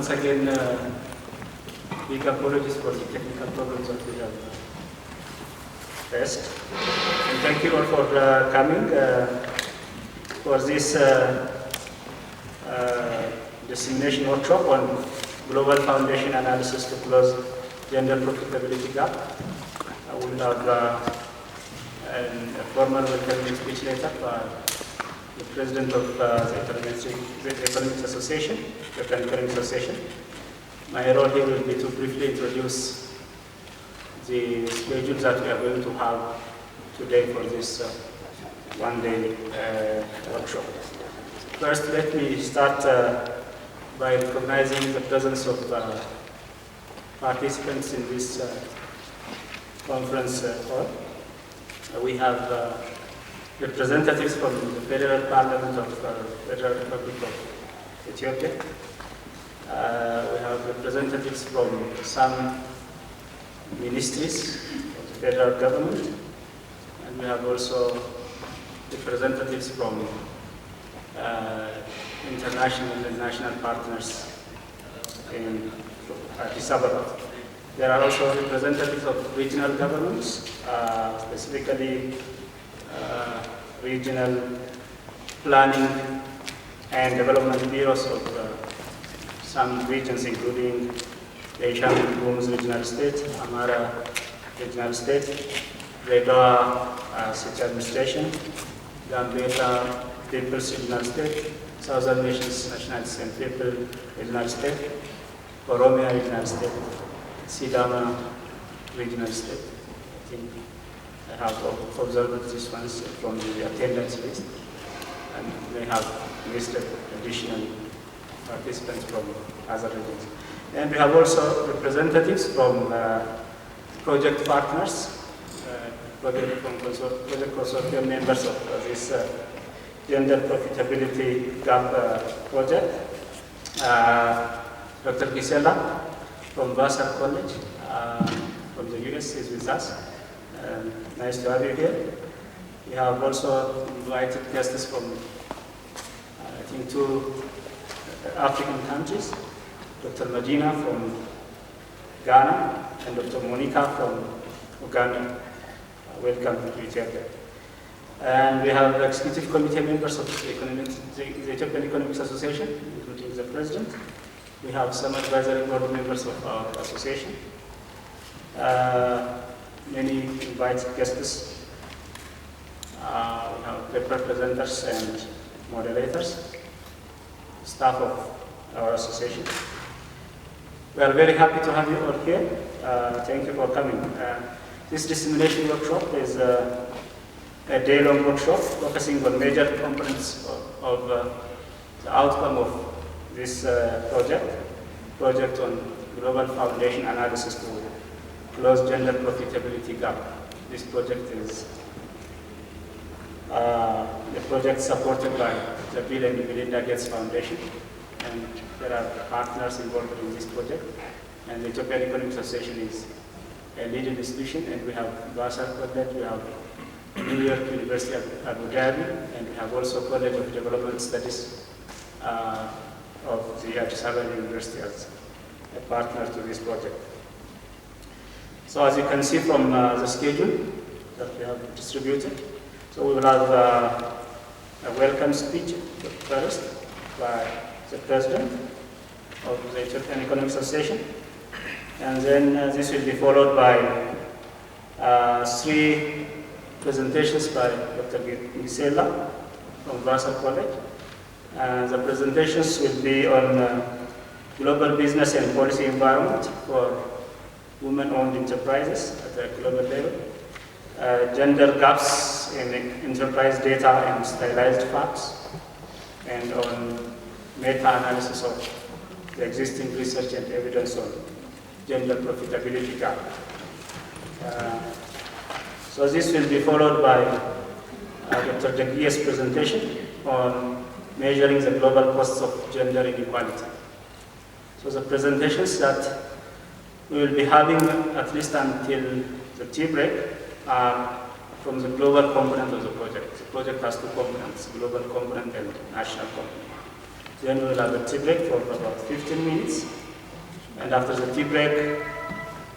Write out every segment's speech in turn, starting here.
once again, big apologies for the technical problems that we have faced. And thank you all for coming for this dissemination workshop on Global Foundation Analysis to Close Gender Profitability Gap. I will have a formal welcoming speech later by the President of the Economics Association, the Ethiopian Economics Association. My role here will be to briefly introduce the schedules that we are going to have today for this one-day workshop. First, let me start by recognizing the presence of participants in this conference hall. We have representatives from the Federal Parliament of the Federal Republic of Ethiopia. We have representatives from some ministries of the federal government, and we have also representatives from international and national partners in Addis Ababa. There are also representatives of regional governments, specifically regional planning and development bureaus of some regions, including the Benishangul Regional State, Amara Regional State, Redwa City Administration, Gambela People's Regional State, Southern Nations Nationalities and People Regional State, Oromia Regional State, Sidama Regional State. I think I have observed these ones from the attendance list, and they have listed additional participants from other regions. And we have also representatives from project partners, project consortium members of this Gender Profitability Gap project. Dr. Gisela from Vassar College from the US is with us. Nice to have you here. We have also invited guests from, I think, 2 African countries, Dr. Medina from Ghana and Dr. Monica from Uganda. Welcome to Ethiopia. And we have executive committee members of the Ethiopian Economics Association, including the president. We have some advisory board members of our association. Many invited guests. We have paper presenters and moderators, staff of our association. We are very happy to have you all here. Thank you for coming. This dissemination workshop is a day-long workshop focusing on major components of the outcome of this project on Global Foundation Analysis to Close Gender Profitability Gap. This project is the project supported by the Bill and Melinda Gates Foundation, and there are partners involved in this project. And the Ethiopian Economics Association is a leading institution, and we have Vassar College, we have New York University of Abu Dhabi, and we have also College of Development Studies of the Addis Ababa University as a partner to this project. So as you can see from the schedule that we have distributed, so we will have a welcome speech first by the President of the Ethiopian Economics Association, and then this will be followed by 3 presentations by Dr. Gisela from Vassar College. The presentations will be on global business and policy environment for women-owned enterprises at a global level, gender gaps in enterprise data and stylized facts, and on meta-analysis of the existing research and evidence on gender profitability gap. So this will be followed by Dr. Jagia's presentation on measuring the global costs of gender inequality. So the presentations that we will be having at least until the tea break are from the global component of the project. The project has 2 components, global component and national component. Then we will have a tea break for about 15 minutes. And after the tea break,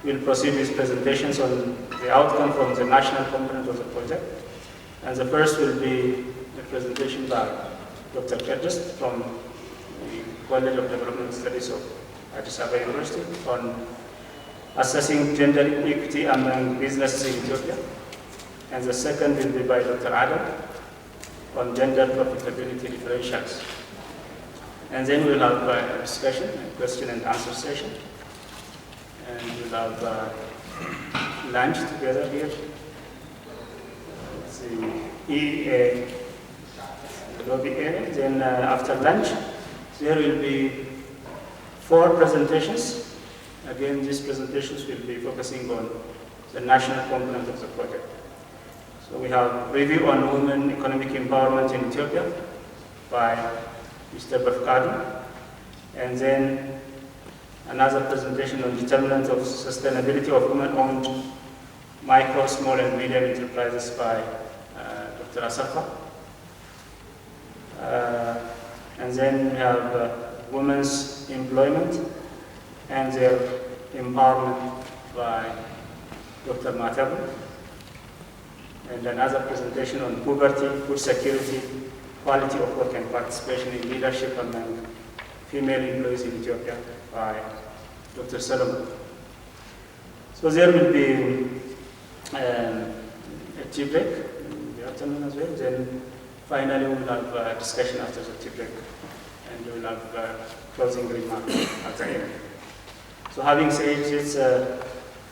we'll proceed with presentations on the outcome from the national component of the project. And the first will be a presentation by Dr. Addis from the College of Development Studies of Addis Ababa University on assessing gender equity among businesses in Ethiopia. And the second will be by Dr. Adam on gender profitability differentials. And then we'll have a discussion, a question and answer session. And we'll have lunch together here. It's the lobby area. Then after lunch, there will be 4 presentations. Again, these presentations will be focusing on the national component of the project. So we have review on women economic empowerment in Ethiopia by Mr. Bafkadu, and then another presentation on determinants of sustainability of women-owned micro, small, and medium enterprises by Dr. Asafa. And then we have women's employment and their empowerment by Dr. Matabu. And another presentation on poverty, food security, quality of work and participation in leadership among female employees in Ethiopia by Dr. Solomon. So there will be a tea break in the afternoon as well. Then finally we will have a discussion after the tea break, and we will have a closing remark at the end. So having said this,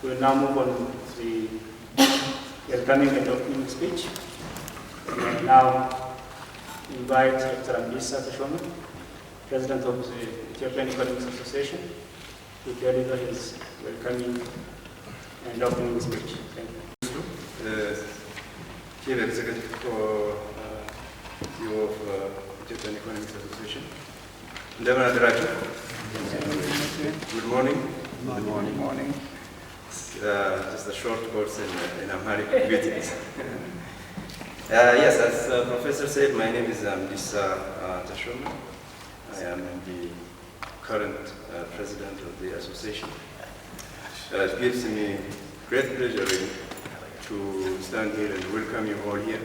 we will now move on to the welcoming and opening speech. And now invite Dr. Ambisa Tashoma, President of the Ethiopian Economics Association, to deliver his welcoming and opening speech. Thank you. Chief Executive for CEO of Ethiopian Economics Association. Good morning. Good morning. Just a short course in Amharic greetings. Yes, as Professor said, my name is Ambisa Tashoma. I am the current president of the association. It gives me great pleasure to stand here and welcome you all here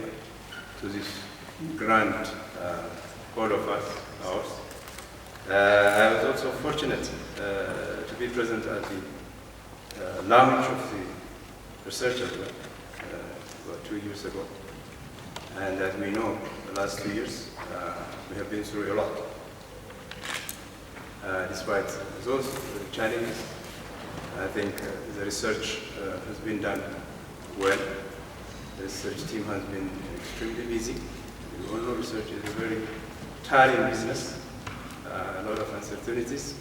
to this grand hall of ours. I was also fortunate to be present at the launch of the research lab about 2 years ago. And as we know, the last 2 years, we have been through a lot. Despite those challenges, I think the research has been done well. The research team has been extremely busy. We all know research is a very tiring business, a lot of uncertainties.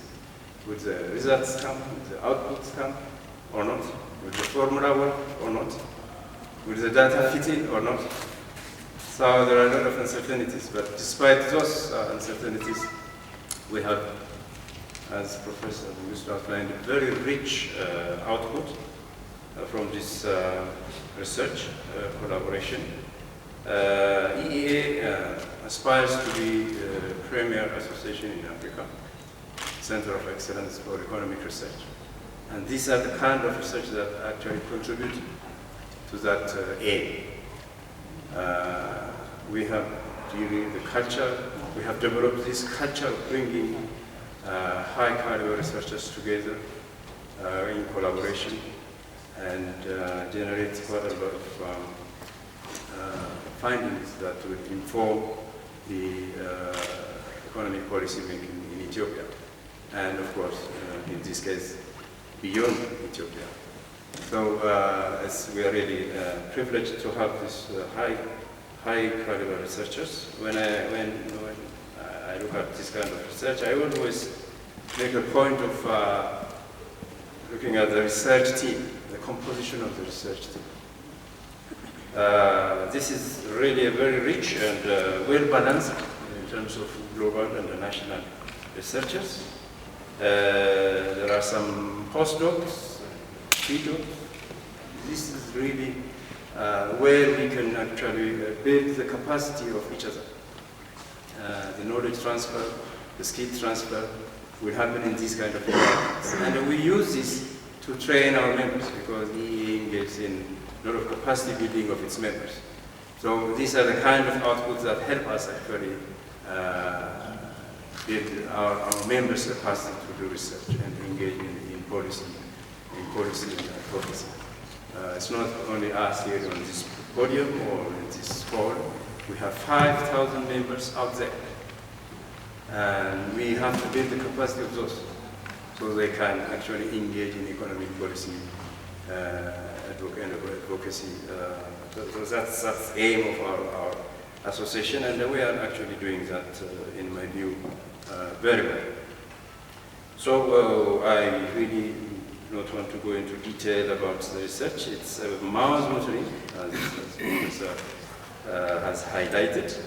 Will the results come, will the outputs come or not? Will the formula work or not? Will the data fit in or not? So there are a lot of uncertainties, but despite those uncertainties, we have, as Professor Augusto outlined, a very rich output from this research collaboration. EEA aspires to be the premier association in Africa, Center of Excellence for Economic Research. And these are the kind of research that actually contribute to that aim. We have really the culture, we have developed this culture of bringing high caliber researchers together in collaboration and generate quite a lot of findings that will inform the economic policy making in Ethiopia. And of course, in this case, beyond Ethiopia. So we are really privileged to have this high caliber researchers. When I look at this kind of research, I always make a point of looking at the research team, the composition of the research team. This is really a very rich and well balanced in terms of global and national researchers. There are some postdocs, PDocs. This is really where we can actually build the capacity of each other. The knowledge transfer the skill transfer will happen in these kind of environments. And we use this to train our members because he engages in a lot of capacity building of its members. So these are the kind of outputs that help us actually build our members' capacity to do research and engage in policy advocacy. It's not only us here on this podium or in this hall. We have 5,000 members out there. And we have to build the capacity of those so they can actually engage in economic policy advocacy. So that's the aim of our association, and we are actually doing that, in my view, very well. So I really don't want to go into detail about the research. It's mouth-watering, as Professor has highlighted.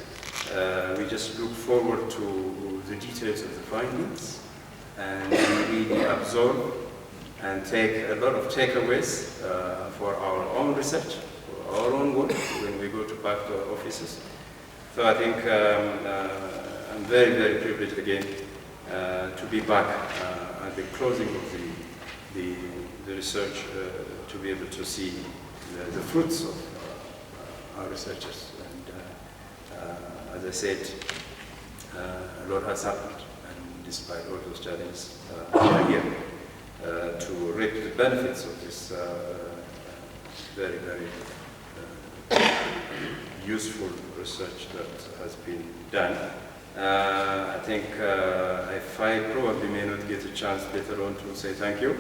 We just look forward to the details of the findings, and we really absorb and take a lot of takeaways for our own research, for our own work when we go back to our offices. So I think I'm very, very privileged again to be back at the closing of the research, to be able to see the fruits of our researchers. And as I said, a lot has happened, and despite all those challenges, we are here to reap the benefits of this very, very useful research that has been done. I think I probably may not get a chance later on to say thank you.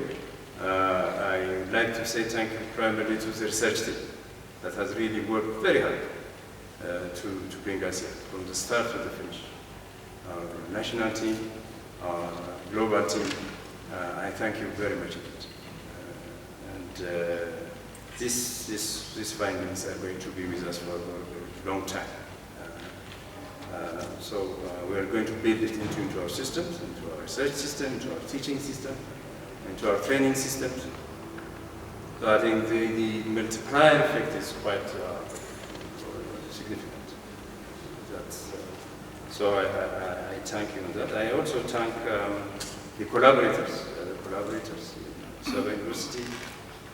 I would like to say thank you primarily to the research team that has really worked very hard to bring us here, from the start to the finish. Our national team, our global team, I thank you very much. And these findings are going to be with us for a long time. So we are going to build it into our systems, into our research system, into our teaching system, into our training systems. So I think the multiplier effect is quite significant. So I thank you on that. I also thank the collaborators in Sabah University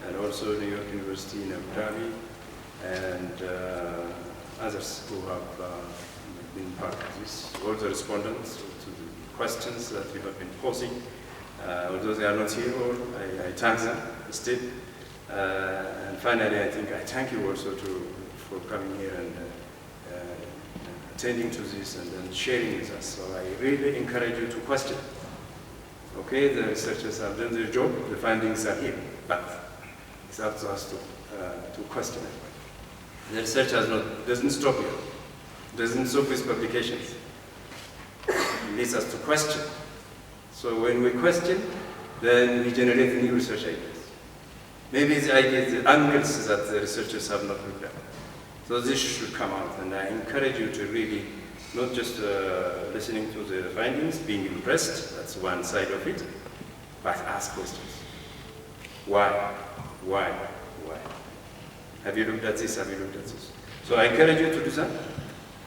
and also New York University in Abu Dhabi, and others who have been part of this, all the respondents to the questions that you have been posing. Although they are not here, I thank them still. And finally, I think I thank you also for coming here and attending to this and then sharing with us. So I really encourage you to question. Okay, the researchers have done their job, the findings are here, but it's up to us to question it. The research doesn't stop here. Doesn't stop with publications. It leads us to question. So when we question, then we generate new research ideas. Maybe the ideas, the angles that the researchers have not looked at. So this should come out, and I encourage you to really not just listening to the findings, being impressed, that's one side of it, but ask questions. Why? Why? Why? Have you looked at this? Have you looked at this? So I encourage you to do that.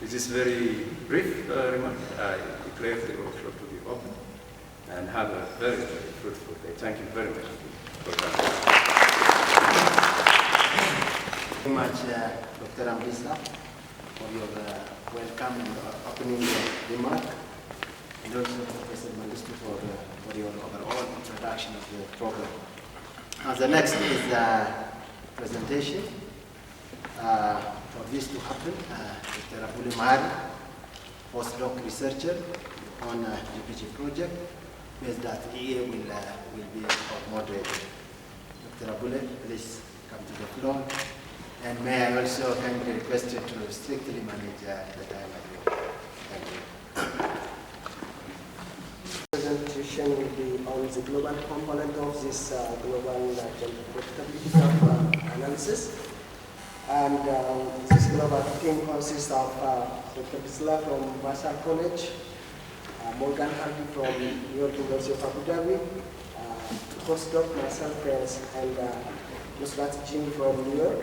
With this very brief remark, I declare the workshop to be open, and have a very, very fruitful day. Thank you very much for coming. Thank you very much, Dr. Ambisa, for your welcome and opening remark, and also Professor Mengistu for your overall introduction of the program. The next is the presentation. For this to happen, Dr. Abule Mahari, postdoc researcher on GPG project, based at EA, will be our moderator. Dr. Abule, please come to the floor. And may I also kindly request you to strictly manage the time at your. Thank you. Presentation will be on the global component of this global gender profitability analysis. And this global team consists of Dr. Bisla from Vassar College, Morgan Harvey from New York University of Abu Dhabi, postdoc myself and Nusrat Jimmy from New York.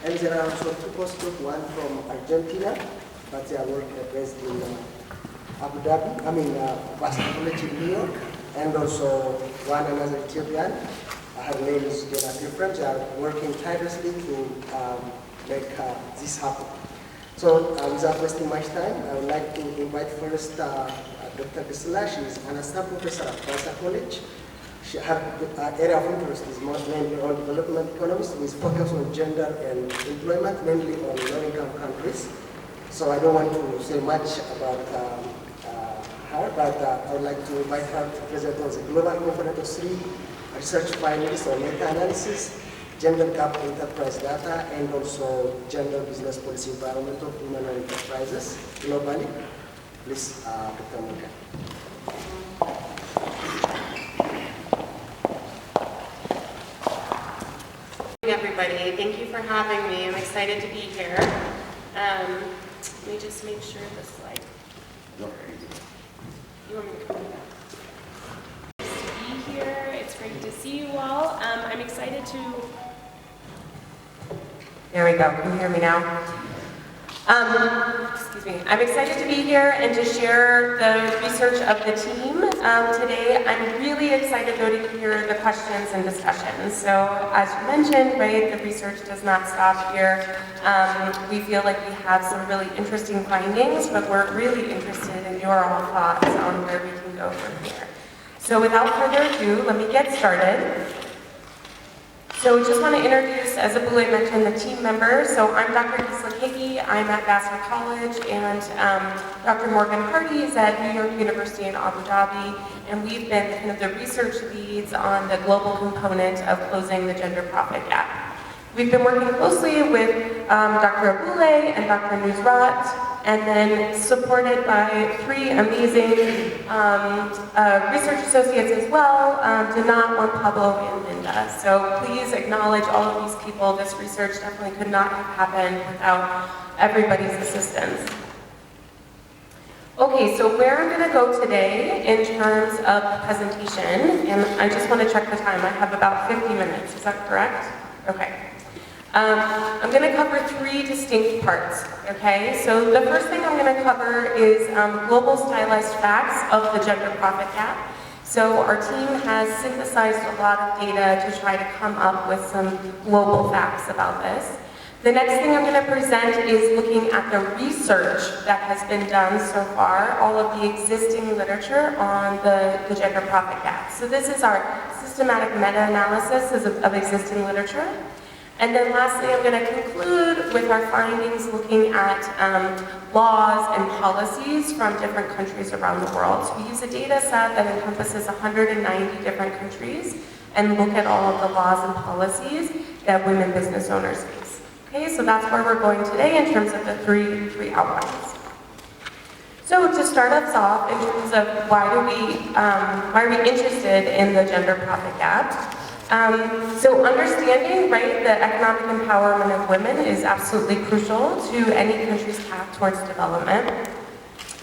And there are also two postdocs, one from Argentina, but they are based in Abu Dhabi, Vassar College in New York, and also another Ethiopian. Her name is different. They are working tirelessly to make this happen. So without wasting much time, I would like to invite first Dr. Bisla. She is an assistant professor at Vassar College. Her area of interest is mainly on development economics with focus on gender and employment, mainly on low-income countries. So I don't want to say much about her, but I would like to invite her to present on the global component of 3 research findings on meta-analysis, gender gap enterprise data, and also gender business policy environment of women and enterprises globally. Please, Dr. Morgan. Everybody, thank you for having me. I'm excited to be here. Let me just make sure the slide. You want me to come back? Nice to be here. It's great to see you all. I'm excited to. There we go. Can you hear me now? Excuse me. I'm excited to be here and to share the research of the team today. I'm really excited though to hear the questions and discussions. So as you mentioned, right, the research does not stop here. We feel like we have some really interesting findings, but we're really interested in your all thoughts on where we can go from here. So without further ado, let me get started. So just want to introduce, as Abule mentioned, the team members. So I'm Dr. Dissemination. I'm at Vassar College, and Dr. Morgan Hardy is at New York University in Abu Dhabi, and we've been kind of the research leads on the global component of closing the gender profit gap. We've been working closely with Dr. Abule and Dr. Nusrat, and then supported by 3 amazing research associates as well, Dinah, Juan Pablo, and Linda. So please acknowledge all of these people. This research definitely could not have happened without everybody's assistance. Okay, so where I'm going to go today in terms of the presentation, and I just want to check the time. I have about 50 minutes. Is that correct? Okay. I'm going to cover 3 distinct parts, okay? So the first thing I'm going to cover is global stylized facts of the gender profit gap. So our team has synthesized a lot of data to try to come up with some global facts about this. The next thing I'm going to present is looking at the research that has been done so far, all of the existing literature on the gender profit gap. So this is our systematic meta-analysis of existing literature. And then lastly, I'm going to conclude with our findings looking at laws and policies from different countries around the world. So we use a data set that encompasses 190 different countries and look at all of the laws and policies that women business owners face. Okay, so that's where we're going today in terms of the three outlines. So to start us off in terms of why are we interested in the gender profit gap? So understanding, right, the economic empowerment of women is absolutely crucial to any country's path towards development.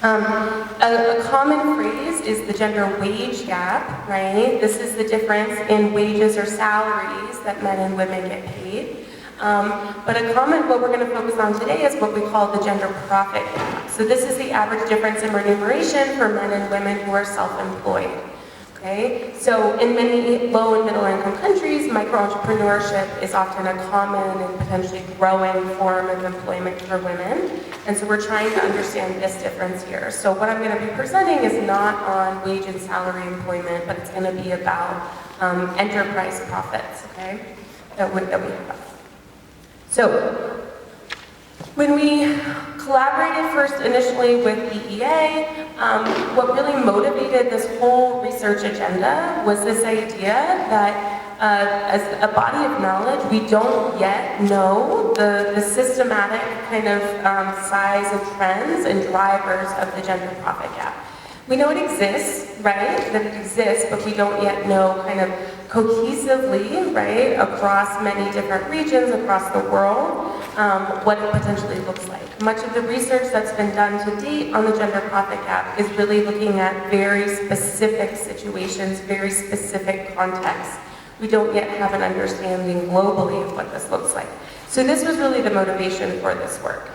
A common phrase is the gender wage gap, right? This is the difference in wages or salaries that men and women get paid. But what we're going to focus on today is what we call the gender profit gap. So this is the average difference in remuneration for men and women who are self-employed. Okay? So in many low and middle income countries, micro-entrepreneurship is often a common and potentially growing form of employment for women. And so we're trying to understand this difference here. So what I'm going to be presenting is not on wage and salary employment, but it's going to be about enterprise profits, okay, that we have. So when we collaborated first initially with EEA, what really motivated this whole research agenda was this idea that as a body of knowledge, we don't yet know the systematic kind of size and trends and drivers of the gender profit gap. We know it exists, right, that it exists, but we don't yet know kind of cohesively, right, across many different regions, across the world, what it potentially looks like. Much of the research that's been done to date on the gender profit gap is really looking at very specific situations, very specific contexts. We don't yet have an understanding globally of what this looks like. So this was really the motivation for this work.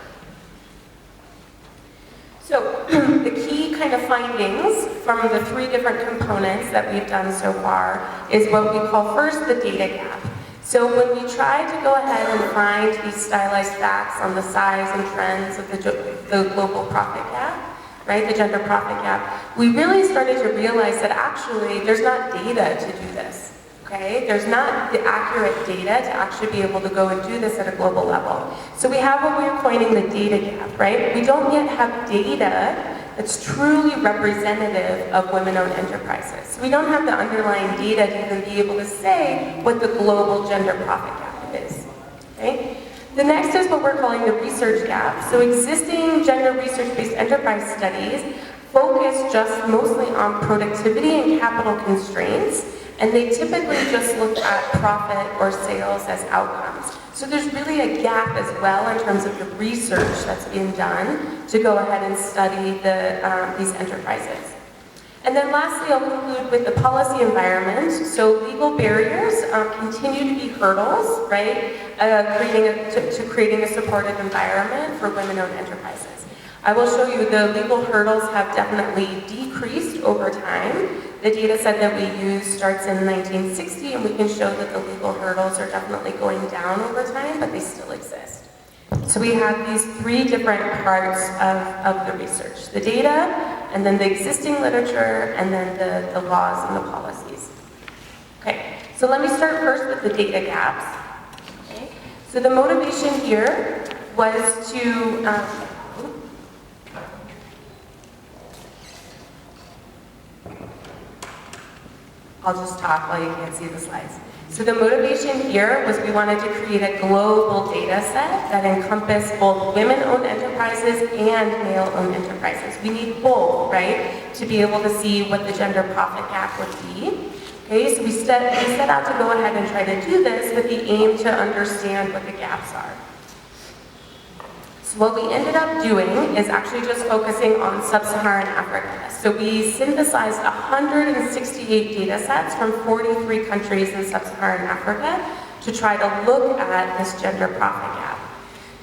So the key kind of findings from the 3 different components that we've done so far is what we call first the data gap. So when we tried to go ahead and find these stylized facts on the size and trends of the global profit gap, right, the gender profit gap, we really started to realize that actually there's not data to do this, okay? There's not the accurate data to actually be able to go and do this at a global level. So we have what we're coining the data gap, right? We don't yet have data that's truly representative of women-owned enterprises. So we don't have the underlying data to even be able to say what the global gender profit gap is, okay? The next is what we're calling the research gap. So existing gender research-based enterprise studies focus just mostly on productivity and capital constraints, and they typically just look at profit or sales as outcomes. So there's really a gap as well in terms of the research that's being done to go ahead and study these enterprises. And then lastly, I'll conclude with the policy environment. So legal barriers continue to be hurdles, right, creating a supportive environment for women-owned enterprises. I will show you the legal hurdles have definitely decreased over time. The data set that we use starts in 1960, and we can show that the legal hurdles are definitely going down over time, but they still exist. So we have these 3 different parts of the research: the data, and then the existing literature, and then the laws and the policies. Okay, so let me start first with the data gaps. Okay. So the motivation here was to I'll just talk while you can't see the slides. So the motivation here was we wanted to create a global data set that encompassed both women-owned enterprises and male-owned enterprises. We need both, right, to be able to see what the gender profit gap would be. Okay, so we set out to go ahead and try to do this with the aim to understand what the gaps are. So what we ended up doing is actually just focusing on sub-Saharan Africa. So we synthesized 168 data sets from 43 countries in sub-Saharan Africa to try to look at this gender profit gap.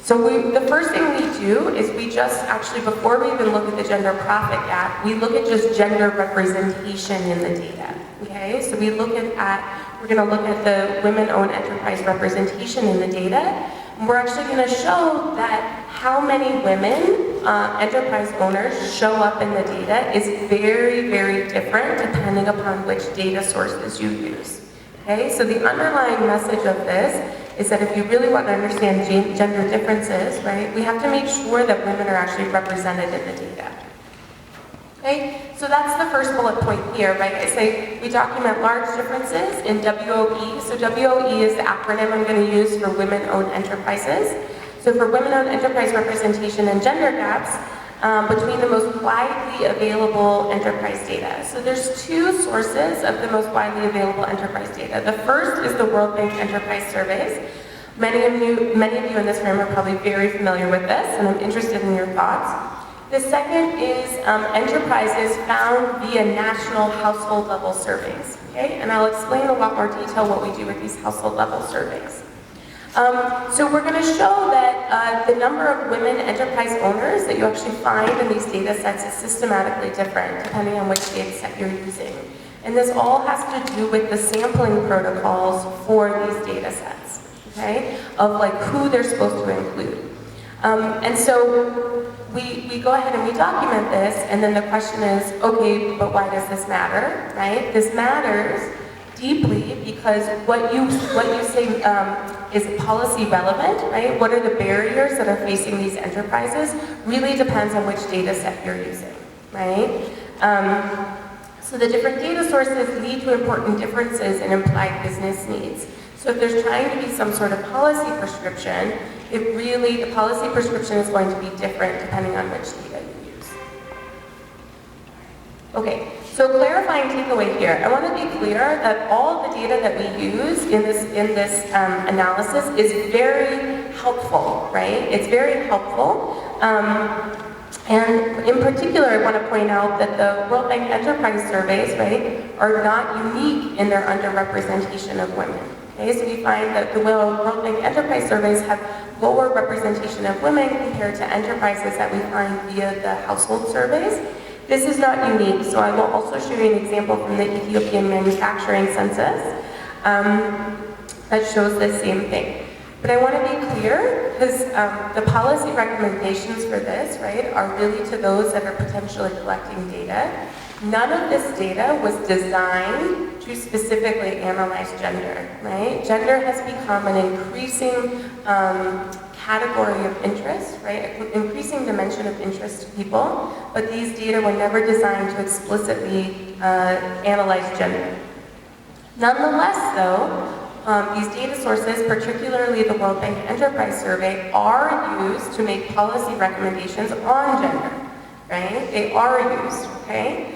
So the first thing we do is we just actually, before we even look at the gender profit gap, we look at just gender representation in the data. Okay, so we're going to look at the women-owned enterprise representation in the data. And we're actually going to show that how many women enterprise owners show up in the data is very, very different depending upon which data sources you use. Okay, so the underlying message of this is that if you really want to understand gender differences, right, we have to make sure that women are actually represented in the data. Okay, so that's the first bullet point here, right? I say we document large differences in WOE. So WOE is the acronym I'm going to use for women-owned enterprises. So for women-owned enterprise representation and gender gaps between the most widely available enterprise data. So there's 2 sources of the most widely available enterprise data. The first is the World Bank Enterprise Surveys. Many of you in this room are probably very familiar with this, and I'm interested in your thoughts. The second is enterprises found via national household level surveys. Okay, and I'll explain a lot more detail what we do with these household level surveys. So we're going to show that the number of women enterprise owners that you actually find in these data sets is systematically different depending on which data set you're using. And this all has to do with the sampling protocols for these data sets, okay, of like who they're supposed to include. And so we go ahead and we document this, and then the question is, okay, but why does this matter, right? This matters deeply because what you say is policy relevant, right? What are the barriers that are facing these enterprises really depends on which data set you're using, right? So the different data sources lead to important differences in implied business needs. So if there's trying to be some sort of policy prescription, the policy prescription is going to be different depending on which data you use. Okay, so clarifying takeaway here. I want to be clear that all the data that we use in this analysis is very helpful, right? It's very helpful. And in particular, I want to point out that the World Bank Enterprise Surveys, right, are not unique in their underrepresentation of women. Okay, so we find that the World Bank Enterprise Surveys have lower representation of women compared to enterprises that we find via the household surveys. This is not unique, so I will also show you an example from the Ethiopian manufacturing census that shows the same thing. But I want to be clear, because the policy recommendations for this, right, are really to those that are potentially collecting data. None of this data was designed to specifically analyze gender, right? Gender has become an increasing category of interest, right? An increasing dimension of interest to people, but these data were never designed to explicitly analyze gender. Nonetheless, though, these data sources, particularly the World Bank Enterprise Survey, are used to make policy recommendations on gender, right? They are used, okay?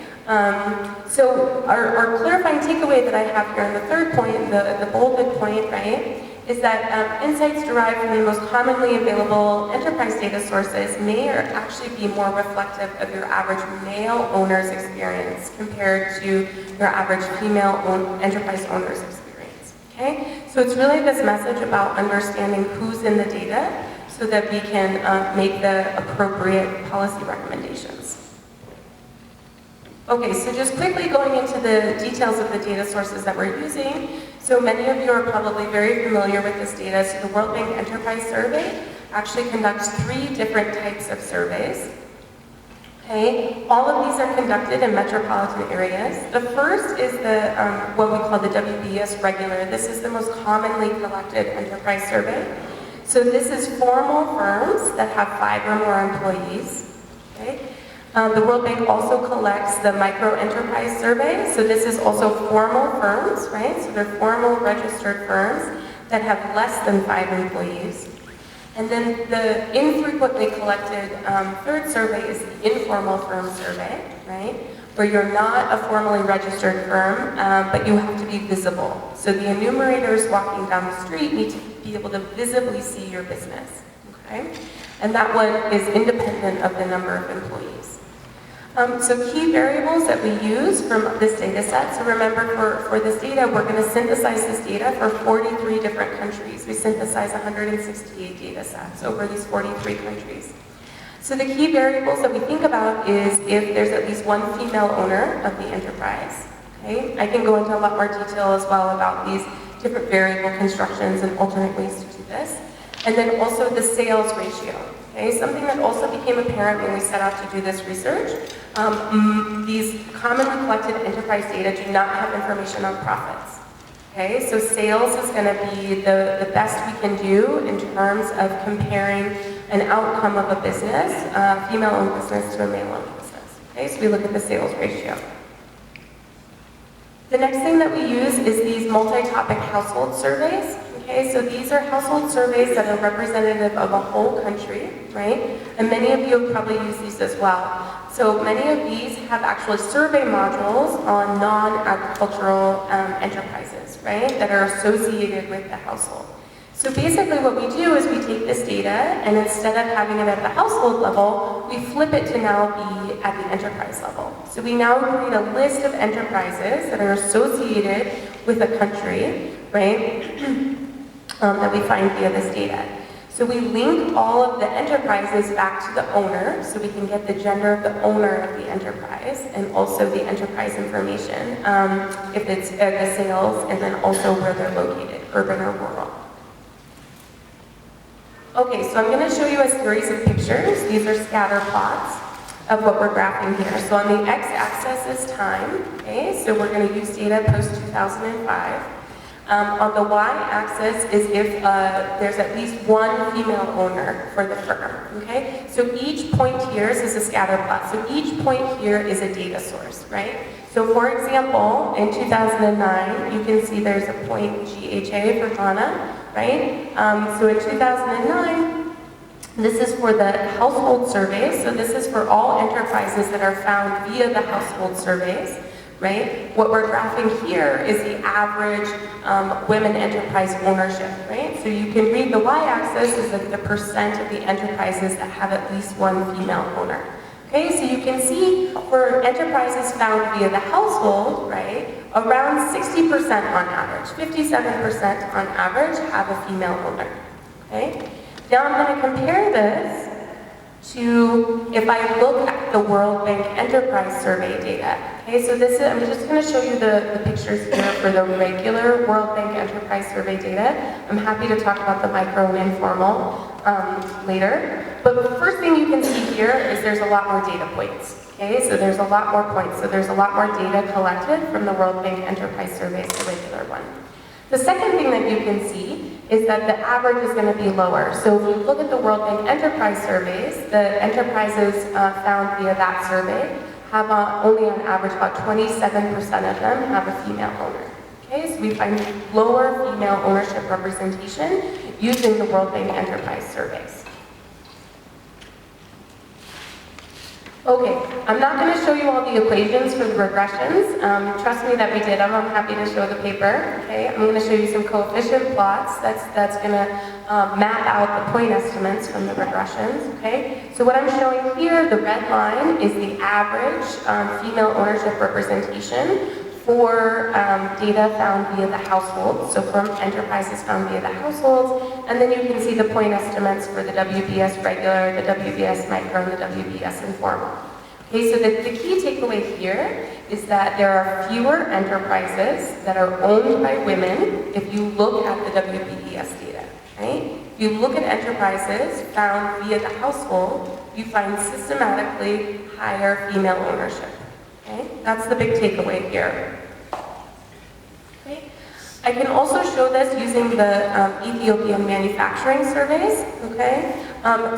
So our clarifying takeaway that I have here in the third point, the bolded point, right, is that insights derived from the most commonly available enterprise data sources may actually be more reflective of your average male owner's experience compared to your average female enterprise owner's experience, okay? So it's really this message about understanding who's in the data so that we can make the appropriate policy recommendations. Okay, so just quickly going into the details of the data sources that we're using. So many of you are probably very familiar with this data. So the World Bank Enterprise Survey actually conducts 3 different types of surveys. Okay, all of these are conducted in metropolitan areas. The first is the what we call the WBS regular. This is the most commonly collected enterprise survey. So this is formal firms that have 5 or more employees. Okay. The World Bank also collects the micro-enterprise survey. So this is also formal firms, right? So they're formal registered firms that have less than 5 employees. And then the infrequently collected third survey is the informal firm survey, right? Where you're not a formally registered firm, but you have to be visible. So the enumerators walking down the street need to be able to visibly see your business, okay? And that one is independent of the number of employees. So key variables that we use from this data set. So remember, for this data, we're going to synthesize this data for 43 different countries. We synthesize 168 data sets over these 43 countries. So the key variables that we think about is if there's at least one female owner of the enterprise. Okay? I can go into a lot more detail as well about these different variable constructions and alternate ways to do this. And then also the sales ratio. Okay? Something that also became apparent when we set out to do this research. These commonly collected enterprise data do not have information on profits. Okay, so sales is going to be the best we can do in terms of comparing an outcome of a business, female-owned business to a male-owned business. Okay, so we look at the sales ratio. The next thing that we use is these multi-topic household surveys. Okay, so these are household surveys that are representative of a whole country, right? And many of you have probably used these as well. So many of these have actually survey modules on non-agricultural enterprises, right? That are associated with the household. So basically what we do is we take this data and instead of having it at the household level, we flip it to now be at the enterprise level. So we now create a list of enterprises that are associated with a country, right? That we find via this data. So we link all of the enterprises back to the owner, so we can get the gender of the owner of the enterprise, and also the enterprise information, if it's the sales, and then also where they're located, urban or rural. Okay, so I'm going to show you a series of pictures. These are scatter plots of what we're graphing here. So on the x-axis is time, okay, so we're going to use data post-2005. On the y-axis is if there's at least one female owner for the firm, okay? So each point here is a scatter plot. So each point here is a data source, right? So for example, in 2009, you can see there's a point GHA for Ghana, right? So in 2009, this is for the household surveys. So this is for all enterprises that are found via the household surveys. Right? What we're graphing here is the average women enterprise ownership, right? So you can read the y-axis is like the percent of the enterprises that have at least one female owner. Okay, so you can see for enterprises found via the household, right, around 60% on average, 57% on average have a female owner. Okay? Now I'm going to compare this to if I look at the World Bank Enterprise Survey data. Okay, so this is, I'm just going to show you the pictures here for the regular World Bank Enterprise Survey data. I'm happy to talk about the micro and informal later. But the first thing you can see here is there's a lot more data points. Okay, so there's a lot more points. So there's a lot more data collected from the World Bank Enterprise Survey, the regular one. The second thing that you can see is that the average is going to be lower. So if you look at the World Bank Enterprise surveys, the enterprises found via that survey have only on average about 27% of them have a female owner. Okay, so we find lower female ownership representation using the World Bank Enterprise surveys. Okay, I'm not going to show you all the equations for the regressions. Trust me that we did them. I'm happy to show the paper. Okay, I'm going to show you some coefficient plots. That's going to map out the point estimates from the regressions. Okay, so what I'm showing here, the red line, is the average female ownership representation for data found via the households, so from enterprises found via the households, and then you can see the point estimates for the WBS regular, the WBS micro, and the WBS informal. Okay, so the key takeaway here is that there are fewer enterprises that are owned by women if you look at the WBES data, right? If you look at enterprises found via the household, you find systematically higher female ownership. Okay? That's the big takeaway here. Okay? I can also show this using the Ethiopian manufacturing surveys. Okay?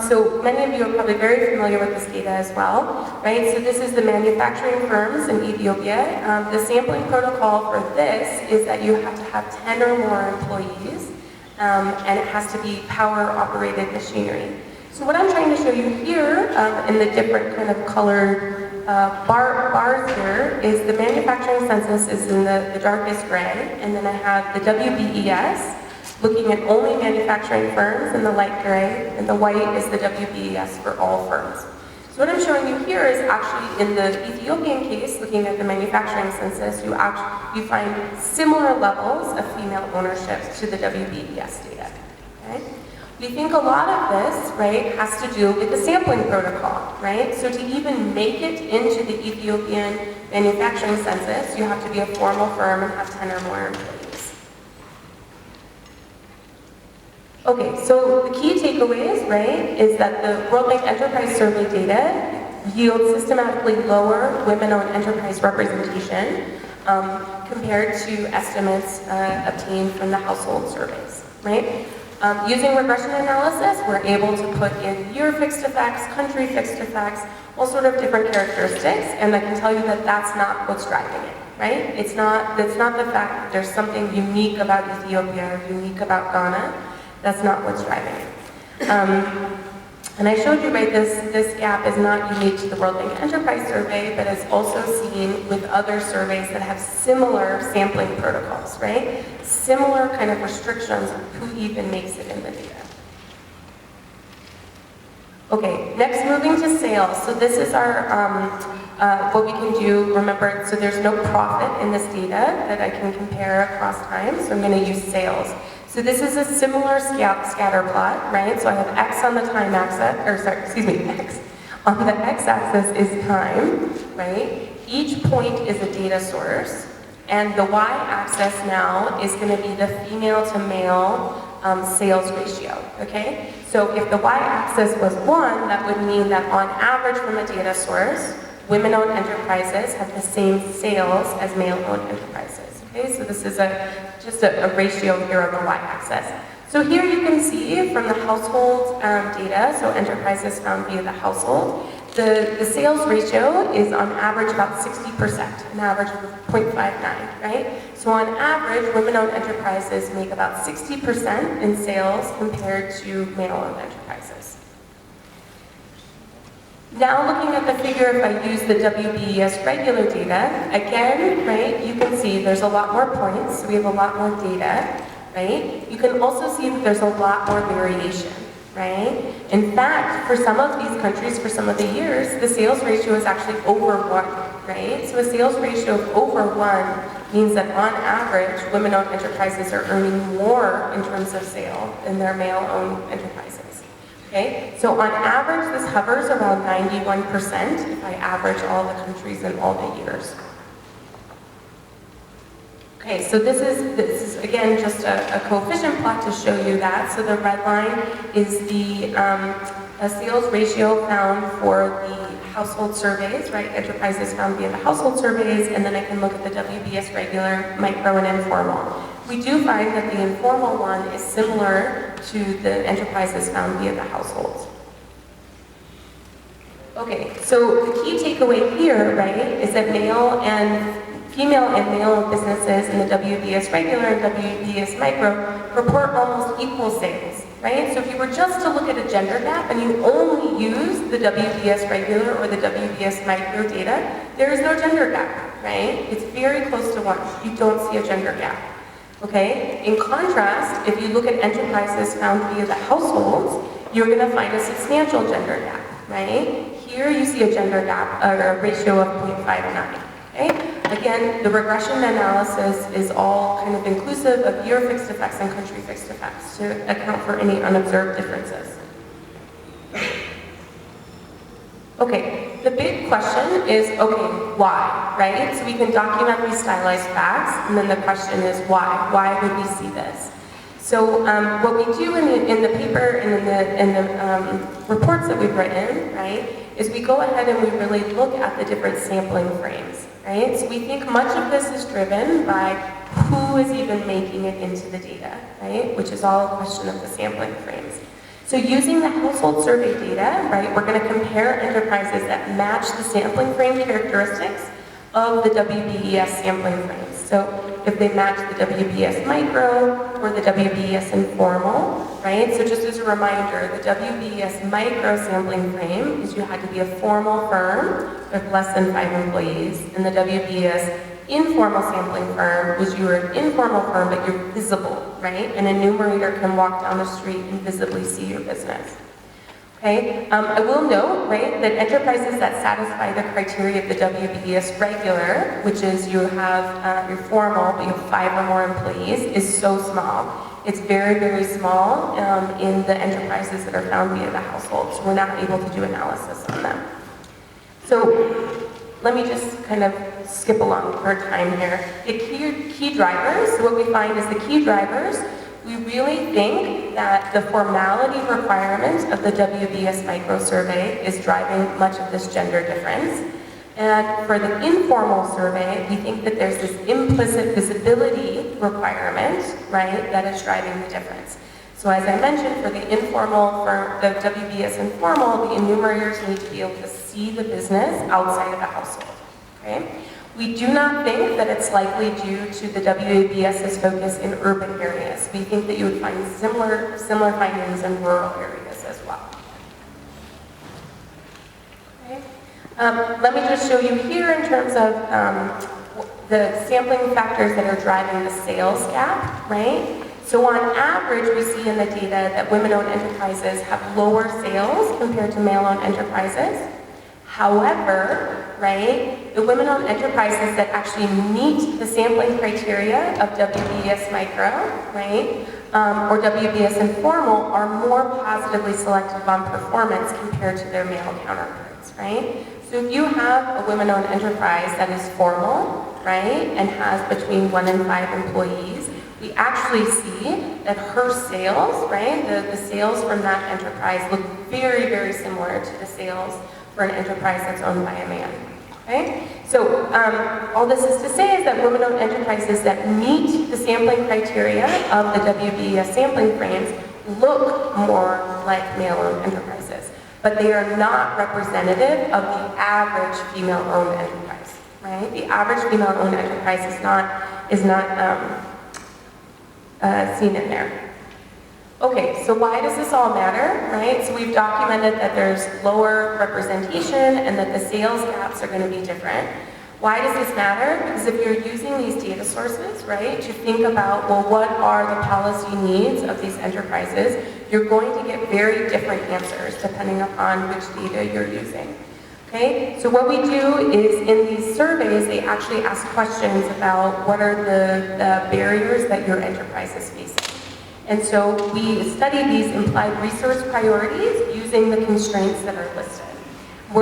So many of you are probably very familiar with this data as well, right? So this is the manufacturing firms in Ethiopia. The sampling protocol for this is that you have to have 10 or more employees, and it has to be power-operated machinery. So what I'm trying to show you here in the different kind of colored bars here is the manufacturing census is in the darkest gray, and then I have the WBES looking at only manufacturing firms in the light gray, and the white is the WBES for all firms. So what I'm showing you here is actually in the Ethiopian case, looking at the manufacturing census, you find similar levels of female ownership to the WBES data. Okay? We think a lot of this, right, has to do with the sampling protocol, right? So to even make it into the Ethiopian manufacturing census, you have to be a formal firm and have 10 or more employees. Okay, so the key takeaways, right, is that the World Bank Enterprise Survey data yields systematically lower women-owned enterprise representation compared to estimates obtained from the household surveys, right? Using regression analysis, we're able to put in year fixed effects, country fixed effects, all sort of different characteristics, and I can tell you that that's not what's driving it, right? It's not the fact that there's something unique about Ethiopia or unique about Ghana. That's not what's driving it. And I showed you, right, this gap is not unique to the World Bank Enterprise Survey, but is also seen with other surveys that have similar sampling protocols, right? Similar kind of restrictions on who even makes it in the data. Okay, next moving to sales. So this is our, what we can do, remember, so there's no profit in this data that I can compare across time, so I'm going to use sales. So this is a similar scatter plot, right? So I have X on the time axis, or sorry, excuse me, X. On the X-axis is time, right? Each point is a data source, and the Y-axis now is going to be the female to male sales ratio, okay? So if the Y-axis was 1, that would mean that on average from a data source, women-owned enterprises have the same sales as male-owned enterprises. Okay, so this is just a ratio here on the y-axis. So here you can see from the household data, so enterprises found via the household, the sales ratio is on average about 60%, an average of 0.59, right? So on average, women-owned enterprises make about 60% in sales compared to male-owned enterprises. Now looking at the figure, if I use the WBES regular data, again, right, you can see there's a lot more points, so we have a lot more data, right? You can also see that there's a lot more variation, right? In fact, for some of these countries, for some of the years, the sales ratio is actually over 1, right? So a sales ratio of over 1 means that on average, women-owned enterprises are earning more in terms of sale than their male-owned enterprises. Okay, so on average, this hovers around 91% if I average all the countries in all the years. Okay, so this is again just a coefficient plot to show you that. So the red line is the sales ratio found for the household surveys, right? Enterprises found via the household surveys, and then I can look at the WBS regular, micro, and informal. We do find that the informal one is similar to the enterprises found via the households. Okay, so the key takeaway here, right, is that female and male businesses in the WBS regular and WBS micro report almost equal sales, right? So if you were just to look at a gender gap and you only use the WBS regular or the WBS micro data, there is no gender gap, right? It's very close to 1. You don't see a gender gap, okay? In contrast, if you look at enterprises found via the households, you're going to find a substantial gender gap, right? Here you see a gender gap, a ratio of 0.59, okay? Again, the regression analysis is all kind of inclusive of year fixed effects and country fixed effects to account for any unobserved differences. Okay, the big question is, okay, why, right? So we can document these stylized facts, and then the question is why? Why would we see this? So what we do in the paper and in the reports that we've written, right, is we go ahead and we really look at the different sampling frames, right? So we think much of this is driven by who is even making it into the data, right? Which is all a question of the sampling frames. So using the household survey data, right, we're going to compare enterprises that match the sampling frame characteristics of the WBES sampling frames. So if they match the WBS micro or the WBS informal, right? So just as a reminder, the WBS micro sampling frame is you had to be a formal firm with less than 5 employees, and the WBS informal sampling firm was you were an informal firm but you're visible, right? An enumerator can walk down the street and visibly see your business. Okay, I will note, right, that enterprises that satisfy the criteria of the WBS regular, which is you have your formal, but you have 5 or more employees, is so small. It's very, very small in the enterprises that are found via the household, so we're not able to do analysis on them. So let me just kind of skip along for time here. The key drivers, so what we find is the key drivers, we really think that the formality requirement of the WBS micro survey is driving much of this gender difference. And for the informal survey, we think that there's this implicit visibility requirement, right, that is driving the difference. So as I mentioned, for the informal, for the WBS informal, the enumerators need to be able to see the business outside of the household, okay? We do not think that it's likely due to the WBS's focus in urban areas. We think that you would find similar findings in rural areas as well. Okay. Let me just show you here in terms of the sampling factors that are driving the sales gap, right? So on average, we see in the data that women-owned enterprises have lower sales compared to male-owned enterprises. However, right, the women-owned enterprises that actually meet the sampling criteria of WBS micro, right, or WBS informal are more positively selective on performance compared to their male counterparts, right? So if you have a women-owned enterprise that is formal, right, and has between 1 and 5 employees, we actually see that her sales, right, the sales from that enterprise look very, very similar to the sales for an enterprise that's owned by a man, okay? So all this is to say is that women-owned enterprises that meet the sampling criteria of the WBS sampling frames look more like male-owned enterprises, but they are not representative of the average female-owned enterprise, right? The average female-owned enterprise is not seen in there. Okay, so why does this all matter, right? So we've documented that there's lower representation and that the sales gaps are going to be different. Why does this matter? Because if you're using these data sources, right, to think about, well, what are the policy needs of these enterprises, you're going to get very different answers depending upon which data you're using. Okay, so what we do is in these surveys, they actually ask questions about what are the barriers that your enterprise is facing. And so we study these implied resource priorities using the constraints that are listed. We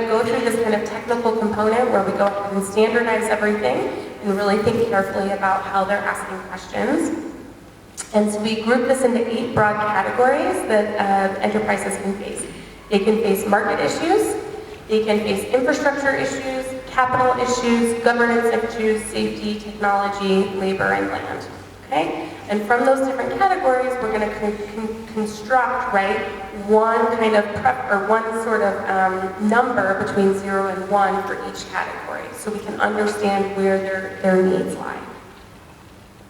go through this kind of technical component where we go ahead and standardize everything and really think carefully about how they're asking questions. And so we group this into 8 broad categories that enterprises can face. They can face market issues, they can face infrastructure issues, capital issues, governance issues, safety, technology, labor, and land. Okay? And from those different categories, we're going to construct, right, one kind of one sort of number between 0 and 1 for each category, so we can understand where their needs lie.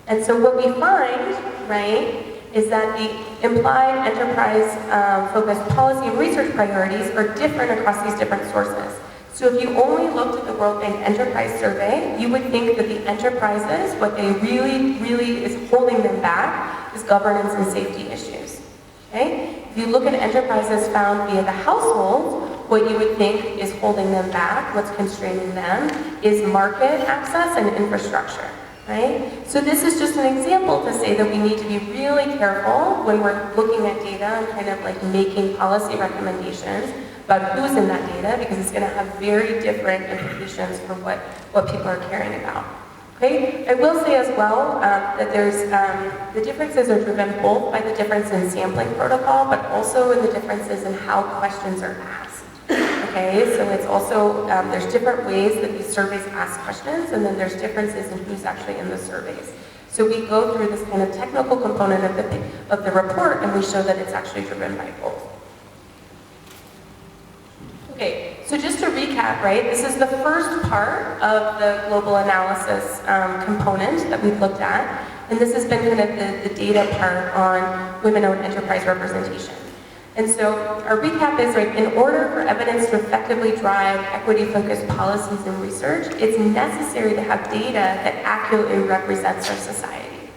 And so what we find, right, is that the implied enterprise-focused policy and research priorities are different across these different sources. So if you only looked at the World Bank Enterprise Survey, you would think that the enterprises, what they really is holding them back is governance and safety issues. Okay? If you look at enterprises found via the household, what you would think is holding them back, what's constraining them, is market access and infrastructure. Right? So this is just an example to say that we need to be really careful when we're looking at data and kind of like making policy recommendations about who's in that data, because it's going to have very different implications for what people are caring about. Okay? I will say as well that there's the differences are driven both by the difference in sampling protocol, but also in the differences in how questions are asked. Okay, so it's also, there's different ways that these surveys ask questions, and then there's differences in who's actually in the surveys. So we go through this kind of technical component of the report, and we show that it's actually driven by both. Okay, so just to recap, right, this is the first part of the global analysis component that we've looked at, and this has been kind of the data part on women-owned enterprise representation. And so our recap is, right, in order for evidence to effectively drive equity-focused policies and research, it's necessary to have data that accurately represents our society.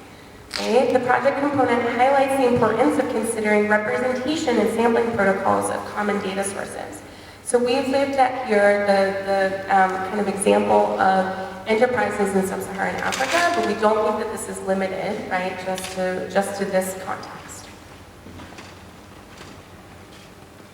Okay? The project component highlights the importance of considering representation and sampling protocols of common data sources. So we've looked at here the kind of example of enterprises in sub-Saharan Africa, but we don't think that this is limited, right, just to this context.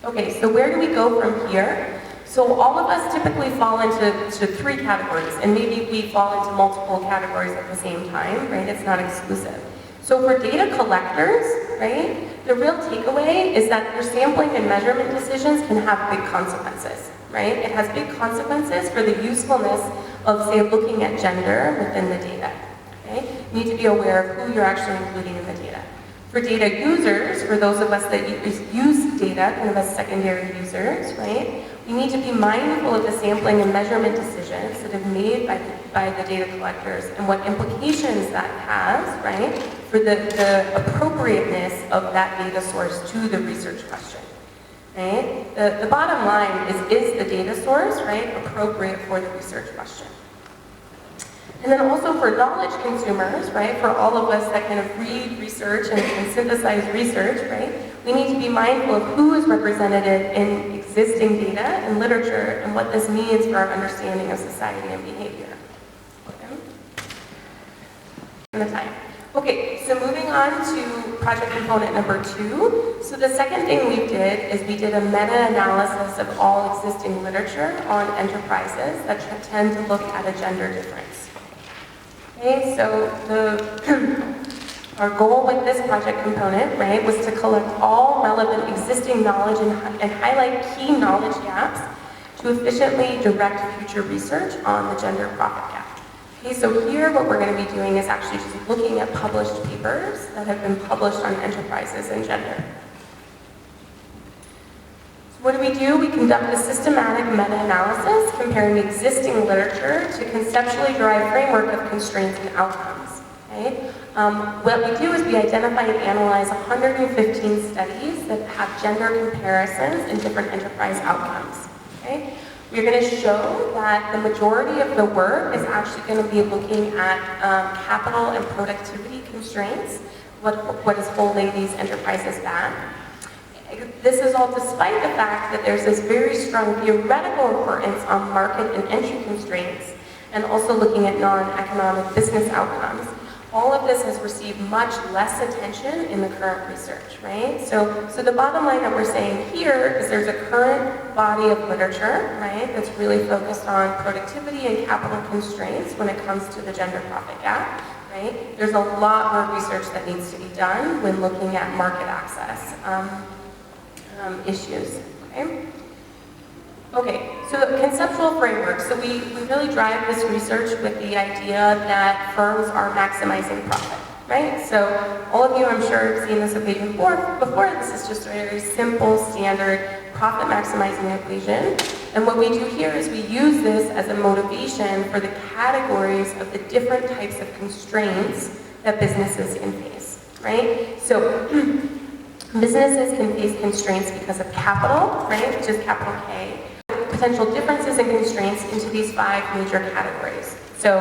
Okay, so where do we go from here? So all of us typically fall into 3 categories, and maybe we fall into multiple categories at the same time, right? It's not exclusive. So for data collectors, right, the real takeaway is that your sampling and measurement decisions can have big consequences, right? It has big consequences for the usefulness of, say, looking at gender within the data, okay? You need to be aware of who you're actually including in the data. For data users, for those of us that use data kind of as secondary users, right, we need to be mindful of the sampling and measurement decisions that are made by the data collectors and what implications that has, right, for the appropriateness of that data source to the research question. Right? The bottom line is the data source, right, appropriate for the research question? And then also for knowledge consumers, right, for all of us that kind of read research and synthesize research, right, we need to be mindful of who is represented in existing data and literature and what this means for our understanding of society and behavior. Okay. And the time. Okay, so moving on to project component number 2. So the second thing we did is we did a meta-analysis of all existing literature on enterprises that tend to look at a gender difference. Okay, so our goal with this project component, right, was to collect all relevant existing knowledge and highlight key knowledge gaps to efficiently direct future research on the gender profit gap. Okay, so here what we're going to be doing is actually just looking at published papers that have been published on enterprises and gender. What do? We conduct a systematic meta-analysis comparing existing literature to conceptually derive a framework of constraints and outcomes. Okay? What we do is we identify and analyze 115 studies that have gender comparisons in different enterprise outcomes. Okay? We're going to show that the majority of the work is actually going to be looking at capital and productivity constraints, what is holding these enterprises back. This is all despite the fact that there's this very strong theoretical importance on market and entry constraints, and also looking at non-economic business outcomes. All of this has received much less attention in the current research, right? So the bottom line that we're saying here is there's a current body of literature, right, that's really focused on productivity and capital constraints when it comes to the gender profit gap, right? There's a lot more research that needs to be done when looking at market access issues, okay? Okay, so the conceptual framework. So we really drive this research with the idea that firms are maximizing profit, right? So all of you, I'm sure, have seen this equation before. This is just a very simple, standard profit maximizing equation. And what we do here is we use this as a motivation for the categories of the different types of constraints that businesses can face, right? So businesses can face constraints because of capital, right, which is capital K. Potential differences and constraints into these 5 major categories. So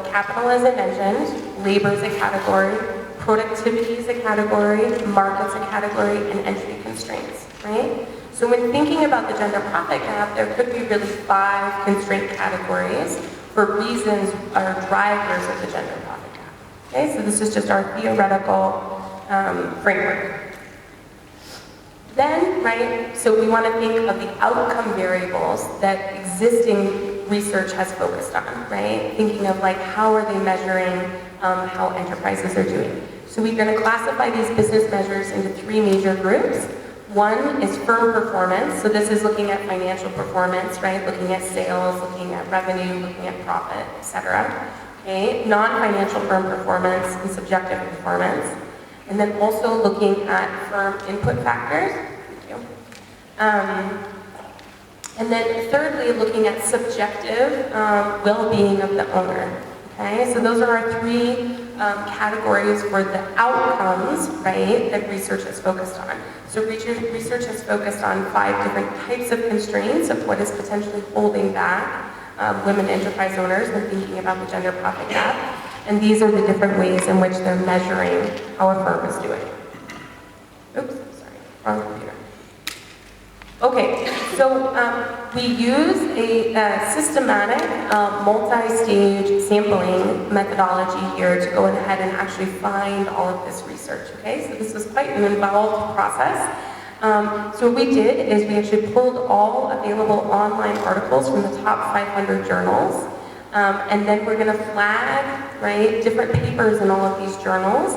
capital, as I mentioned, labor is a category, productivity is a category, market's a category, and entry constraints, right? So when thinking about the gender profit gap, there could be really 5 constraint categories for reasons or drivers of the gender profit gap. Okay, so this is just our theoretical framework. Then, right, so we want to think of the outcome variables that existing research has focused on, right? Thinking of like, how are they measuring how enterprises are doing? So we're going to classify these business measures into 3 major groups. One is firm performance. So this is looking at financial performance, right? Looking at sales, looking at revenue, looking at profit, etc. Okay, non-financial firm performance and subjective performance. And then also looking at firm input factors. Thank you. And then thirdly, looking at subjective well-being of the owner. Okay, so those are our 3 categories for the outcomes, right, that research is focused on. So research has focused on 5 different types of constraints of what is potentially holding back women enterprise owners when thinking about the gender profit gap. And these are the different ways in which they're measuring how a firm is doing. Oops, sorry, wrong computer. Okay, so we use a systematic multi-stage sampling methodology here to go ahead and actually find all of this research, okay? So this was quite an involved process. So what we did is we actually pulled all available online articles from the top 500 journals. And then we're going to flag, right, different papers in all of these journals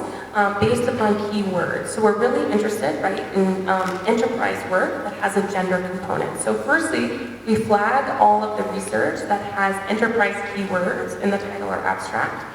based upon keywords. So we're really interested, right, in enterprise work that has a gender component. So firstly, we flag all of the research that has enterprise keywords in the title or abstract.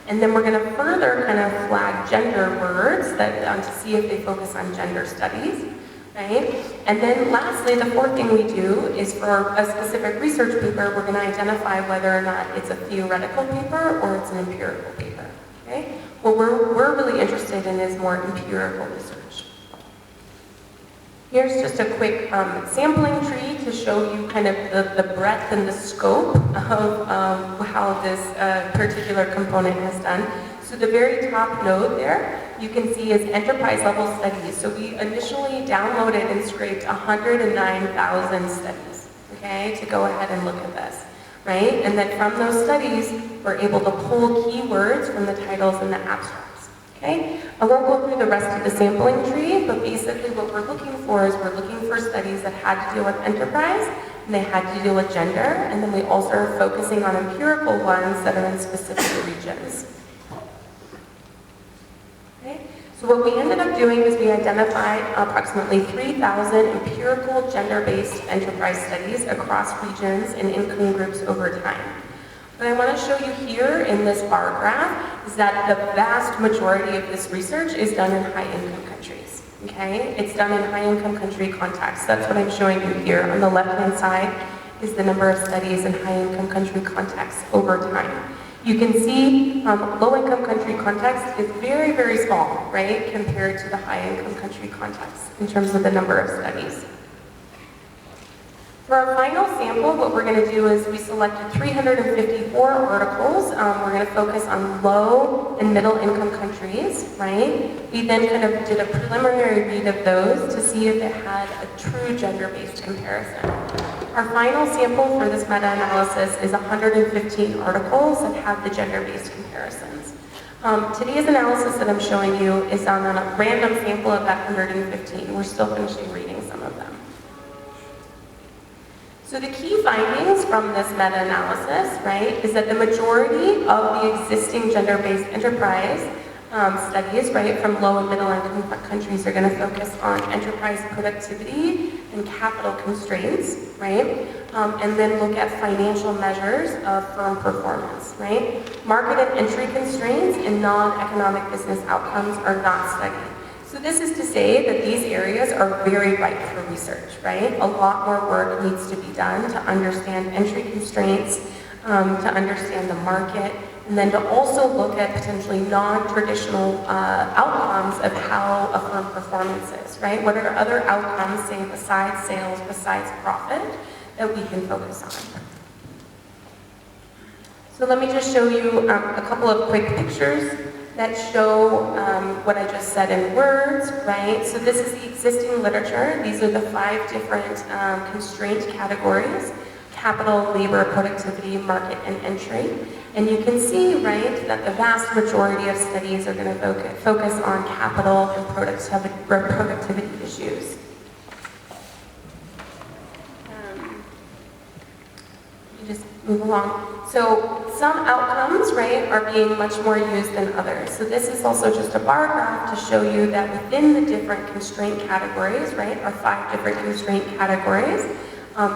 And then we're going to further kind of flag gender words that to see if they focus on gender studies. Right? And then lastly, the 4th thing we do is for a specific research paper, we're going to identify whether or not it's a theoretical paper or it's an empirical paper. Okay? What we're really interested in is more empirical research. Here's just a quick sampling tree to show you kind of the breadth and the scope of how this particular component has done. So the very top node there, you can see is enterprise level studies. So we initially downloaded and scraped 109,000 studies, okay, to go ahead and look at this, right? And then from those studies, we're able to pull keywords from the titles and the abstracts, okay? I won't go through the rest of the sampling tree, but basically what we're looking for is we're looking for studies that had to deal with enterprise, and they had to deal with gender, and then we also are focusing on empirical ones that are in specific regions. So what we ended up doing is we identified approximately 3,000 empirical gender-based enterprise studies across regions and income groups over time. What I want to show you here in this bar graph is that the vast majority of this research is done in high-income countries, okay? It's done in high-income country contexts. That's what I'm showing you here. On the left-hand side is the number of studies in high-income country contexts over time. You can see low-income country context is very, very small, right, compared to the high-income country context in terms of the number of studies. For our final sample, what we're going to do is we selected 354 articles. We're going to focus on low and middle-income countries, right? We then kind of did a preliminary read of those to see if it had a true gender-based comparison. Our final sample for this meta-analysis is 115 articles that have the gender-based comparisons. Today's analysis that I'm showing you is on a random sample of that 115. We're still finishing reading some of them. So the key findings from this meta-analysis, right, is that the majority of the existing gender-based enterprise studies, right, from low and middle income countries are going to focus on enterprise productivity and capital constraints, right, and then look at financial measures of firm performance, right. Market and entry constraints and non-economic business outcomes are not studied. So this is to say that these areas are very ripe for research, right? A lot more work needs to be done to understand entry constraints, to understand the market, and then to also look at potentially non-traditional outcomes of how a firm performance is, right? What are other outcomes, say, besides sales, besides profit, that we can focus on? So let me just show you a couple of quick pictures that show what I just said in words, right? So this is the existing literature. These are the 5 different constraint categories: capital, labor, productivity, market, and entry. And you can see, right, that the vast majority of studies are going to focus on capital and productivity issues. Just move along. So some outcomes, right, are being much more used than others. So this is also just a bar graph to show you that within the different constraint categories, right, our 5 different constraint categories,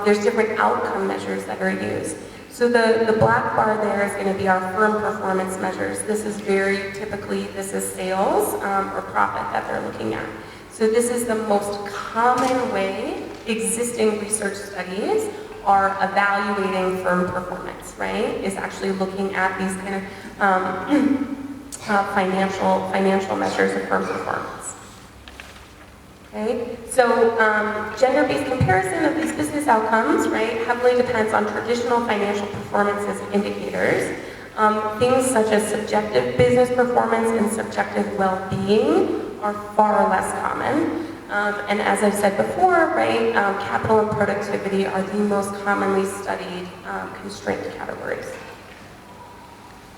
there's different outcome measures that are used. So the black bar there is going to be our firm performance measures. This is very typically, this is sales or profit that they're looking at. So this is the most common way existing research studies are evaluating firm performance, right? Is actually looking at these kind of financial measures of firm performance. Okay, so gender-based comparison of these business outcomes, right, heavily depends on traditional financial performance as indicators. Things such as subjective business performance and subjective well-being are far less common. And as I've said before, right, capital and productivity are the most commonly studied constraint categories.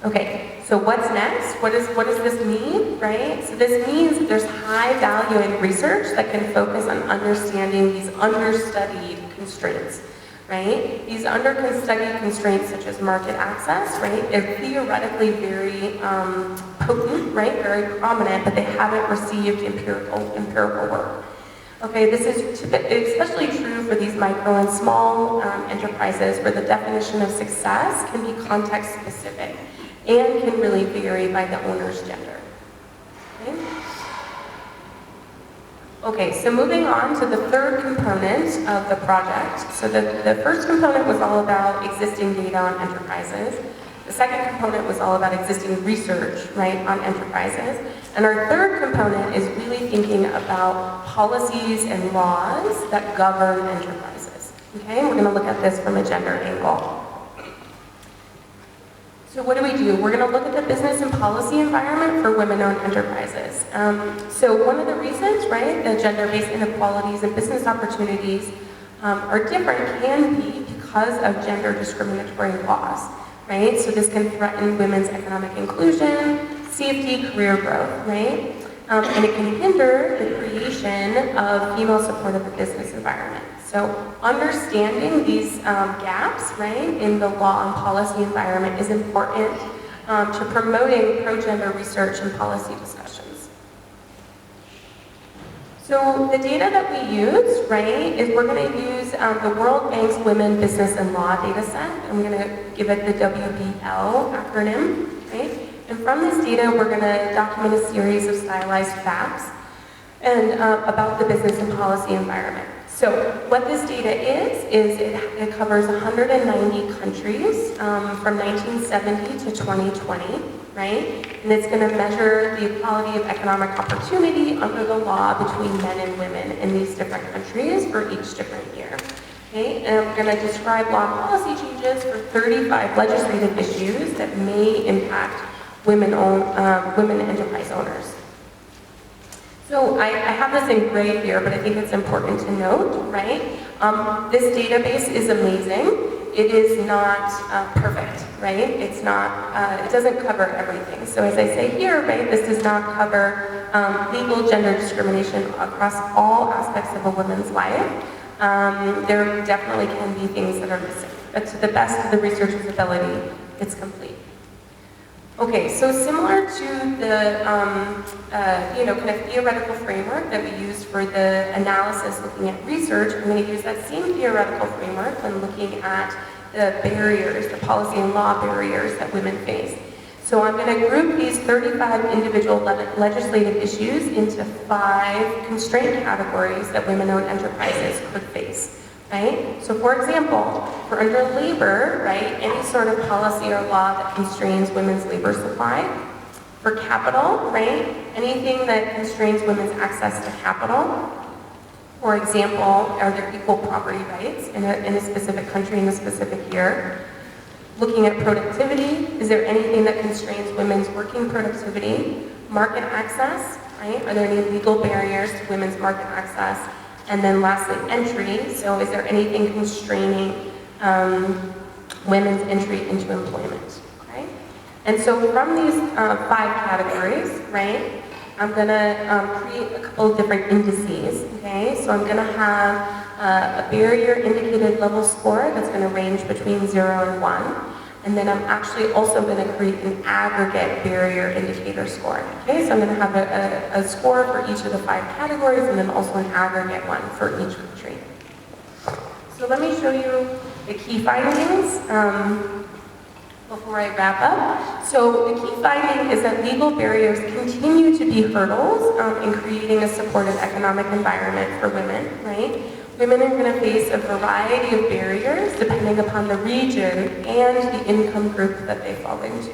Okay, so what's next? What does this mean, right? So this means that there's high value in research that can focus on understanding these understudied constraints, right? These understudied constraints such as market access, right? They're theoretically very potent, right? Very prominent, but they haven't received empirical work. Okay, this is especially true for these micro and small enterprises where the definition of success can be context specific and can really vary by the owner's gender. Okay? Okay, so moving on to the third component of the project. So the first component was all about existing data on enterprises. The second component was all about existing research, right, on enterprises. And our third component is really thinking about policies and laws that govern enterprises. Okay, we're going to look at this from a gender angle. So what do? We're going to look at the business and policy environment for women-owned enterprises. So one of the reasons, right, that gender-based inequalities and business opportunities are different can be because of gender discriminatory laws, right? So this can threaten women's economic inclusion, safety, career growth, right? And it can hinder the creation of female support of the business environment. So understanding these gaps, right, in the law and policy environment is important to promoting pro-gender research and policy discussions. So the data that we use, right, is we're going to use the World Bank's Women, Business, and Law data set. I'm going to give it the WBL acronym, right? And from this data, we're going to document a series of stylized facts and about the business and policy environment. So what this data is it covers 190 countries from 1970 to 2020, right? And it's going to measure the equality of economic opportunity under the law between men and women in these different countries for each different year. Okay? And I'm going to describe law and policy changes for 35 legislative issues that may impact women enterprise owners. So I have this in gray here, but I think it's important to note, right? This database is amazing. it is not perfect, right? It's not, it doesn't cover everything. So as I say here, right, this does not cover legal gender discrimination across all aspects of a woman's life. There definitely can be things that are missing, but to the best of the researcher's ability, it's complete. Okay, so similar to the kind of theoretical framework that we used for the analysis looking at research, I'm going to use that same theoretical framework when looking at the barriers, the policy and law barriers that women face. So I'm going to group these 35 individual legislative issues into 5 constraint categories that women-owned enterprises could face. Right? So for example, for under labor, right, any sort of policy or law that constrains women's labor supply. For capital, right, anything that constrains women's access to capital. For example, are there equal property rights in a specific country in a specific year? Looking at productivity, is there anything that constrains women's working productivity? Market access, right, are there any legal barriers to women's market access? And then lastly, entry. So is there anything constraining women's entry into employment? Okay? And so from these 5 categories, right, I'm going to create a couple of different indices. Okay? So I'm going to have a barrier indicated level score that's going to range between 0 and 1. And then I'm actually also going to create an aggregate barrier indicator score. Okay, so I'm going to have a score for each of the 5 categories and then also an aggregate one for each country. So let me show you the key findings before I wrap up. So the key finding is that legal barriers continue to be hurdles in creating a supportive economic environment for women, right? Women are going to face a variety of barriers depending upon the region and the income group that they fall into.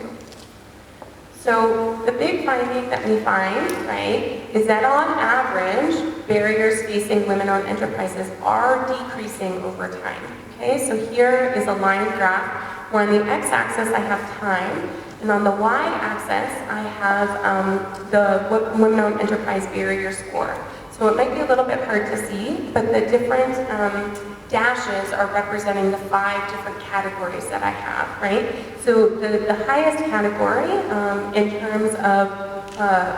So the big finding that we find, right, is that on average, barriers facing women-owned enterprises are decreasing over time. Okay, so here is a line graph where on the x-axis I have time, and on the y-axis I have the women-owned enterprise barrier score. So it might be a little bit hard to see, but the different dashes are representing the 5 different categories that I have, right? So the highest category in terms of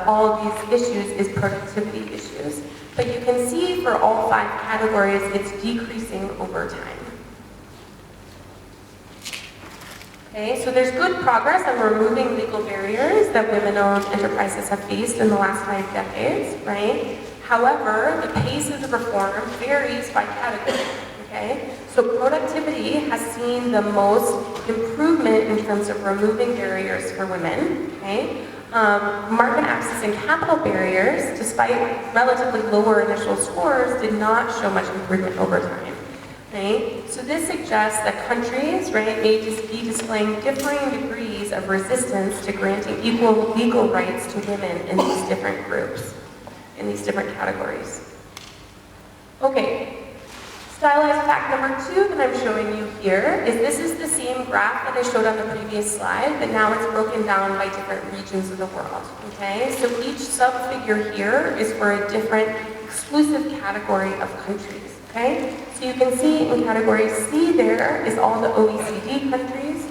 all of these issues is productivity issues. But you can see for all 5 categories, it's decreasing over time. Okay, so there's good progress on removing legal barriers that women-owned enterprises have faced in the last 5 decades, right? However, the pace of the reform varies by category, okay? So productivity has seen the most improvement in terms of removing barriers for women, okay? Market access and capital barriers, despite relatively lower initial scores, did not show much improvement over time, right? So this suggests that countries, right, may just be displaying differing degrees of resistance to granting equal legal rights to women in these different groups, in these different categories. Okay, stylized fact number 2 that I'm showing you here is this is the same graph that I showed on the previous slide, but now it's broken down by different regions of the world, okay? So each sub-figure here is for a different exclusive category of countries, okay? So you can see in category C there is all the OECD countries,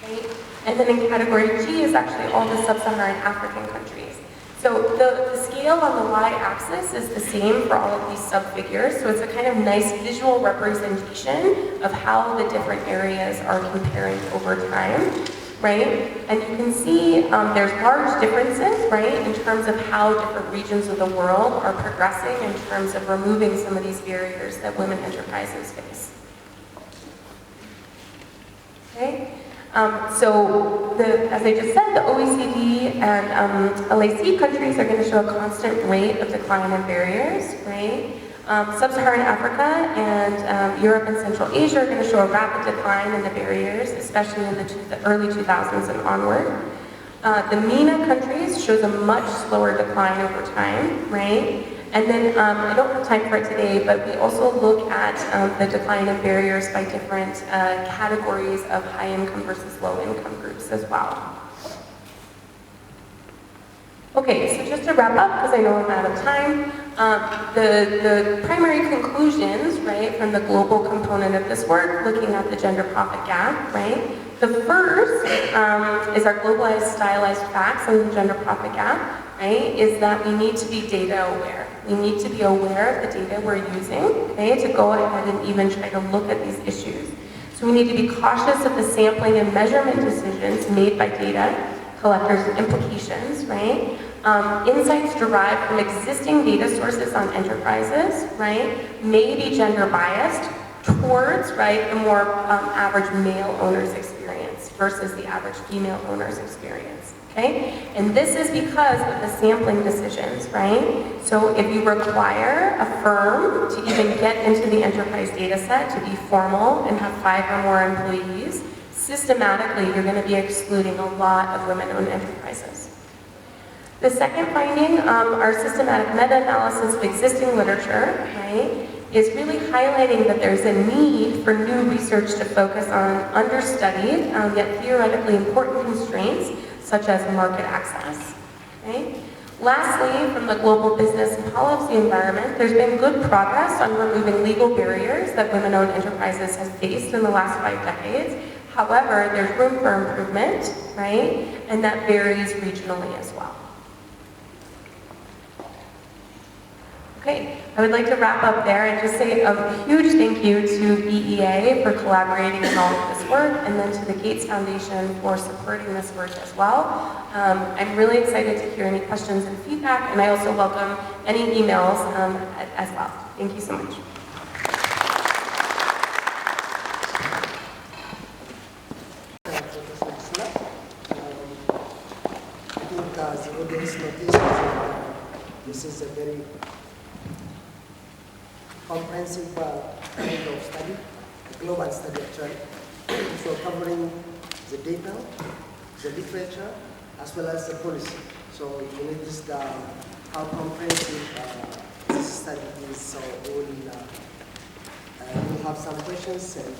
okay? And then in category G is actually all the sub-Saharan African countries. So the scale on the y-axis is the same for all of these sub-figures, so it's a kind of nice visual representation of how the different areas are comparing over time, right? And you can see there's large differences, right, in terms of how different regions of the world are progressing in terms of removing some of these barriers that women enterprises face. Okay? As I just said, the OECD and LAC countries are going to show a constant rate of decline in barriers, right? Sub-Saharan Africa and Europe and Central Asia are going to show a rapid decline in the barriers, especially in the early 2000s and onward. The MENA countries shows a much slower decline over time, right? And then, I don't have time for it today, but we also look at the decline in barriers by different categories of high-income versus low-income groups as well. Okay, so just to wrap up, because I know I'm out of time, The primary conclusions, right, from the global component of this work, looking at the gender profit gap, right? The first is our globalized stylized facts on the gender profit gap, right, is that we need to be data aware. We need to be aware of the data we're using, okay, to go ahead and even try to look at these issues. So we need to be cautious of the sampling and measurement decisions made by data collectors' implications, right? Insights derived from existing data sources on enterprises, right, may be gender biased towards, right, the more average male owner's experience versus the average female owner's experience, okay? And this is because of the sampling decisions, right? So if you require a firm to even get into the enterprise data set to be formal and have 5 or more employees, systematically you're going to be excluding a lot of women-owned enterprises. The second finding, our systematic meta-analysis of existing literature, right, is really highlighting that there's a need for new research to focus on understudied, yet theoretically important constraints, such as market access. Okay? Lastly, from the global business and policy environment, there's been good progress on removing legal barriers that women-owned enterprises have faced in the last 5 decades. However, there's room for improvement, right? And that varies regionally as well. Okay, I would like to wrap up there and just say a huge thank you to BEA for collaborating in all of this work, and then to the Gates Foundation for supporting this work as well. I'm really excited to hear any questions and feedback, and I also welcome any emails as well. Thank you so much. I think the audience noticed this is a very comprehensive kind of study, a global study actually, so covering the data, the literature, as well as the policy. So you notice how comprehensive this study is. So we'll have some questions and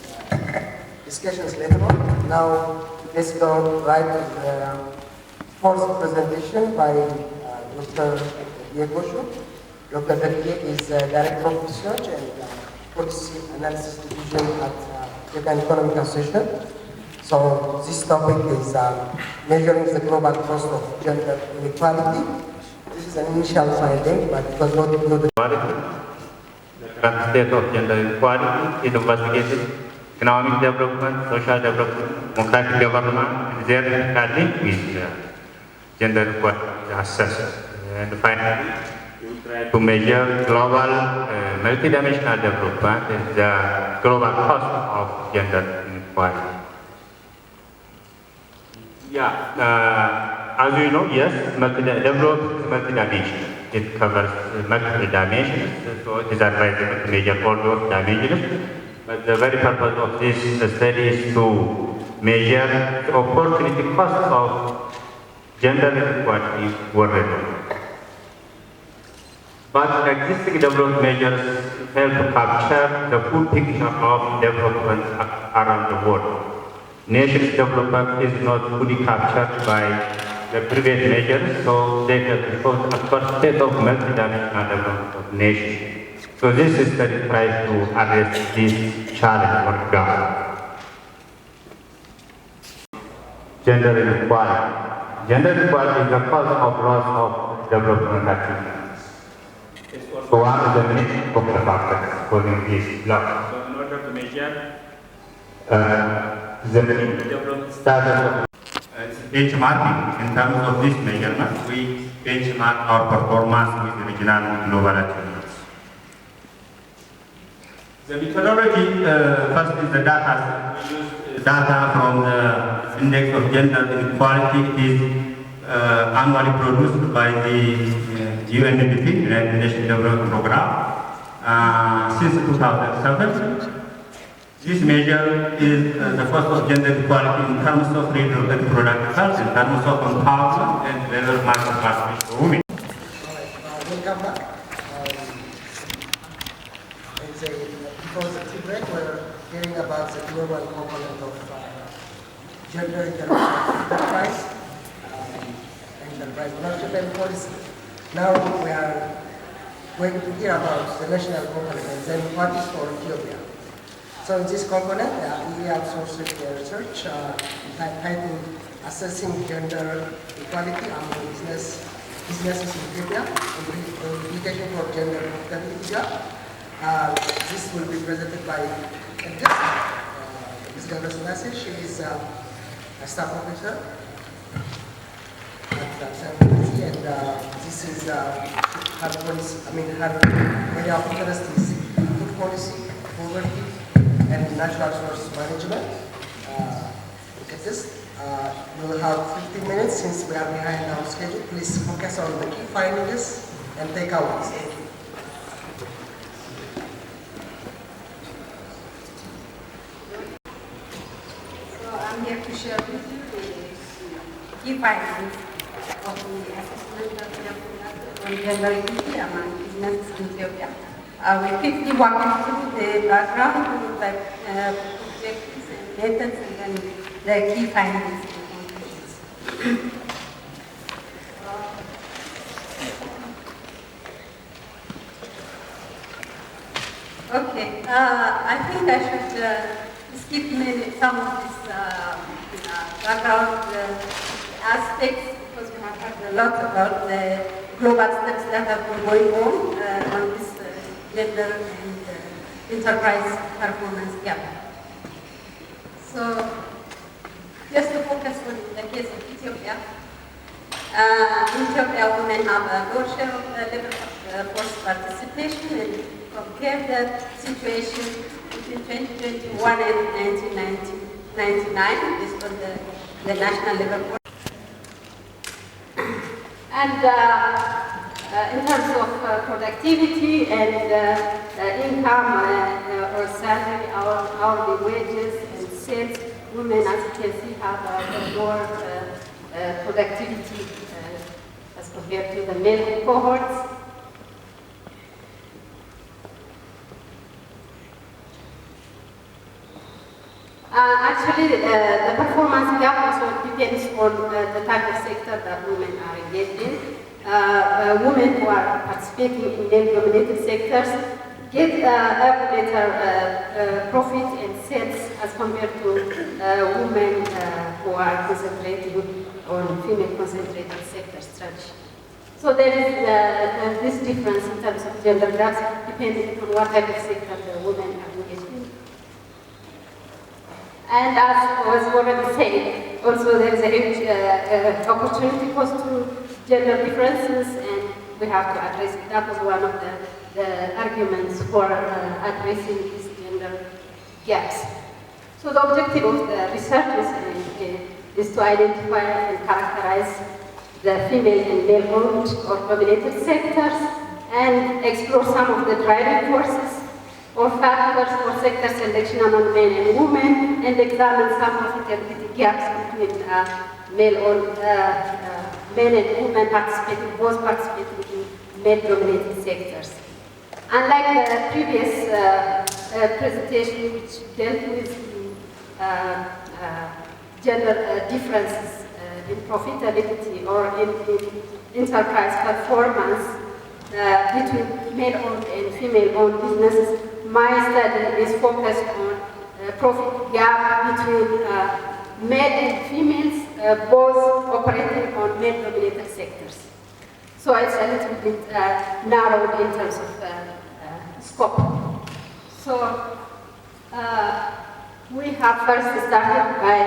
discussions later on. Now let's go right to the fourth presentation by Dr. Diego. Dr. Diego is Director of Research and Policy Analysis Division at Ethiopian Economics Association. So this topic is measuring the global cost of gender inequality. This is an initial finding, but it was not included. The current state of gender inequality is investigated. Economic development, social development, democratic development, and their link with gender inequality assessed. And finally, we try to measure global multidimensional development and the global cost of gender inequality. Yeah, as you know, yes, development is multidimensional. It covers multiple dimensions, so it is advisable to measure all those dimensions. But the very purpose of this study is to measure the opportunity cost of gender inequality worldwide. But existing development measures help to capture the full picture of development around the world. Nations' development is not fully captured by the previous measures, so they can report a first state of multidimensional development of nations. So this study tries to address this challenge or gap. Gender inequality. Gender inequality is the cause of loss of development achievements. So one is the main of the factors causing this loss. So in order to measure the status of benchmarking in terms of this measurement, we benchmark our performance with regional and global achievements. The methodology, first is the data. We use data from the Index of Gender Inequality. It is annually produced by the UNDP, United Nations Development Program, since 2007. This measure is the cost of gender equality in terms of reproductive health, in terms of empowerment and labor market participation for women. Welcome back. Before the break, we're hearing about the global component of gender enterprise, enterprise ownership and policy. Now we are going to hear about the national component and then what is for Ethiopia. So in this component, we outsourced research titled Assessing Gender Equality Among Businesses in Ethiopia, Implication for Gender Profitability Gap. This will be presented by Addis, Ms. Gabraslasey. She is a staff professor at Vassar College, and this is her policy. Her area of interest is food policy, poverty, and natural resource management. Look at this. We'll have 15 minutes since we are behind our schedule. Please focus on the key findings and takeaways. Thank you. So I'm here to share with you the key findings of the assessment that we have conducted on gender equity among businesses in Ethiopia. We quickly walk through the background, like objectives and methods, and then the key findings and conclusions. Okay, I think I should skip some of this background aspects, because we have heard a lot about the global steps that have been going on this gender and enterprise performance gap. So, just to focus on the case of Ethiopia. In Ethiopia, women have a low share of labor force participation, and compare the situation between 2021 and 1999 based on the national labor force. And in terms of productivity and income or salary, hourly wages and sales, women, as you can see, have a lower productivity as compared to the male cohorts. Actually, the performance gap also depends on the type of sector that women are engaged in. Women who are participating in male-dominated sectors get a better profit and sales as compared to women who are concentrating on female-concentrated sector strategy. So there is this difference in terms of gender gaps depending on what type of sector the women are engaged in. And as was already said, also there is a huge opportunity cost to gender differences, and we have to address it. That was one of the arguments for addressing these gender gaps. So the objective of the research is to identify and characterize the female and male-owned or dominated sectors and explore some of the driving forces or factors for sector selection among men and women, and examine some profitability gaps between male-owned men and women both participating in male-dominated sectors. Unlike the previous presentation, which dealt with gender differences in profitability or in enterprise performance between male-owned and female-owned businesses, my study is focused on profit gap between male and females, both operating on male-dominated sectors. So it's a little bit narrowed in terms of scope. So we have first started by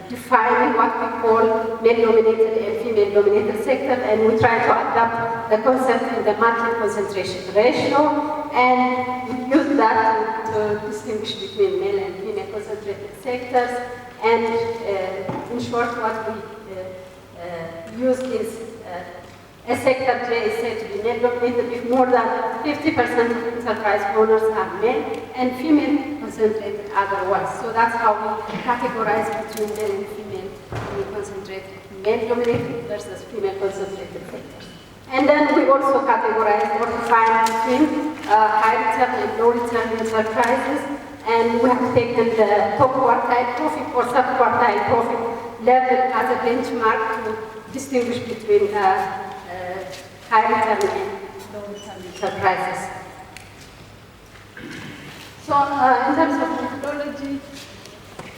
defining what we call male-dominated and female-dominated sector, and we try to adapt the concept in the market concentration ratio, and we use that to distinguish between male and female concentrated sectors. And in short, what we use is a sector J is said to be male-dominated if more than 50% of enterprise owners are male and female concentrated otherwise. So that's how we categorize between male and female concentrated, male-dominated versus female-concentrated sectors. And then we also categorize or define between high-return and low-return enterprises, and we have taken the top quartile profit or sub-quartile profit level as a benchmark to distinguish between high return and enterprises. So in terms of methodology,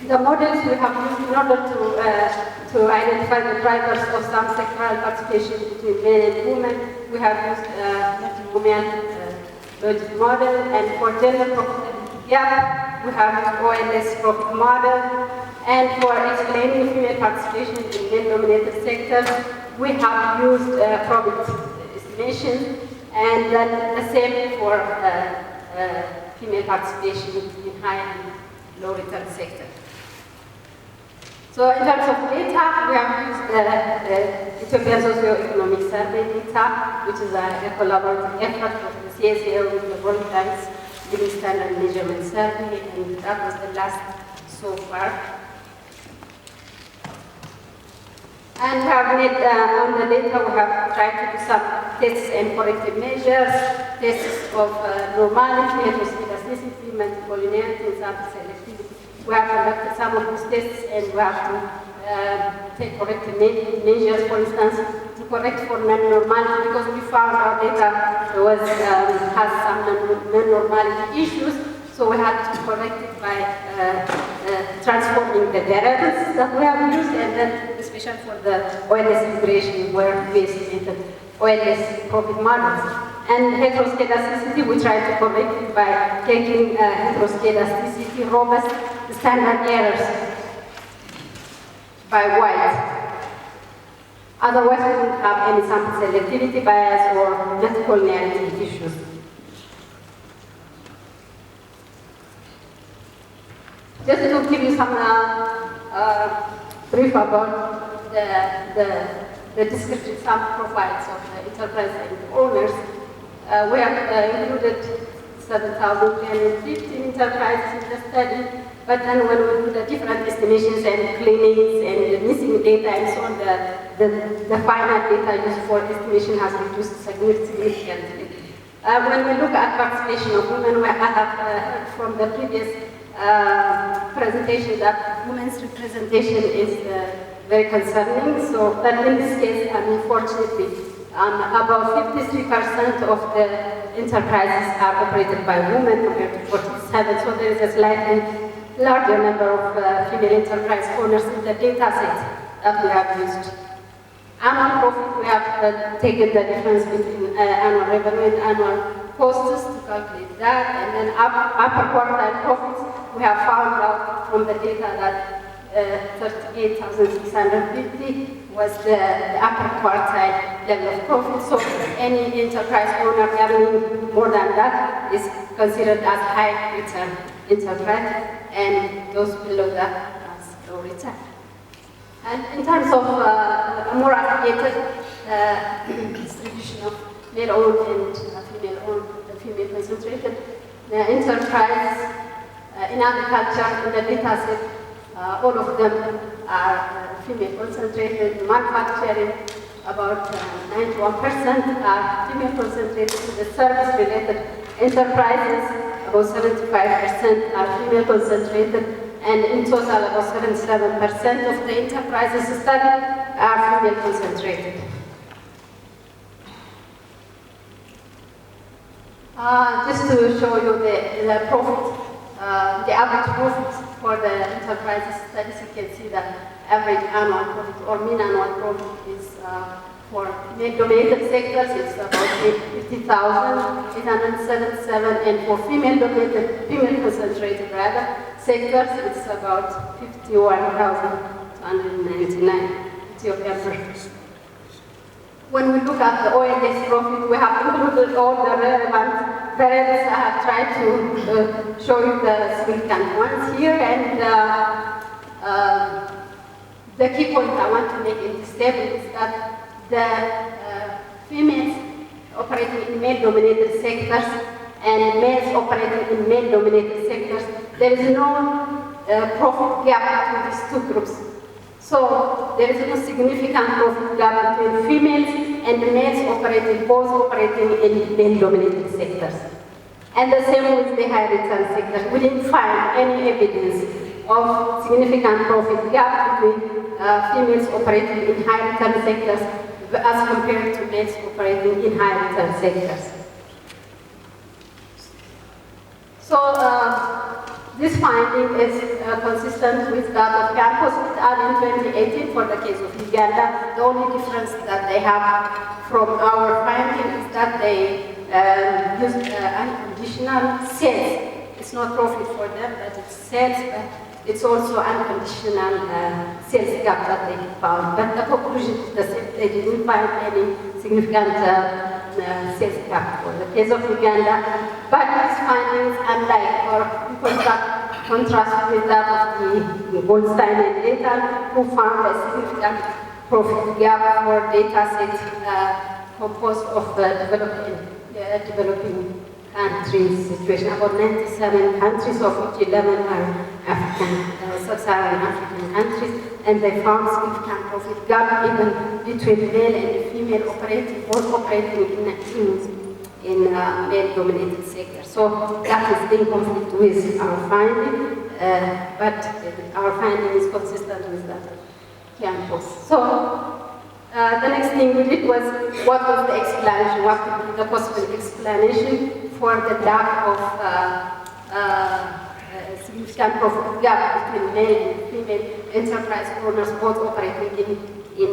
the models we have used in order to identify the drivers of some sectoral participation between men and women, we have used multi-domain logic model, and for gender profitability gap, we have used OLS profit model, and for explaining female participation in male-dominated sectors, we have used profit estimation, and then the same for female participation in high and low return sectors. So in terms of data, we have used the Ethiopian Socio-Economic Survey data, which is a collaborative effort of the CSAO with the World Bank's Living Standard Measurement Survey, and that was the last so far. And we have made, on the data, we have tried to do some tests and corrective measures, tests of normality, heteroscedasticity, multicollinearity, and sample selectivity. We have conducted some of these tests, and we have to take corrective measures, for instance, to correct for non-normality, because we found our data has some non-normality issues, so we had to correct it by transforming the derivatives that we have used, and then especially for the OLS integration, where we estimated OLS profit models. And heteroscedasticity, we tried to correct it by taking heteroscedasticity robust standard errors by white. Otherwise, we wouldn't have any sample selectivity bias or multicollinearity issues. Just to give you some brief about the descriptive sample profiles of the enterprise and owners, we have included 7,315 enterprises in the study, but then when we do the different estimations and cleanings and the missing data and so on, the final data used for estimation has reduced significantly. When we look at participation of women, we have heard from the previous presentation that women's representation is very concerning. So, but in this case, unfortunately, about 53% of the enterprises are operated by women compared to 47%. So there is a slightly larger number of female enterprise owners in the data set that we have used. Annual profit, we have taken the difference between annual revenue and annual costs to calculate that, and then upper quartile profits, we have found out from the data that 38,650 was the upper quartile level of profit. So any enterprise owner earning more than that is considered as high return enterprise, and those below that as low return. And in terms of a more aggregated distribution of male-owned and female-owned, female-concentrated enterprise in agriculture, in the data set, all of them are female-concentrated. In manufacturing, about 91% are female-concentrated. In the service-related enterprises, about 75% are female-concentrated. And in total, about 77% of the enterprises studied are female-concentrated. Just to show you the profit, the average profit for the enterprises studies, you can see that average annual profit or mean annual profit is for male-dominated sectors, it's about 50,877, and for female-dominated, female-concentrated rather, sectors, it's about 51,299 Ethiopian birrs. When we look at the OLS profit, we have included all the relevant variables. I have tried to show you the significant ones here, and the key point I want to make in this table is that the females operating in male-dominated sectors and males operating in male-dominated sectors, there is no profit gap between these two groups. So there is no significant profit gap between females and males both operating in male-dominated sectors. And the same with the high return sectors. We didn't find any evidence of significant profit gap between females operating in high return sectors as compared to males operating in high return sectors. So this finding is consistent with that of Campos et al. In 2018 for the case of Uganda. The only difference that they have from our finding is that they use unconditional sales. It's not profit for them, but it's sales, but it's also unconditional sales gap that they found. But the conclusion is the same. They didn't find any significant sales gap for the case of Uganda. But these findings, unlike or contrast with that of the Goldstein and et al., who found a significant profit gap for data sets composed of developing countries situation. About 97 countries, of which 11 are African, sub-Saharan African countries, and they found significant profit gap even between male and female operating, both operating in male-dominated sectors. So that is in conflict with our finding, but our finding is consistent with that of Campos. So the next thing we did was, what was the explanation, what could be the possible explanation for the lack of significant profit gap between male and female enterprise owners, both operating in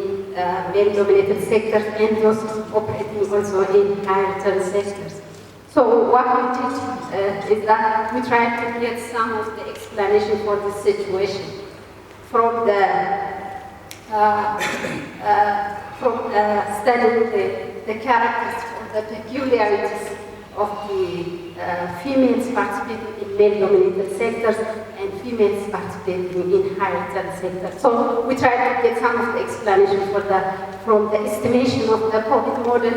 male-dominated sectors and those operating also in higher-return sectors. So what we did is that we tried to get some of the explanation for this situation from studying the characters or the peculiarities of the females participating in male-dominated sectors and females participating in higher-return sectors. So we tried to get some of the explanation from the estimation of the profit model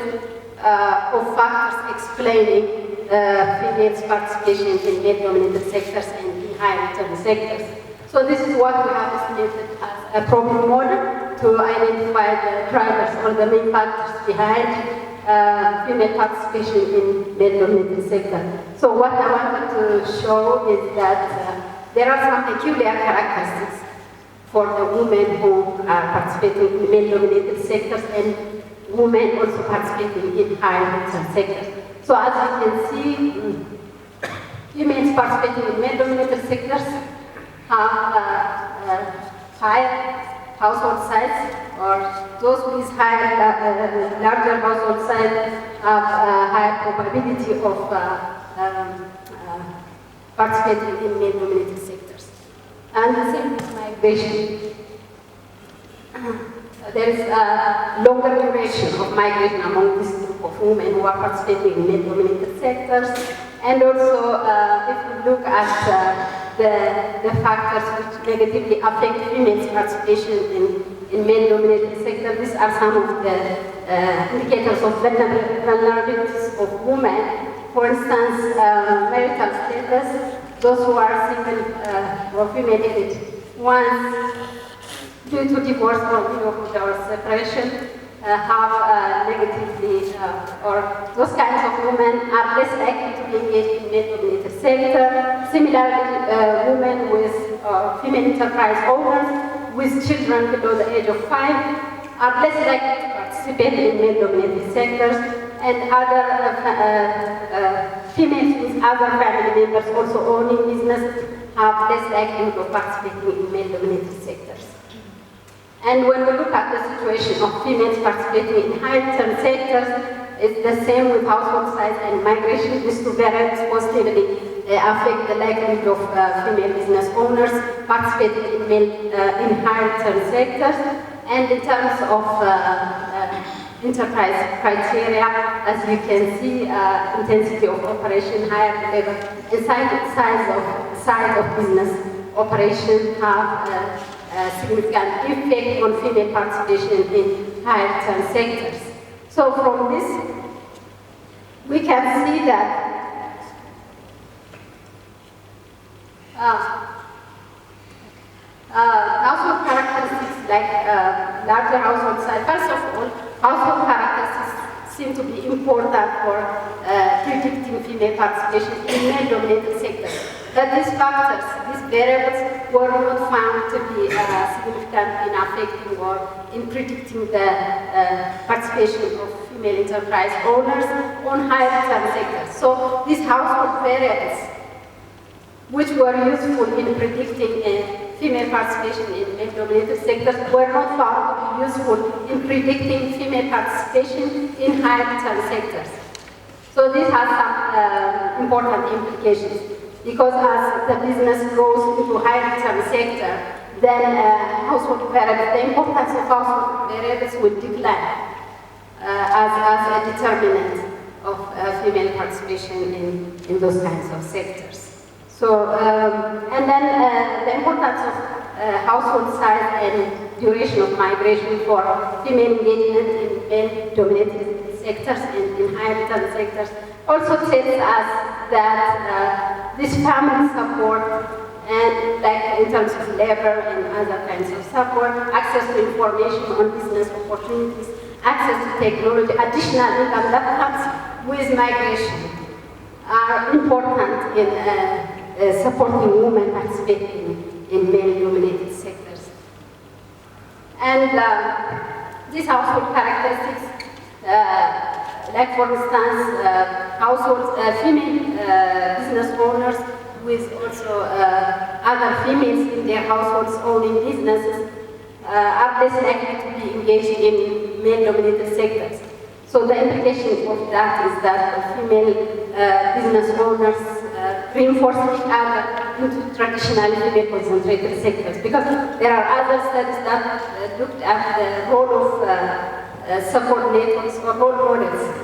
of factors explaining females' participation in male-dominated sectors and in higher-return sectors. So this is what we have estimated as a profit model to identify the drivers or the main factors behind female participation in male-dominated sector. So what I wanted to show is that there are some peculiar characteristics for the women who are participating in male-dominated sectors and women also participating in higher-return sectors. So as you can see, females participating in male-dominated sectors have higher household size, or those with larger household size have a higher probability of participating in male-dominated sectors. And the same with migration. There is a longer duration of migration among this group of women who are participating in male-dominated sectors. And also, if we look at the factors which negatively affect females' participation in male-dominated sectors, these are some of the indicators of vulnerabilities of women. For instance, marital status, those who are single or female-headed, once due to divorce or separation, have negatively, or those kinds of women are less likely to be engaged in male-dominated sector. Similarly, women with female enterprise owners with children below the age of 5 are less likely to participate in male-dominated sectors, and other females with other family members also owning business have less likelihood of participating in male-dominated sectors. And when we look at the situation of females participating in high-return sectors, it's the same with household size and migration. These two variables positively affect the likelihood of female business owners participating in high-return sectors. And in terms of enterprise criteria, as you can see, intensity of operation, higher level, and size of business operation have significant effect on female participation in higher-return sectors. So from this, we can see that household characteristics like larger household size. First of all, household characteristics seem to be important for predicting female participation in male-dominated sectors. But these factors, these variables, were not found to be significant in affecting or in predicting the participation of female enterprise owners on high-return sectors. So these household variables which were useful in predicting female participation in male-dominated sectors, were not found to be useful in predicting female participation in high-return sectors. So this has some important implications, because as the business grows into high-return sector, then household variables, the importance of household variables will decline as a determinant of female participation in those kinds of sectors. So, and then the importance of household size and duration of migration for female engagement in male-dominated sectors and in high-return sectors also tells us that this family support and like in terms of labor and other kinds of support, access to information on business opportunities, access to technology, additional income that comes with migration are important in supporting women participating in male-dominated sectors. And these household characteristics, like for instance, households, female business owners with also other females in their households owning businesses are less likely to be engaged in male-dominated sectors. So the implication of that is that female business owners reinforce each other into traditionally female-concentrated sectors, because there are other studies that looked at the role of support networks or role models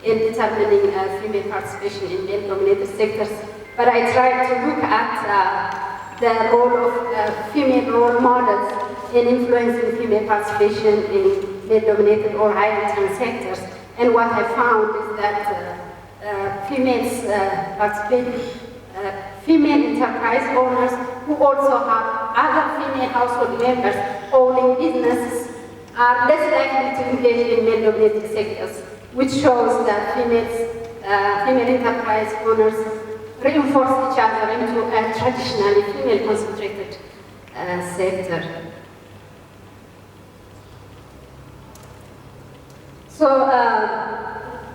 in determining female participation in male-dominated sectors. But I tried to look at the role of female role models in influencing female participation in male-dominated or high-return sectors. And what I found is that females participating, female enterprise owners who also have other female household members owning businesses are less likely to engage in male-dominated sectors, which shows that female enterprise owners reinforce each other into a traditionally female-concentrated sector. So,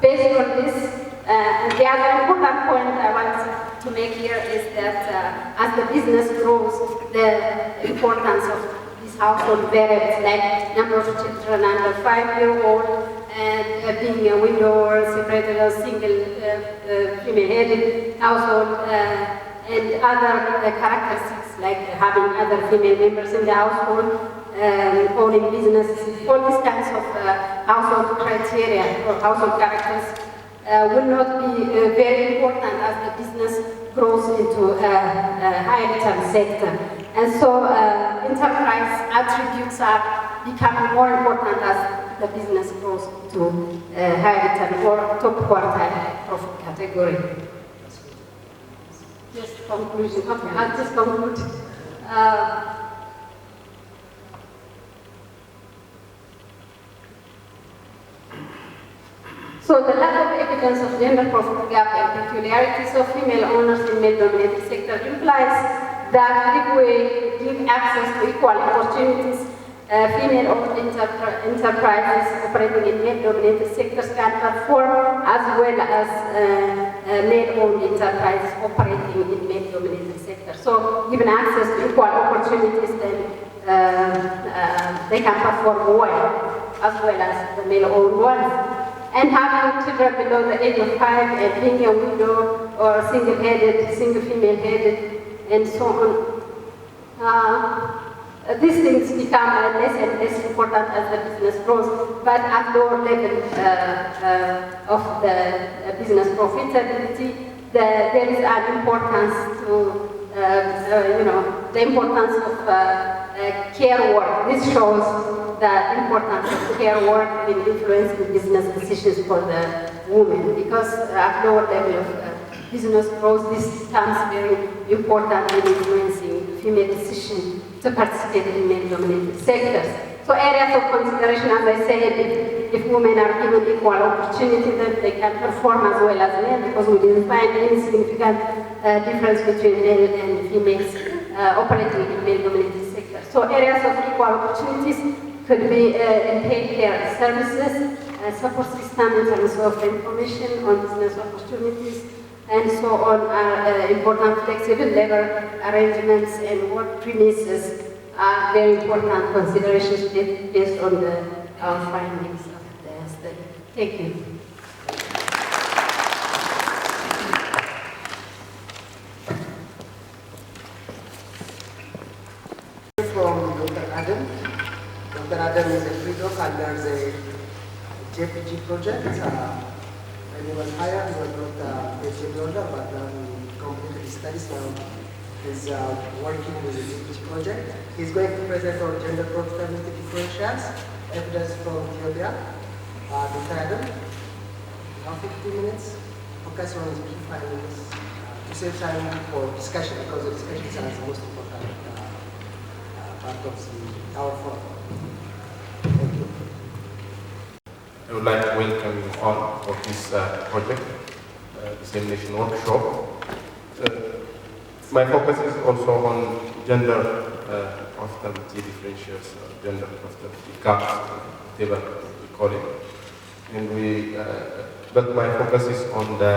based on this, the other important point I want to make here is that as the business grows, the importance of these household variables, like number of children under 5-year-old, and being a widow or separated or single female-headed household, and other characteristics like having other female members in the household, owning businesses, all these kinds of household criteria or household characters will not be very important as the business grows into a high-return sector. And so enterprise attributes are becoming more important as the business grows to high-return or top quartile profit category. Just conclusion. Okay, I'll just conclude. So the lack of evidence of gender profit gap and peculiarities of female owners in male-dominated sector implies that if we give access to equal opportunities, female-owned enterprises operating in male-dominated sectors can perform as well as male-owned enterprises operating in male-dominated sectors. So given access to equal opportunities, then they can perform well as well as the male-owned ones. And having children below the age of 5 and being a widow or single-headed, single female-headed, and so on. These things become less and less important as the business grows, but at lower level of the business profitability, there is an importance to, the importance of care work. This shows the importance of care work in influencing business decisions for the women, because at lower level of business growth, this becomes very important in influencing female decision to participate in male-dominated sectors. So areas of consideration, as I said, if women are given equal opportunity, then they can perform as well as men, because we didn't find any significant difference between male and females operating in male-dominated sectors. So areas of equal opportunities could be in paid care services, support system in terms of information on business opportunities, and so on are important. Flexible labor arrangements and work premises are very important considerations based on our findings of the study. Thank you. From Dr. Adam. Dr. Adam is a pre-doc under the GPG project. When he was hired, he was not a PhD holder, but he completed his studies. Now he's working with the GPG project. He's going to present on gender profitability differentials, evidence from Ethiopia. Dr. Adam, now 15 minutes, focus on his key findings to save time for discussion, because the discussions are the most important part of our forum. Thank you. I would like to welcome you all for this project, Dissemination Workshop. My focus is also on gender profitability differentials, gender profitability gaps, whatever we call it. And but my focus is on the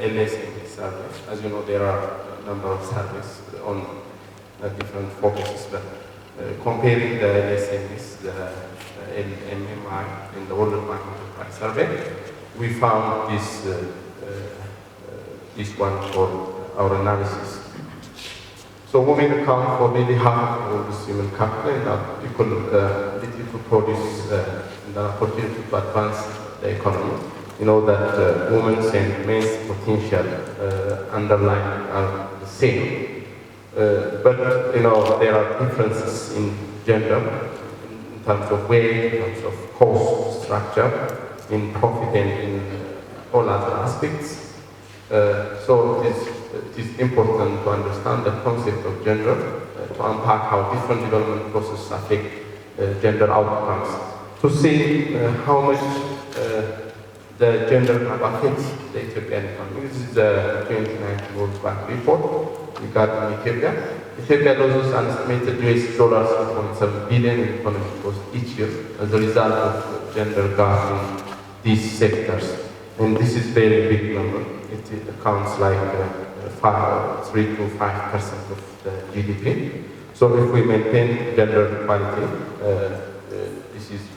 LSMA survey. As you know, there are a number of surveys on different focuses, but comparing the LSMAs, the LMMI, and the World Bank Enterprise Survey, we found this one for our analysis. So women account for nearly half of all this human capital, and are equal ability to produce and an opportunity to advance the economy. You know that women's and men's potential underlying are the same. But you know, there are differences in gender, in terms of weight, in terms of cost structure, in profit, and in all other aspects. So it is important to understand the concept of gender, to unpack how different development processes affect gender outcomes, to see how much the gender gap affects the Ethiopian economy. This is the 2019 World Bank report regarding Ethiopia. Ethiopia loses an estimated $2.7 billion in economic growth each year as a result of gender gap in these sectors. And this is very big number. It accounts like 3 to 5% of the GDP. So if we maintain gender equality,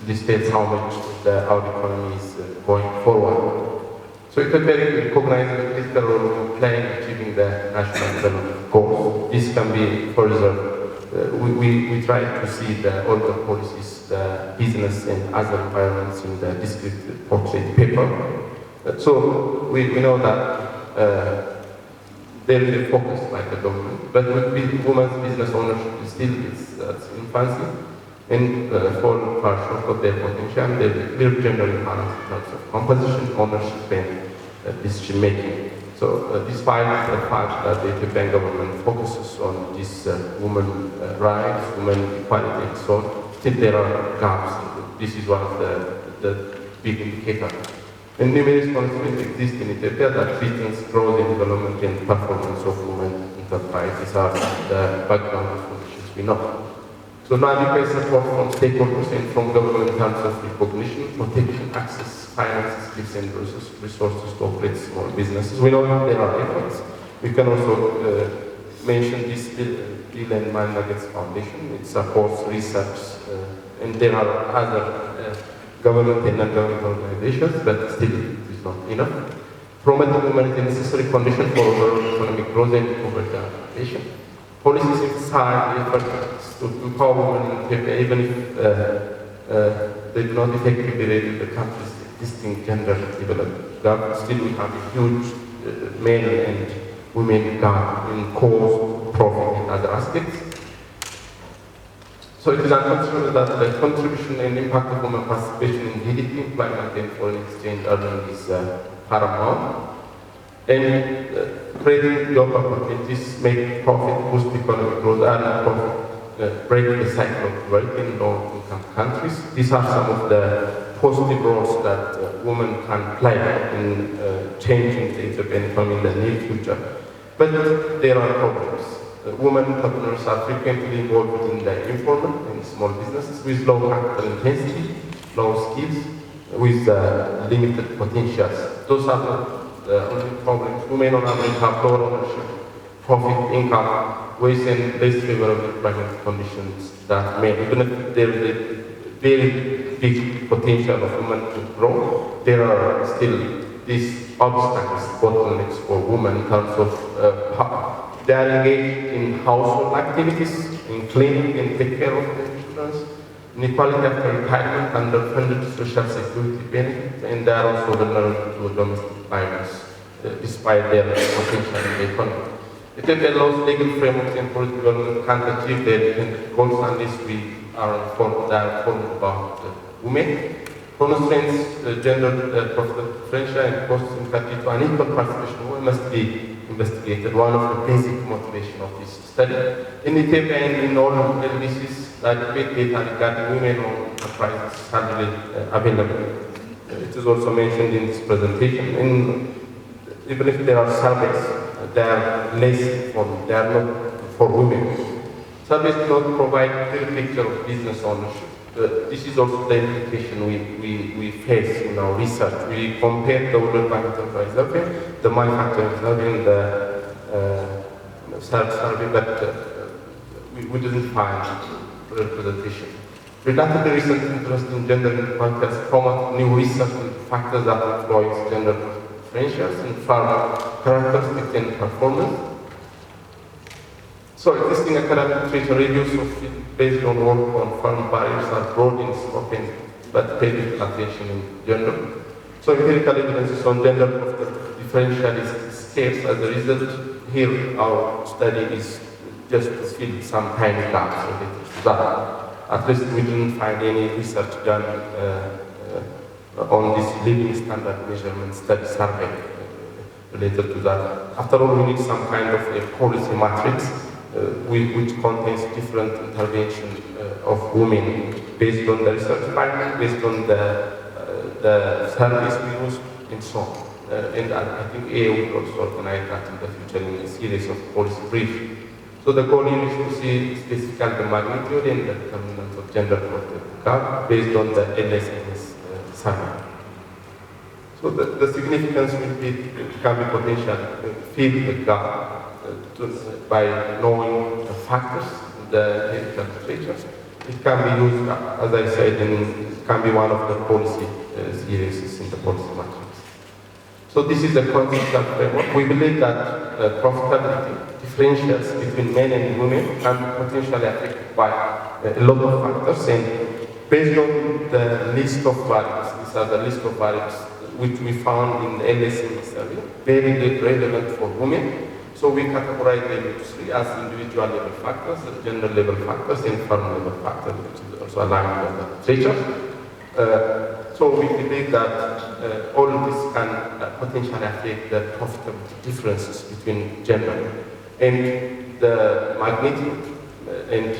this tells how much our economy is going forward. So Ethiopia recognizes the critical role playing in achieving the national development goals. This can be further, we try to see all the policies, the business and other environments in the descriptive portrait paper. So we know that there is a focus by the government, but with women's business ownership still is in infancy and fall far short of their potential. There is clear gender imbalance in terms of composition, ownership, and decision making. So despite the fact that the Ethiopian government focuses on this women rights, women equality, and so on, still there are gaps. This is one of the big indicators. And numerous constraints exist in Ethiopia that threatens growth and development and performance of women enterprises. These are the background conditions we know. So now you can support from stakeholders and from government in terms of recognition, protection, access, finances, skills, and resources to operate small businesses. We know that there are efforts. We can also mention this Bill Melinda Gates Foundation. It supports research, and there are other government and non-government organizations, but still it is not enough. Promoting women is a necessary condition for overall economic growth and poverty eradication. Policies emphasize the efforts to empower women in Ethiopia, even if they do not effectively reduce the country's existing gender development gap. Still, we have a huge men and women gap in cost, profit, and other aspects. So it is uncontroversial that the contribution and impact of women participation in GDP, employment, and foreign exchange earning is paramount. And creating job opportunities, make profit, boost economic growth, and profit, break the cycle of poverty in low-income countries. These are some of the positive roles that women can play in changing the Ethiopian economy in the near future. But there are problems. Women entrepreneurs are frequently involved in the informal and small businesses with low capital intensity, low skills, with limited potentials. Those are not the only problem is women on average have lower ownership, profit, income, wage and less favorable employment conditions that men. Even if there is a very big potential of women to grow, there are still these obstacles, bottlenecks for women in terms of they are engaged in household activities, in cleaning and take care of their children, inequality after retirement, underfunded social security benefits, and they are also vulnerable to domestic violence, despite their potential in the economy. Ethiopia laws, legal frameworks, and political development can't achieve their intended goals unless we are informed about women. Constraints, gender differential and costs in country to unequal participation of women must be investigated. One of the basic motivation of this study. In Ethiopia and in all LDCs, adequate data regarding women-owned enterprises are available. It is also mentioned in this presentation. Even if there are surveys, they are less informed, they are not for women. Surveys do not provide a clear picture of business ownership. This is also the implication we face in our research. We compare the World Bank Enterprise Survey, the Manufacturing Survey, and the survey, but we didn't find representation. Relatively recent interest in gender inequality has promoted new research into factors that influence gender differentials in farm characteristics and performance. So existing academic literature reviews of it based on work on farm barriers are broad in scope but pay little attention in general. So empirical evidence on gender differential is scarce. As a result, here our study is just to fill some tiny gaps related to that. At least we didn't find any research done on this living standard measurement study survey related to that. After all, we need some kind of a policy matrix which contains different intervention of women based on the research finding, based on the surveys we use, and so on. And I think AA will also organize that in the future in a series of policy briefs. So the goal here is to see specifically the magnitude and the determinants of gender gap based on the LSNS survey. So the significance will be, can be potential fill the gap by knowing the factors, the empirical literature. It can be used, as I said, and it can be one of the policy series in the policy matrix. So this is the conceptual framework. We believe that profitability differentials between men and women can be potentially affected by a lot of factors, and based on the list of variables, these are the list of variables which we found in the LSM survey, very relevant for women. So we categorize them into three as individual level factors, gender level factors, and firm level factors, which is also aligned with the literature. So we believe that all of this can potentially affect the profitability differences between gender, and the magnitude and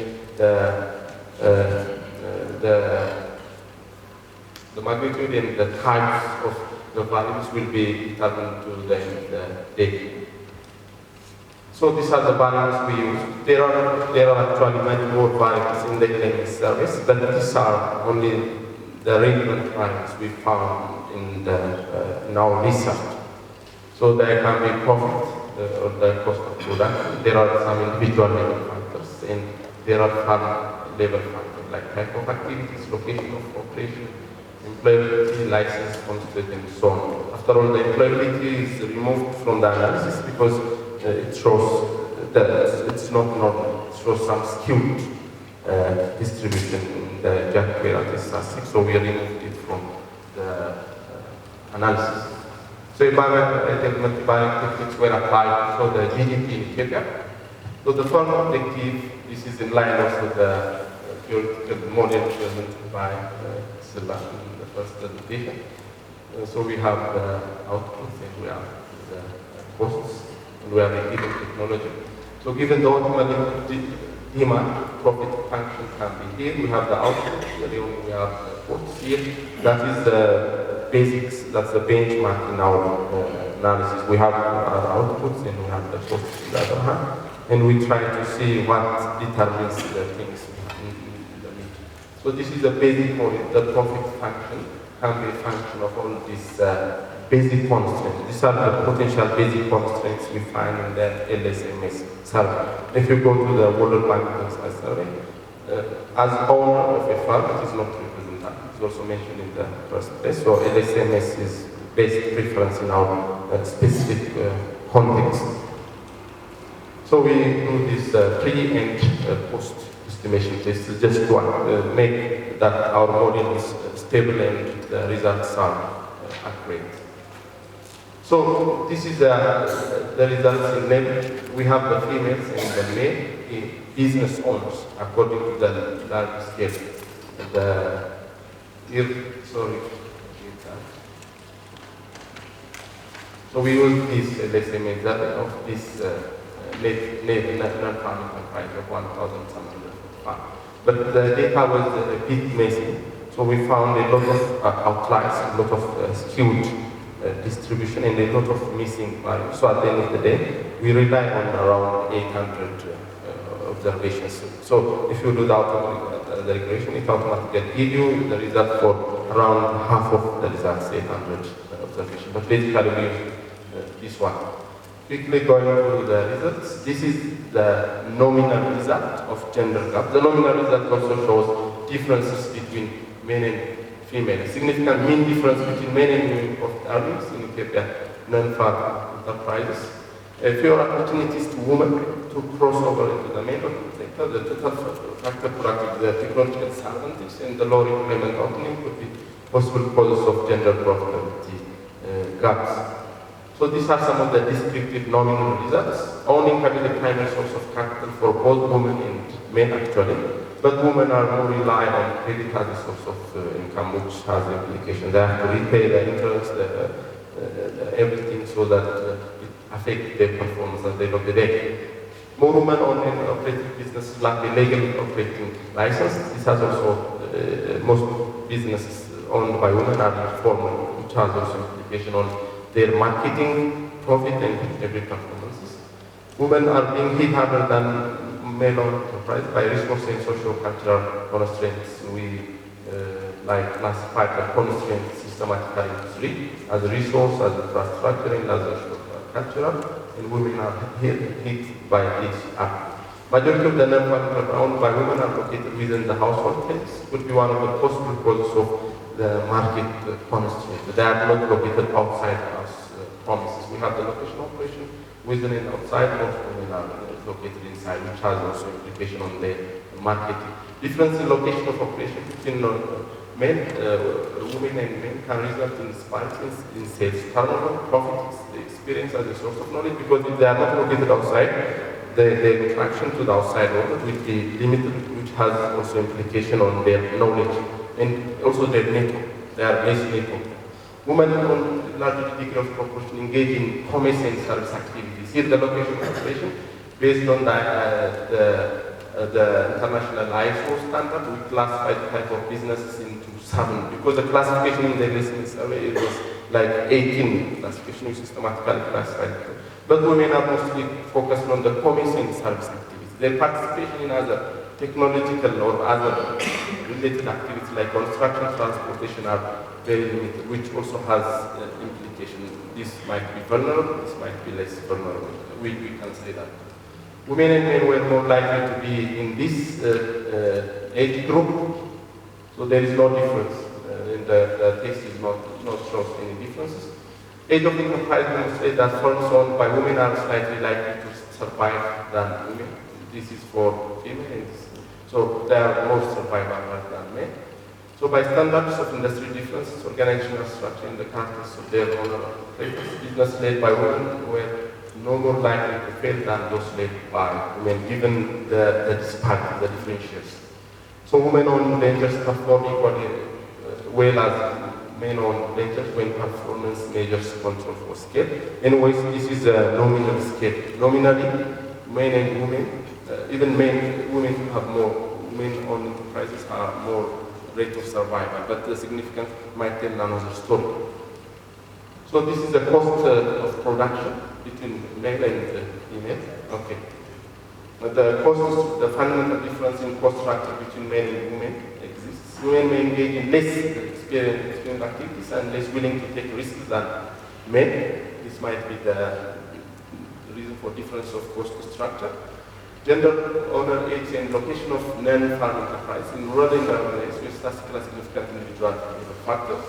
the magnitude and the types of the values will be determined to the end of the day. So these are the variables we use. There are actually many more variables in the LMS service, but these are only the relevant variables we found in our research. So there can be profit or the cost of production. There are some individual level factors, and there are firm level factors like type of activities, location of operation, employability, license, constraint, and so on. After all, the employability is removed from the analysis because it shows that it's not normal. It shows some skewed distribution in the job fair statistics, so we removed it from the analysis. So multi-variable techniques were applied for the GDP in Ethiopia. So the first objective, this is in line also with the theoretical model presented by Silva in the first presentation. So we have the outputs and we have the costs. We have a given technology. So given the ultimate demand, profit function can be here. We have the output here, we have the costs here. That is the basics, that's the benchmark in our analysis. We have our outputs and we have the costs on the other hand. And we try to see what determines the things in the middle. So this is the basic point. The profit function can be a function of all these basic constraints. These are the potential basic constraints we find in the LSMS survey. If you go to the World Bank survey, as owner of a farm, it is not represented. It's also mentioned in the first place. So LSMS is basic preference in our specific context. So we do this pre and post estimation test just to make that our model is stable and the results are accurate. So this is the results in male. We have the females and the male business owners according to the large scale. So we use this, let's say, example of this non-farming comprised of 1,705. But the data was a bit messy, so we found a lot of outliers, a lot of skewed distribution, and a lot of missing values. So at the end of the day, we rely on around 800 observations. So if you do the regression, it automatically gives you the result for around half of the results, 800 observations. But basically, we use this one. Quickly going through the results. This is the nominal result of gender gap. The nominal result also shows differences between men and female. A significant mean difference between men and women of earnings in Ethiopia non-farm enterprises. Fewer opportunities to women to cross over into the male sector. The total factor productive, the technological disadvantages, and the low employment opening could be possible causes of gender profitability gaps. So these are some of the descriptive nominal results. Owning can be the primary source of capital for both women and men actually, but women are more reliant on credit as a source of income, which has implications. They have to repay the interest, everything, so that it affects their performance at the end of the day. More women own and operating businesses lack a legal operating license. This has also, most businesses owned by women are informal, which has also implication on their marketing, profit, and every performances. Women are being hit harder than male enterprise by resource and socio-cultural constraints. We classify the constraints systematically into three: as a resource, as infrastructure, and as a cultural. And women are hit by each act. Majority of the non-farm owned by women are located within the household place. Could be one of the possible causes of the market constraint. They are not located outside us promises. We have the location operation within and outside. Most women are located inside, which has also implication on the marketing. Difference in location of operation between men, women and men can result in spikes in sales turnover, profits, the experience as a source of knowledge, because if they are not located outside, the interaction to the outside world will be limited, which has also implication on their knowledge and also their network. They are less network. Women on large degree of proportion engage in commerce and service activities. Here the location of operation, based on the international ISO standard, we classify the type of businesses into 7, because the classification in the listening survey, it was like 18 classification, we systematically classified. But women are mostly focused on the commerce and service activities. Their participation in other technological or other related activities like construction, transportation are very limited, which also has implication. This might be vulnerable, this might be less vulnerable. We can say that. Women and men were more likely to be in this age group, so there is no difference. The test is not shows any differences. Age of enterprise demonstrates that firms owned by women are slightly likely to survive than women. This is for females, so they are more survivable than men. So by standards of industry differences, organizational structure, and the characters of their owner operators, business led by women were no more likely to fail than those led by women, given the disparity, the differentials. So women-owned ventures perform equally well as men-owned ventures when performance measures control for scale. Anyways, this is a nominal scale. Nominally, men and women, even women have more, men-owned enterprises have more rate of survival, but the significance might tell another story. So this is the cost of production between male and female. Okay. But the cost, the fundamental difference in cost structure between men and women exists. Women may engage in less experienced activities and less willing to take risks than men. This might be the reason for difference of cost structure. Gender, owner age, and location of non-farm enterprise in rural and urban areas with statistically significant individual factors.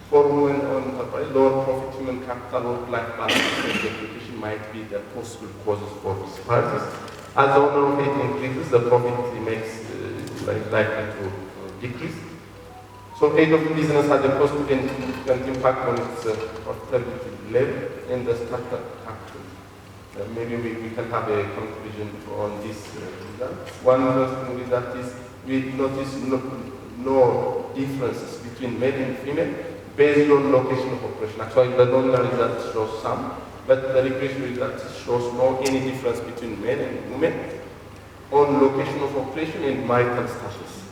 For women-owned enterprise, lower profit, human capital, work-life balance, and education might be the possible causes for disparities. As the owner of age increases, the profit makes likely to decrease. So age of business has a positive and significant impact on its profitability level and the startup capital. Maybe we can have a conclusion on this result. One interesting result is we notice no differences between male and female based on location of operation. Actually, the nominal result shows some, but the regression result shows no any difference between men and women on location of operation and marital status.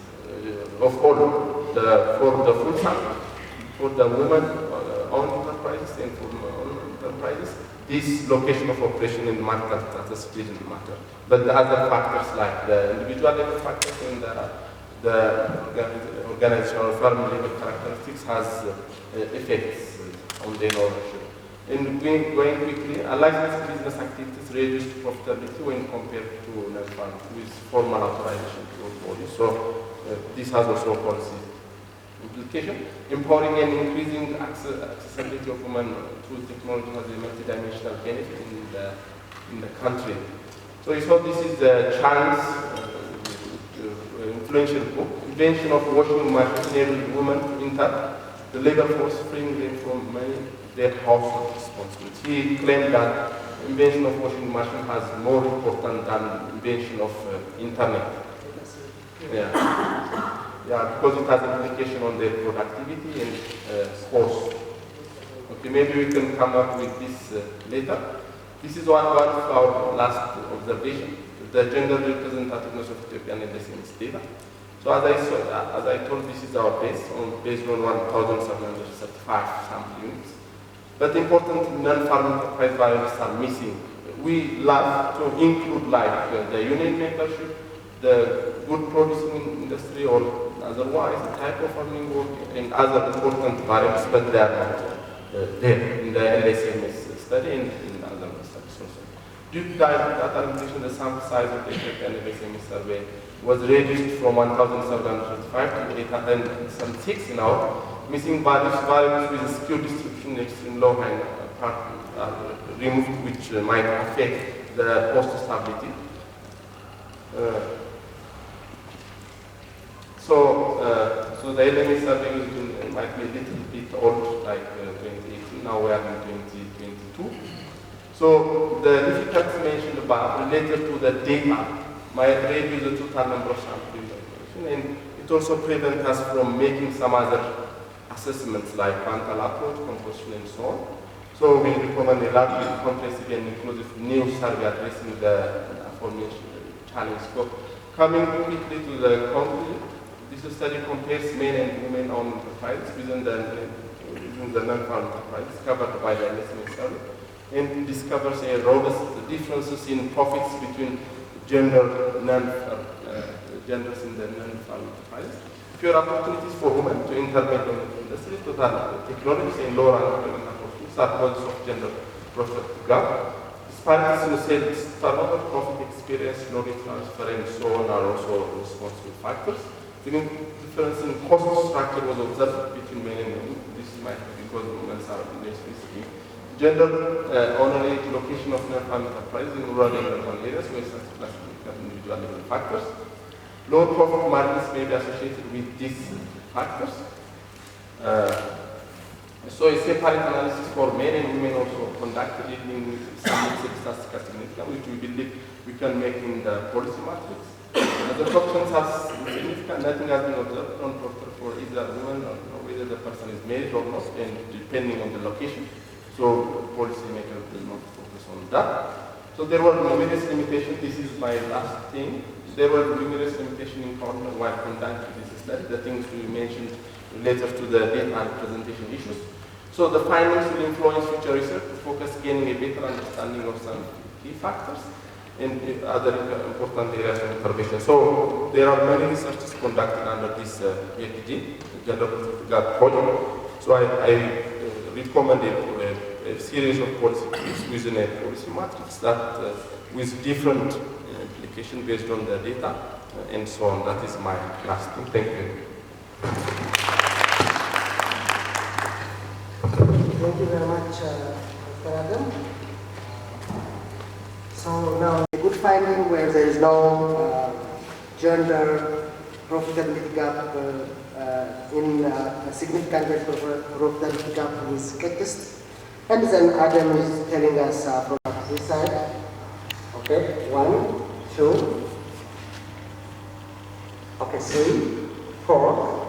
Of all, for the full time, for the women-owned enterprises and for men-owned enterprises, this location of operation and marital status didn't matter. But the other factors like the individual level factors and the organizational firm level characteristics has effects on their ownership. And going quickly, a licensed business activities reduced profitability when compared to non-farm with formal authorization body. So this has also a policy implication. Empowering and increasing accessibility of women through technology has a multidimensional benefit in the country. So this is the chance, influential book, invention of washing machine enabled women to enter the labor force, freeing them from many their household responsibilities. He claimed that invention of washing machine has more important than invention of internet. Yeah, because it has implication on their productivity and cost. Okay, maybe we can come up with this later. This is one of our last observation, the gender representativeness of Ethiopian LSMS data. So as I told, this is our base based on 1,735 sample units. But important non-farm enterprise variables are missing. We love to include like the union membership, the good producing industry, or otherwise the type of farming work and other important variables, but they are not there in the LSMS study and in other studies also. Due to data limitation, the sample size of the Ethiopian LSMS survey was reduced from 1,735 to 806 now. Missing variables with a skew distribution extreme low hang part are removed, which might affect the cost stability. So the LMS survey might be a little bit old, like 2018. Now we are in 2022. So the difficulties mentioned above related to the data might reduce the total number of sample information, and it also prevents us from making some other assessments like quantal approach, composition, and so on. So we recommend a large, comprehensive, and inclusive new survey addressing the aforementioned challenge. So coming quickly to the conclusion, this study compares men and women-owned enterprises within the non-farm enterprises covered by the LSMS survey, and discovers a robust differences in profits between genders in the non-farm enterprises. Fewer opportunities for women to enter the industry, total technologies and lower unemployment opportunities are causes of gender profit gap. Disparities in sales turnover, profit experience, knowledge transfer, and so on are also responsible factors. The difference in cost structure was observed between men and women. This might be because women are less risky. Gender, owner age, location of non-farm enterprises in rural and urban areas where such classified individual level factors. Low profit margins may be associated with these factors. So a separate analysis for men and women also conducted in some mixed statistical significance, which we believe we can make in the policy matrix. The options are significant. Nothing has been observed on for either women or whether the person is married or not, and depending on the location. So policymakers will not focus on that. So there were numerous limitations. This is my last thing. There were numerous limitations encountered while conducting this study, the things we mentioned related to the data and presentation issues. So the findings will influence future research to focus gaining a better understanding of some key factors and other important areas of intervention. So there are many researches conducted under this GPG, Gender Profitability project. So I recommend a a series of policy tools within a policy matrix that with different implication based on the data and so on. That is my last thing. Thank you. Thank you very much, Dr. Adam. So now, a good finding where there is no gender profitability gap in a significant profitability gap with Kekist. And then Adam is telling us from this side. Okay, 1, 2, okay, 3, 4,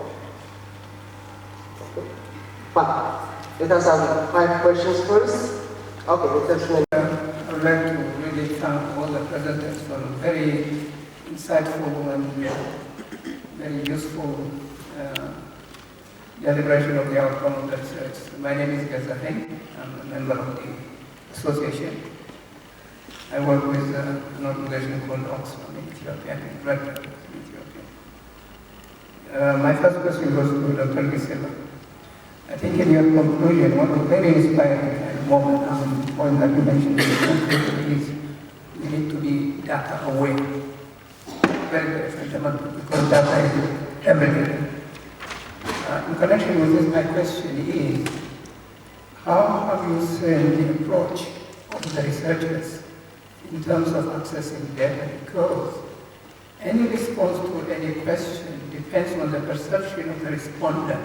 okay, 5. Let us have 5 questions first. Okay, let's I would like to really thank all the presenters for very insightful and very useful deliberation of the outcome of the research. My name is Vassar College. I'm a member of the association. I work with an organization called Oxfam in Ethiopia, in Ethiopia. My first question goes to Dr. Gisela. I think in your conclusion, one of the very inspiring moment and point that you mentioned is we need to be data aware. Very, very fundamental, because data is everything. In connection with this, my question is, how have you seen the approach of the researchers in terms of accessing data? Because any response to any question depends on the perception of the respondent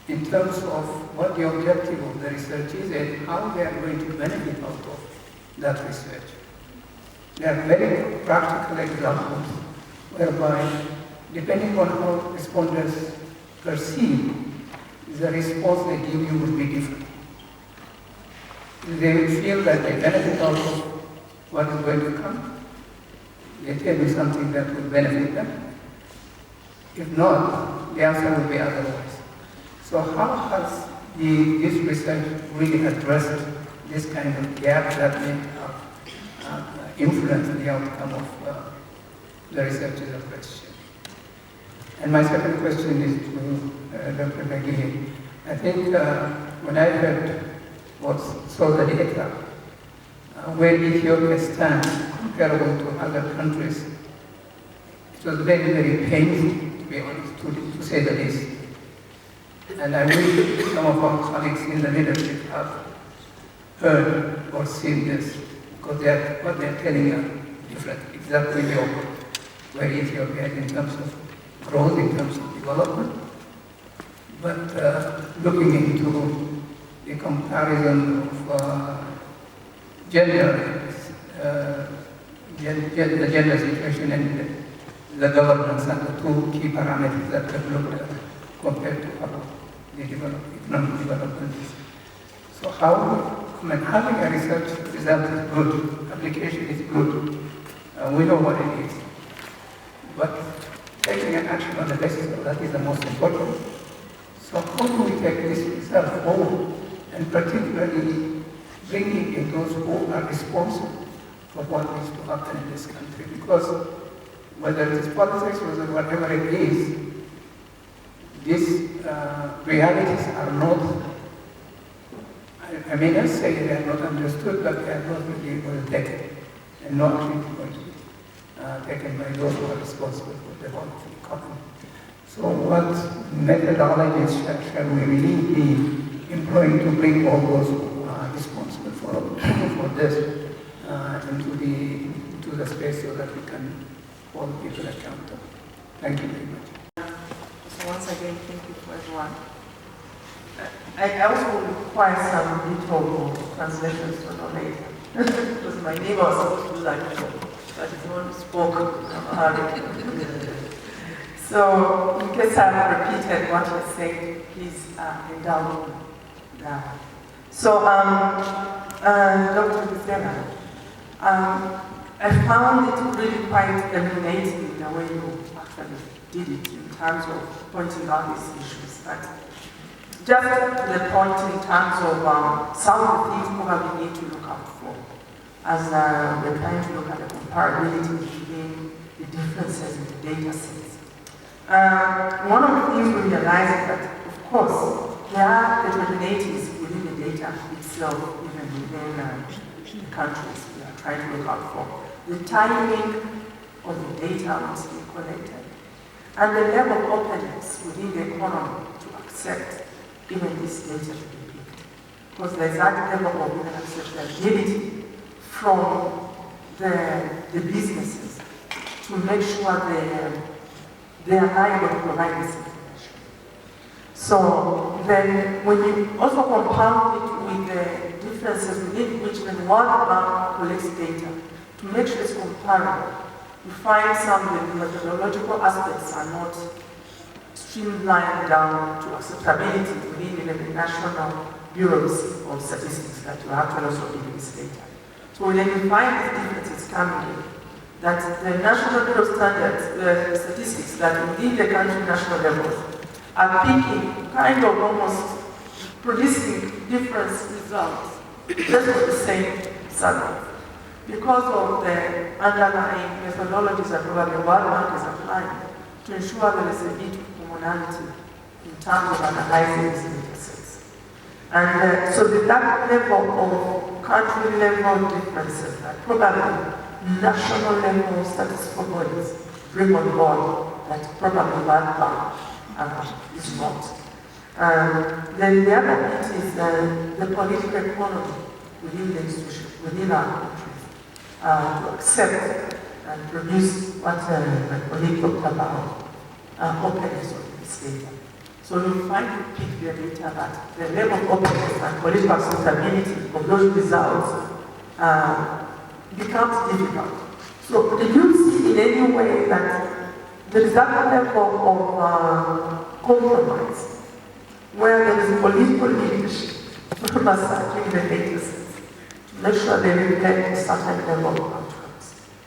in terms of what the objective of the research is and how they are going to benefit out of that research. There are very practical examples whereby, depending on how respondents perceive, the response they give you will be different. They will feel that they benefit out of what is going to come. They tell you something that will benefit them. If not, the answer will be otherwise. So how has this research really addressed this kind of gap that may have influenced the outcome of the researchers' question? And my second question is to Dr. Gagi. I think when I heard what saw the data, where Ethiopia stands comparable to other countries, it was very, very painful, to be honest, to say the least. And I wish some of our colleagues in the leadership have heard or seen this, because what they're telling are different, exactly the opposite, where Ethiopia is in terms of growth, in terms of development. But looking into the comparison of the gender situation and the governance are the two key parameters that we've looked at compared to how the economic development is. So having a research result is good, application is good, we know what it is. But taking an action on the basis of that is the most important. So how do we take this result forward, and particularly bringing in those who are responsible for what needs to happen in this country? Because whether it is politics or whatever it is, these realities are not, I may not say they are not understood, but they are not really well taken, and not really going to be taken by those who are responsible for the development of the economy. So what methodologies shall we really be employing to bring all those who are responsible for this into the space so that we can hold people accountable? Thank you very much. So once again, thank you for everyone. I also require some little translations to know later. Because my neighbor was supposed to do that before, but he only spoke Amharic. So in case I've repeated what he said, please indulge me now. So Dr. Gisela, I found it really quite illuminating the way you actually did it in terms of pointing out these issues. But just the point in terms of some of the things probably we need to look out for as we're trying to look at the comparability between the differences in the data sets. One of the things we realize is that, of course, there are heterogeneities within the data itself, even within the countries we are trying to look out for. The timing of the data must be collected, and the level of openness within the economy to accept even this data to be picked. Because there's that level of even acceptability from the businesses to make sure they are liable to provide this information. So then when you also compound it with the differences within which when one bank collects data, to make sure it's comparable, you find some of the methodological aspects are not streamlined down to acceptability within even the national bureaus of statistics that you actually also give this data. So when you find these differences coming in, that the National Bureau of Standards, the statistics that within the country national levels are picking, kind of almost producing different results just with the same survey. Because of the underlying methodologies that probably World Bank is applying to ensure there is a bit of commonality in terms of analyzing these data sets. And so that level of country level differences that probably national level statistical bodies bring on board that probably World Bank is not. Then the other bit is the political economy within the institution, within our countries, to accept and produce what my colleague talked about, openness of this data. So you find you pick the data that the level of openness and political acceptability of those results becomes difficult. So do you see in any way that there is that level of compromise where there is political leadership massaging the data sets to make sure they reflect a certain level of outcomes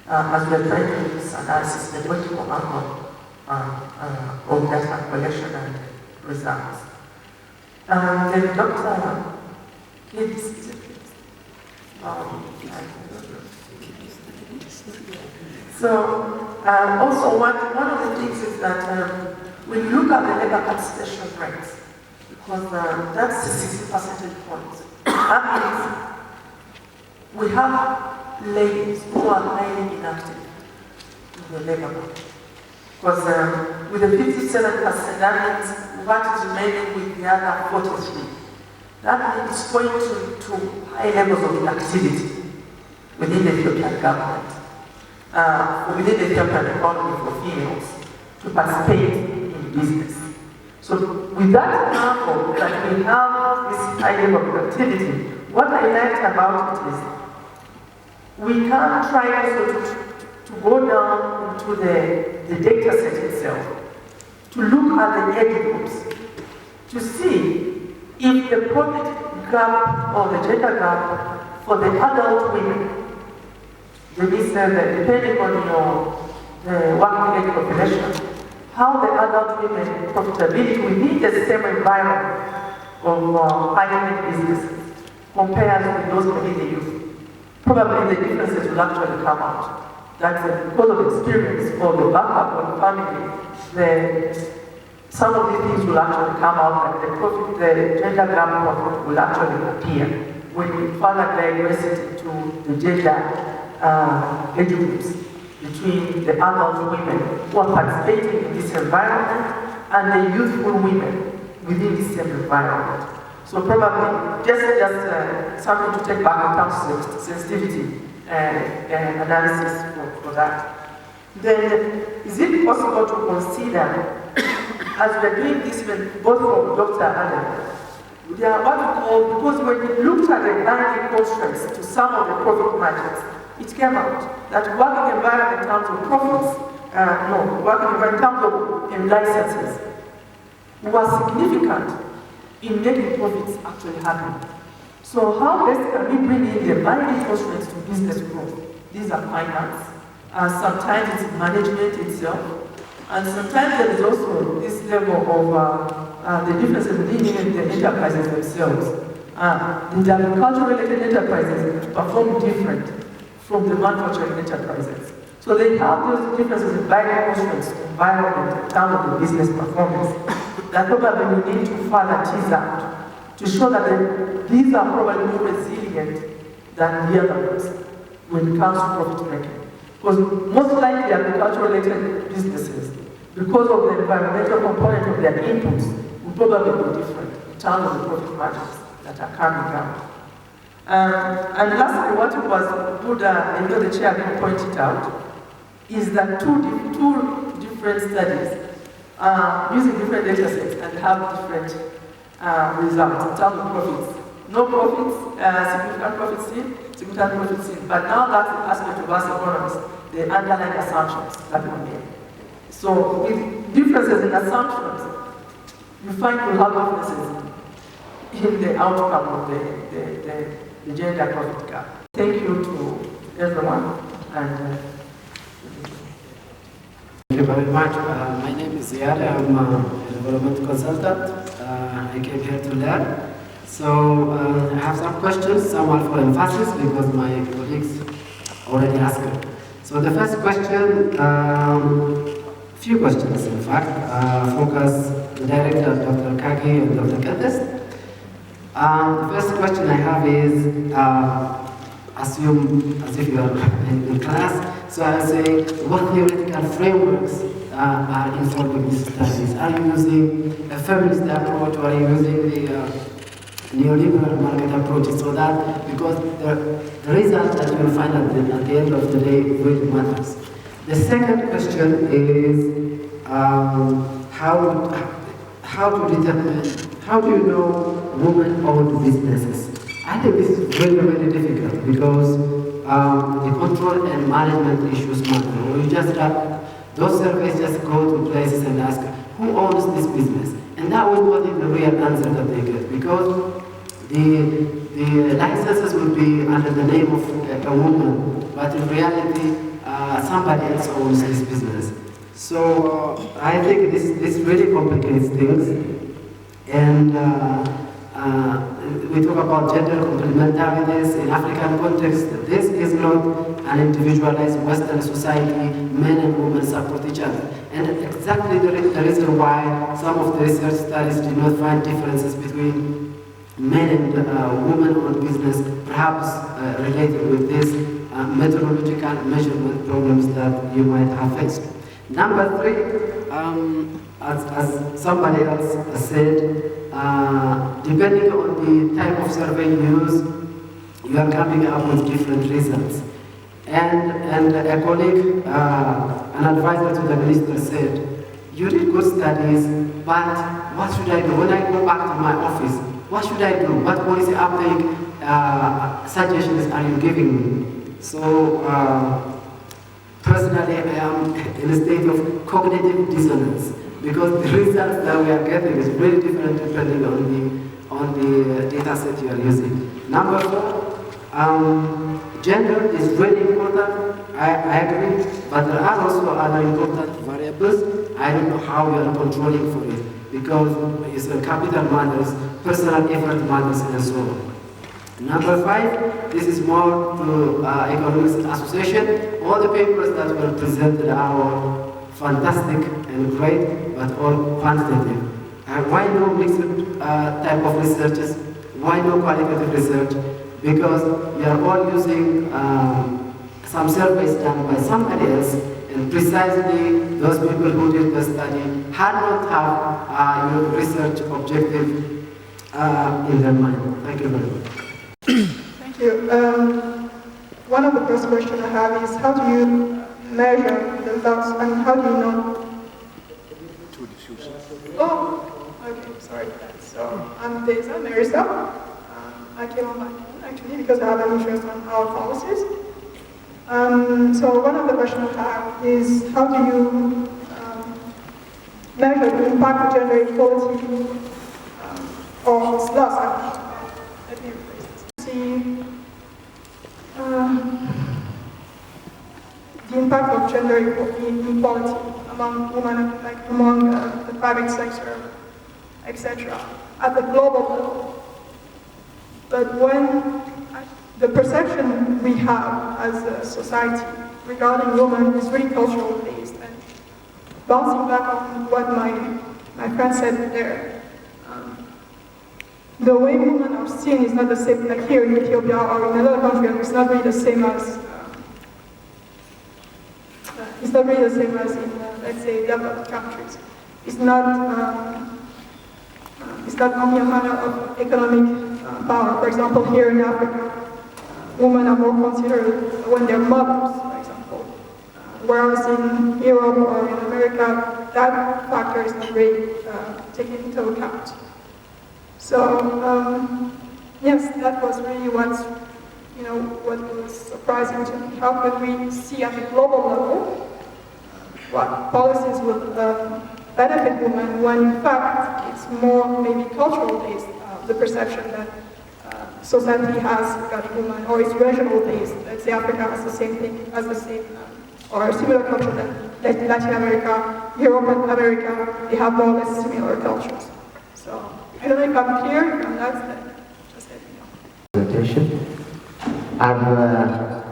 as we are trying to do this analysis, the political angle of data collection and results. Then Dr. Gates, so also one of the things is that when you look at the labor participation rates, because that's the 60 percentage points, that means we have ladies who are highly inactive in the labor market. Because with the 57%, that means what is remaining with the other 43. That means going to high levels of inactivity within the Ethiopian government, within the Ethiopian economy for females to participate in business. So with that example that we have this high level of activity, what I liked about it is we can try also to go down into the data set itself, to look at the age groups, to see if the profit gap or the gender gap for the adult women, depending on the working age population, how the adult women profitability within the same environment of high-end businesses compares with those within the youth. Probably the differences will actually come out. That because of experience or the backup of the family, some of these things will actually come out and the gender gap profit will actually appear when we further digress it into the gender age groups between the adult women who are participating in this environment and the youthful women within the same environment. So probably just something to take back in terms of sensitivity and analysis for that. Then is it possible to consider, as we're doing this both from Dr. Adam, they are what we call, because when we looked at the binding constraints to some of the profit margins, it came out that working environment in terms of profits, working environment in terms of licenses was significant in making profits actually happen. So how best can we bring in the binding constraints to business growth? These are finance, sometimes it's management itself, and sometimes there is also this level of the differences within the enterprises themselves. The agriculture-related enterprises perform different from the manufacturing enterprises. So they have those differences in binding constraints to environment in terms of the business performance that probably we need to further tease out to show that these are probably more resilient than the other ones when it comes to profit making. Because most likely agriculture-related businesses, because of the environmental component of their inputs, will probably be different in terms of the profit margins that are coming out. And lastly, what was good, the chair pointed out, is that two different studies using different data sets and have different results in terms of profits. No profits, significant profits seen, significant profits seen. But now that's the aspect of us economists, the underlying assumptions that we made. So with differences in assumptions, you find we have differences in the outcome of the gender profit gap. Thank you to everyone. And thank you very much. My name is Ziad. I'm a development consultant. I came here to learn. So I have some questions. Some are for emphasis because my colleagues already asked them. So the first question, few questions in fact, focus the director, Dr. Kagi and Dr. Addis. The first question I have is, assume as if you are in class, so I say, what theoretical frameworks are informing these studies? Are you using a feminist approach or are you using the neoliberal market approach? So that, because the result that you will find at the end of the day really matters. The second question is, how do you know women-owned businesses? I think this is really, really difficult because the control and management issues matter. You just have those surveys just go to places and ask, who owns this business? And that will be the real answer that they get, because the licenses will be under the name of a woman, but in reality, somebody else owns this business. So I think this really complicates things. And we talk about gender complementarities in African context. This is not an individualized Western society. Men and women support each other. And exactly the reason why some of the research studies did not find differences between men and women on business, perhaps related with this methodological measurement problems that you might have faced. Number three, as somebody else said, depending on the type of survey you use, you are coming up with different results. And a colleague, an advisor to the minister said, you did good studies, but what should I do? When I go back to my office, what should I do? What policy uptake suggestions are you giving me? So, personally, I am in a state of cognitive dissonance because the results that we are getting is really different depending on the data set you are using. Number four, gender is really important. I agree, but there are also other important variables. I don't know how you are controlling for it because it's capital matters, personal effort matters, and so on. Number five, this is more to Economics Association. All the papers that were presented are fantastic and great, but all quantitative. Why no mixed type of researches? Why no qualitative research? Because we are all using some surveys done by somebody else, and precisely those people who did the study had not have research objective in their mind. Thank you very much. Thank you. One of the first questions I have is, how do you measure the loss, and how do you know? Oh, okay, sorry. So I'm Deza Marisa. I came on my own actually because I have an interest on our policies. So one of the questions I have is, how do you measure the impact of gender equality or its loss? Let me rephrase it. See the impact of gender inequality among women, like among the private sector, etc., at the global level. But when the perception we have as a society regarding women is really cultural based, and bouncing back on what my friend said there, the way women are seen is not the same, like here in Ethiopia or in another country, it's not really the same as in, let's say, developed countries. It's not only a matter of economic power. For example, here in Africa, women are more considered when they're mothers, for example. Whereas in Europe or in America, that factor is not really taken into account. So, yes, that was really what was surprising to me. How could we see at the global level what policies will benefit women when in fact it's more maybe cultural based, the perception that society has regarding women, or it's regional based. Let's say Africa has the same thing, or a similar culture than Latin America, Europe and America, they have more or less similar cultures. So I don't know if I'm clear, and that's just let me know. Presentation. I have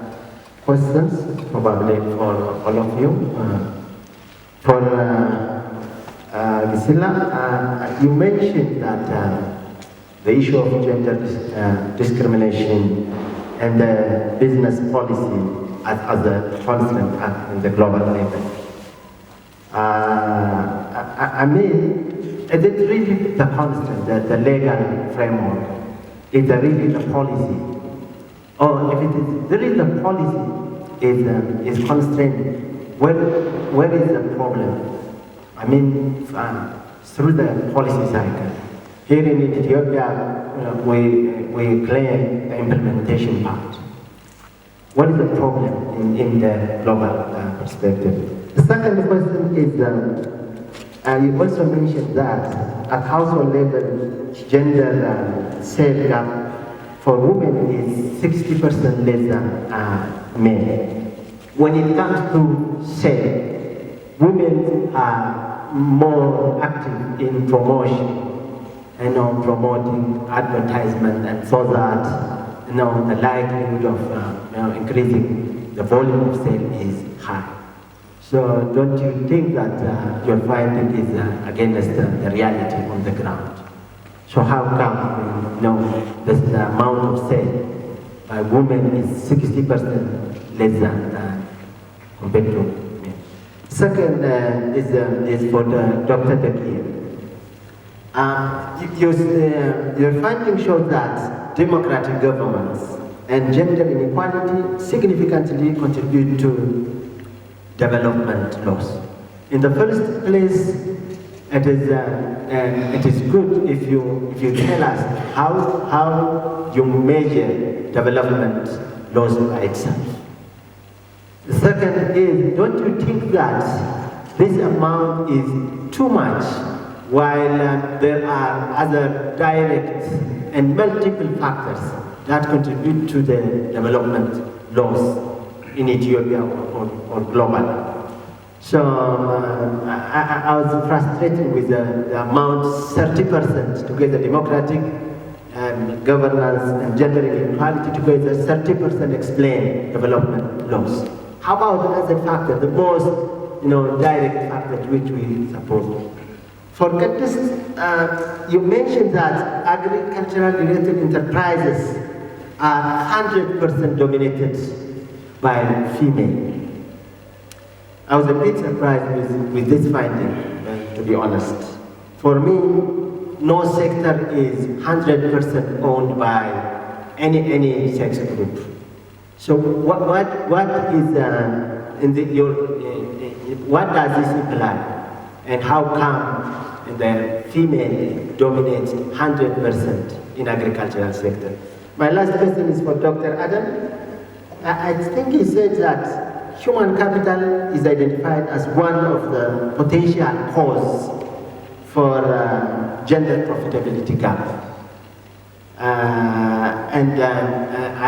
questions probably for all of you. For Gisela, you mentioned that the issue of gender discrimination and the business policy as a constant in the global level. I mean, is it really the constant, the legal framework? Is it really the policy? Or if it is really the policy is constrained, where is the problem? I mean, through the policy cycle. Here in Ethiopia, we claim the implementation part. What is the problem in the global perspective? The second question is, you also mentioned that at household level, gender sale gap for women is 60% less than men. When it comes to sale, women are more active in promotion, promoting advertisement, and so that the likelihood of increasing the volume of sale is high. So don't you think that your finding is against the reality on the ground? So how come the amount of sale by women is 60% less than compared to men? Second is for Dr. Dakir. Your findings show that democratic governments and gender inequality significantly contribute to development loss. In the first place, it is good if you tell us how you measure development loss by itself. The second is, don't you think that this amount is too much, while there are other direct and multiple factors that contribute to the development loss in Ethiopia or globally? So I was frustrated with the amount 30% together, democratic governance and gender inequality together, 30% explain development loss. How about another factor, the most direct factor which we support? For Curtis, you mentioned that agricultural related enterprises are 100% dominated by female. I was a bit surprised with this finding, to be honest. For me, no sector is 100% owned by any sex group. So what does this imply, and how come the female dominates 100% in agricultural sector? My last question is for Dr. Adam. I think he said that human capital is identified as one of the potential cause for gender profitability gap. I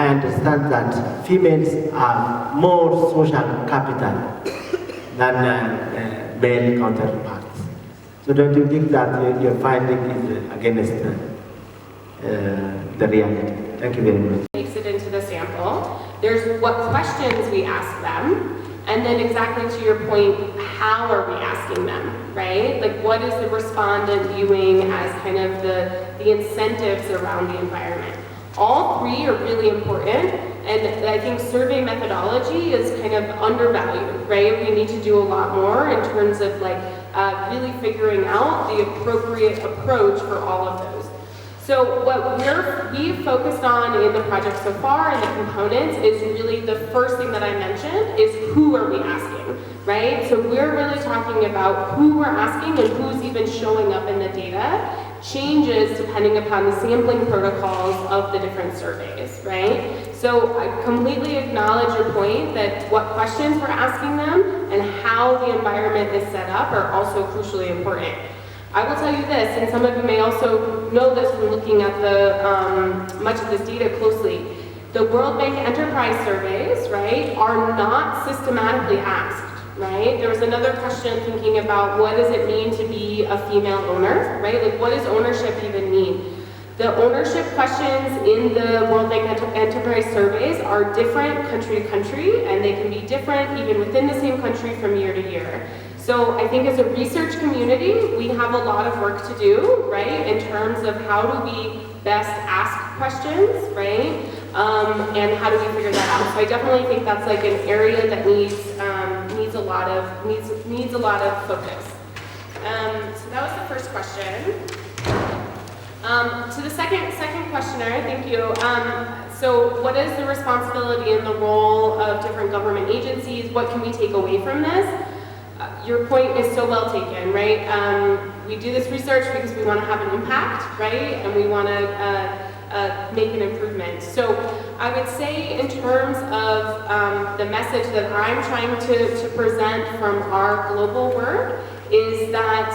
understand that females are more social capital than male counterparts. So don't you think that your finding is against the reality? Thank you very much. Makes it into the sample. There's what questions we ask them, And then exactly to your point, how are we asking them, right? Like what is the respondent viewing as kind of the incentives around the environment? All three are really important, and I think survey methodology is kind of undervalued, right? We need to do a lot more in terms of like really figuring out the appropriate approach for all of those. So what we've focused on in the project so far and the components is really the first thing that I mentioned is who are we asking, right? So we're really talking about who we're asking and who's even showing up in the data changes depending upon the sampling protocols of the different surveys, right? So I completely acknowledge your point that what questions we're asking them and how the environment is set up are also crucially important. I will tell you this, and some of you may also know this from looking at the much of this data closely. The World Bank Enterprise Surveys, right, are not systematically asked, right? There was another question thinking about what does it mean to be a female owner, right? Like what does ownership even mean? The ownership questions in the World Bank Enterprise Surveys are different country to country, and they can be different even within the same country from year to year. So I think as a research community, we have a lot of work to do, right, in terms of how do we best ask questions, right, and how do we figure that out. So I definitely think that's like an area that needs a lot of focus. So that was the first question. To the second questioner, thank you. So what is the responsibility and the role of different government agencies? What can we take away from this? Your point is so well taken, right? We do this research because we want to have an impact, right? And we want to make an improvement. So I would say in terms of the message that I'm trying to present from our global work is that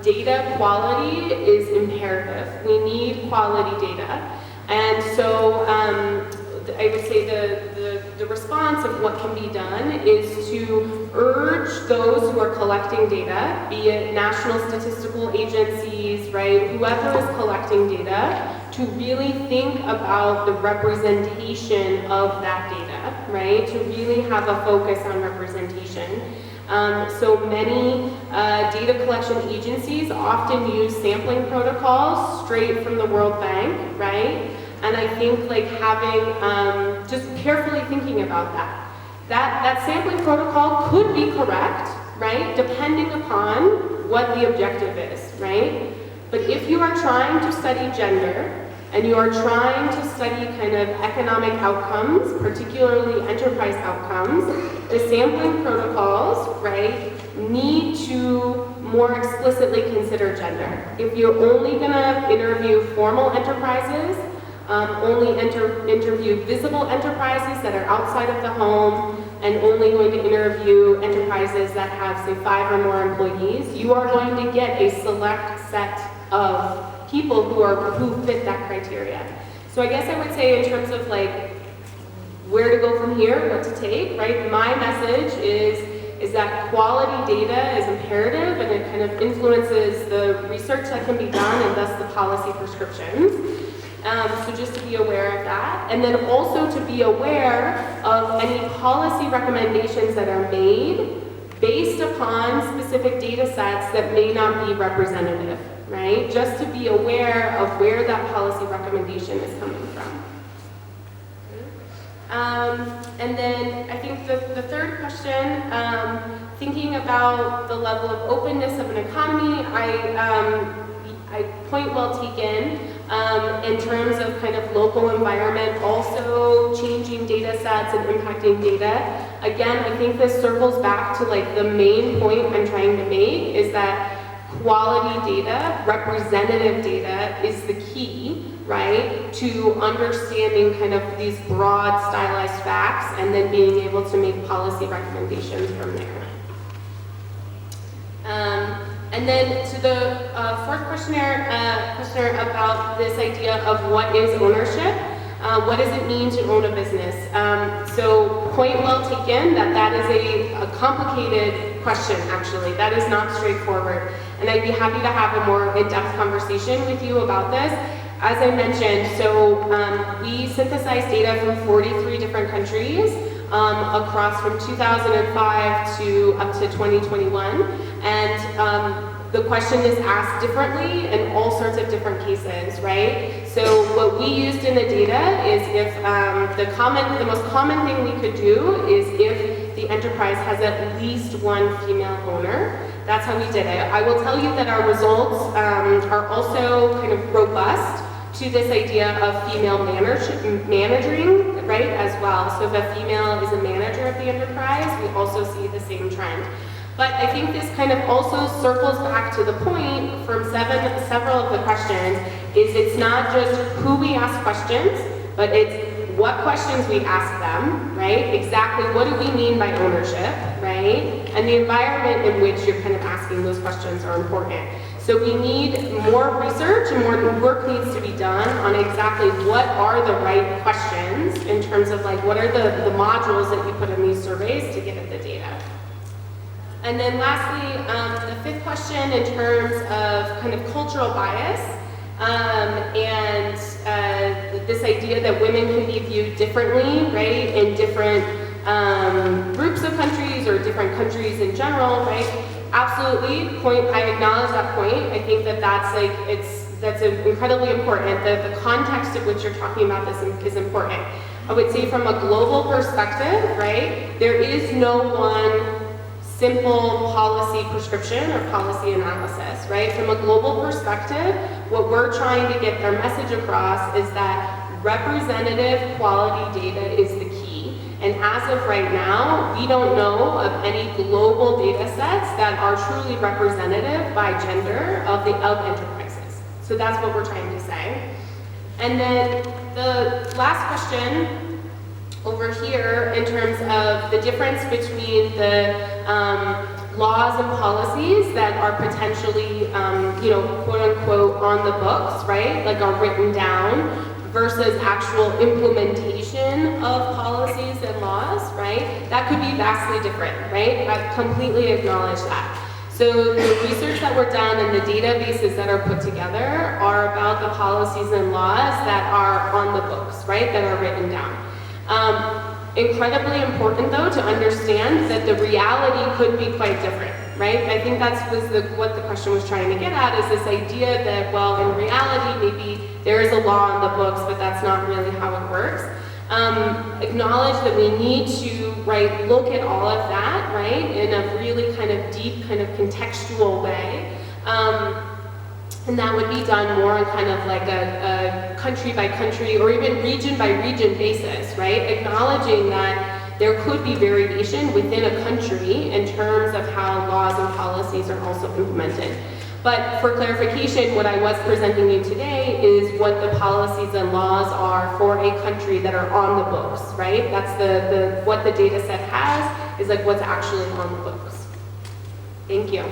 data quality is imperative. We need quality data. And so I would say the response of what can be done is to urge those who are collecting data, be it national statistical agencies, right, whoever is collecting data, to really think about the representation of that data, right, to really have a focus on representation. So many data collection agencies often use sampling protocols straight from the World Bank, right? And I think like having, just carefully thinking about that. That sampling protocol could be correct, right? Depending upon what the objective is, right? But if you are trying to study gender, and you are trying to study kind of economic outcomes, particularly enterprise outcomes, the sampling protocols, right, need to more explicitly consider gender. If you're only gonna interview formal enterprises, only interview visible enterprises that are outside of the home, and only going to interview enterprises that have, say, 5 or more employees, you are going to get a select set of people who fit that criteria. So I guess I would say in terms of like where to go from here, what to take, right? My message is that quality data is imperative, and it kind of influences the research that can be done and thus the policy prescriptions. So just to be aware of that, and then also to be aware of any policy recommendations that are made based upon specific data sets that may not be representative, right? Just to be aware of where that policy recommendation is coming from. And then I think the third question, thinking about the level of openness of an economy, I point well taken. In terms of kind of local environment, also changing data sets and impacting data. Again, I think this circles back to like the main point I'm trying to make is that quality data, representative data is the key, right, to understanding kind of these broad stylized facts and then being able to make policy recommendations from there. And then to the fourth questioner about this idea of what is ownership, what does it mean to own a business? So point well taken that is a complicated question, actually. That is not straightforward. And I'd be happy to have a more in-depth conversation with you about this. As I mentioned, so we synthesize data from 43 different countries. across from 2005 to up to 2021. And the question is asked differently in all sorts of different cases, right? So what we used in the data is if the most common thing we could do is if the enterprise has at least one female owner. That's how we did it. I will tell you that our results are also kind of robust to this idea of female managing, right, as well. So if a female is a manager of the enterprise, we also see the same trend. But I think this kind of also circles back to the point from several of the questions, is it's not just who we ask questions, but it's what questions we ask them, right? Exactly what do we mean by ownership, right? And the environment in which you're kind of asking those questions are important. So we need more research and more work needs to be done on exactly what are the right questions in terms of like what are the modules that you put in these surveys to get at the data. And then lastly, the fifth question in terms of kind of cultural bias and this idea that women can be viewed differently, right, in different groups of countries or different countries in general, right? Absolutely, I acknowledge that point. I think that that's incredibly important. The context of which you're talking about this is important. I would say from a global perspective, right, there is no one simple policy prescription or policy analysis, right? From a global perspective, what we're trying to get our message across is that representative quality data is the key. And as of right now, we don't know of any global data sets that are truly representative by gender of enterprises. So that's what we're trying to say. And then the last question over here in terms of the difference between the laws and policies that are potentially, quote unquote, on the books, right, like are written down, versus actual implementation of policies and laws, right, that could be vastly different, right? I completely acknowledge that. So the research that we're done and the databases that are put together are about the policies and laws that are on the books, right, that are written down. Incredibly important, though, to understand that the reality could be quite different, right? I think what the question was trying to get at, is this idea that, well, in reality, maybe there is a law on the books, but that's not really how it works. Acknowledge that we need to, right, look at all of that, right, in a really kind of deep, kind of contextual way. And that would be done more on kind of like a country by country or even region by region basis, right? Acknowledging that there could be variation within a country in terms of how laws and policies are also implemented. But for clarification, what I was presenting you today is what the policies and laws are for a country that are on the books, right? That's what the data set has, is like what's actually on the books. Thank you.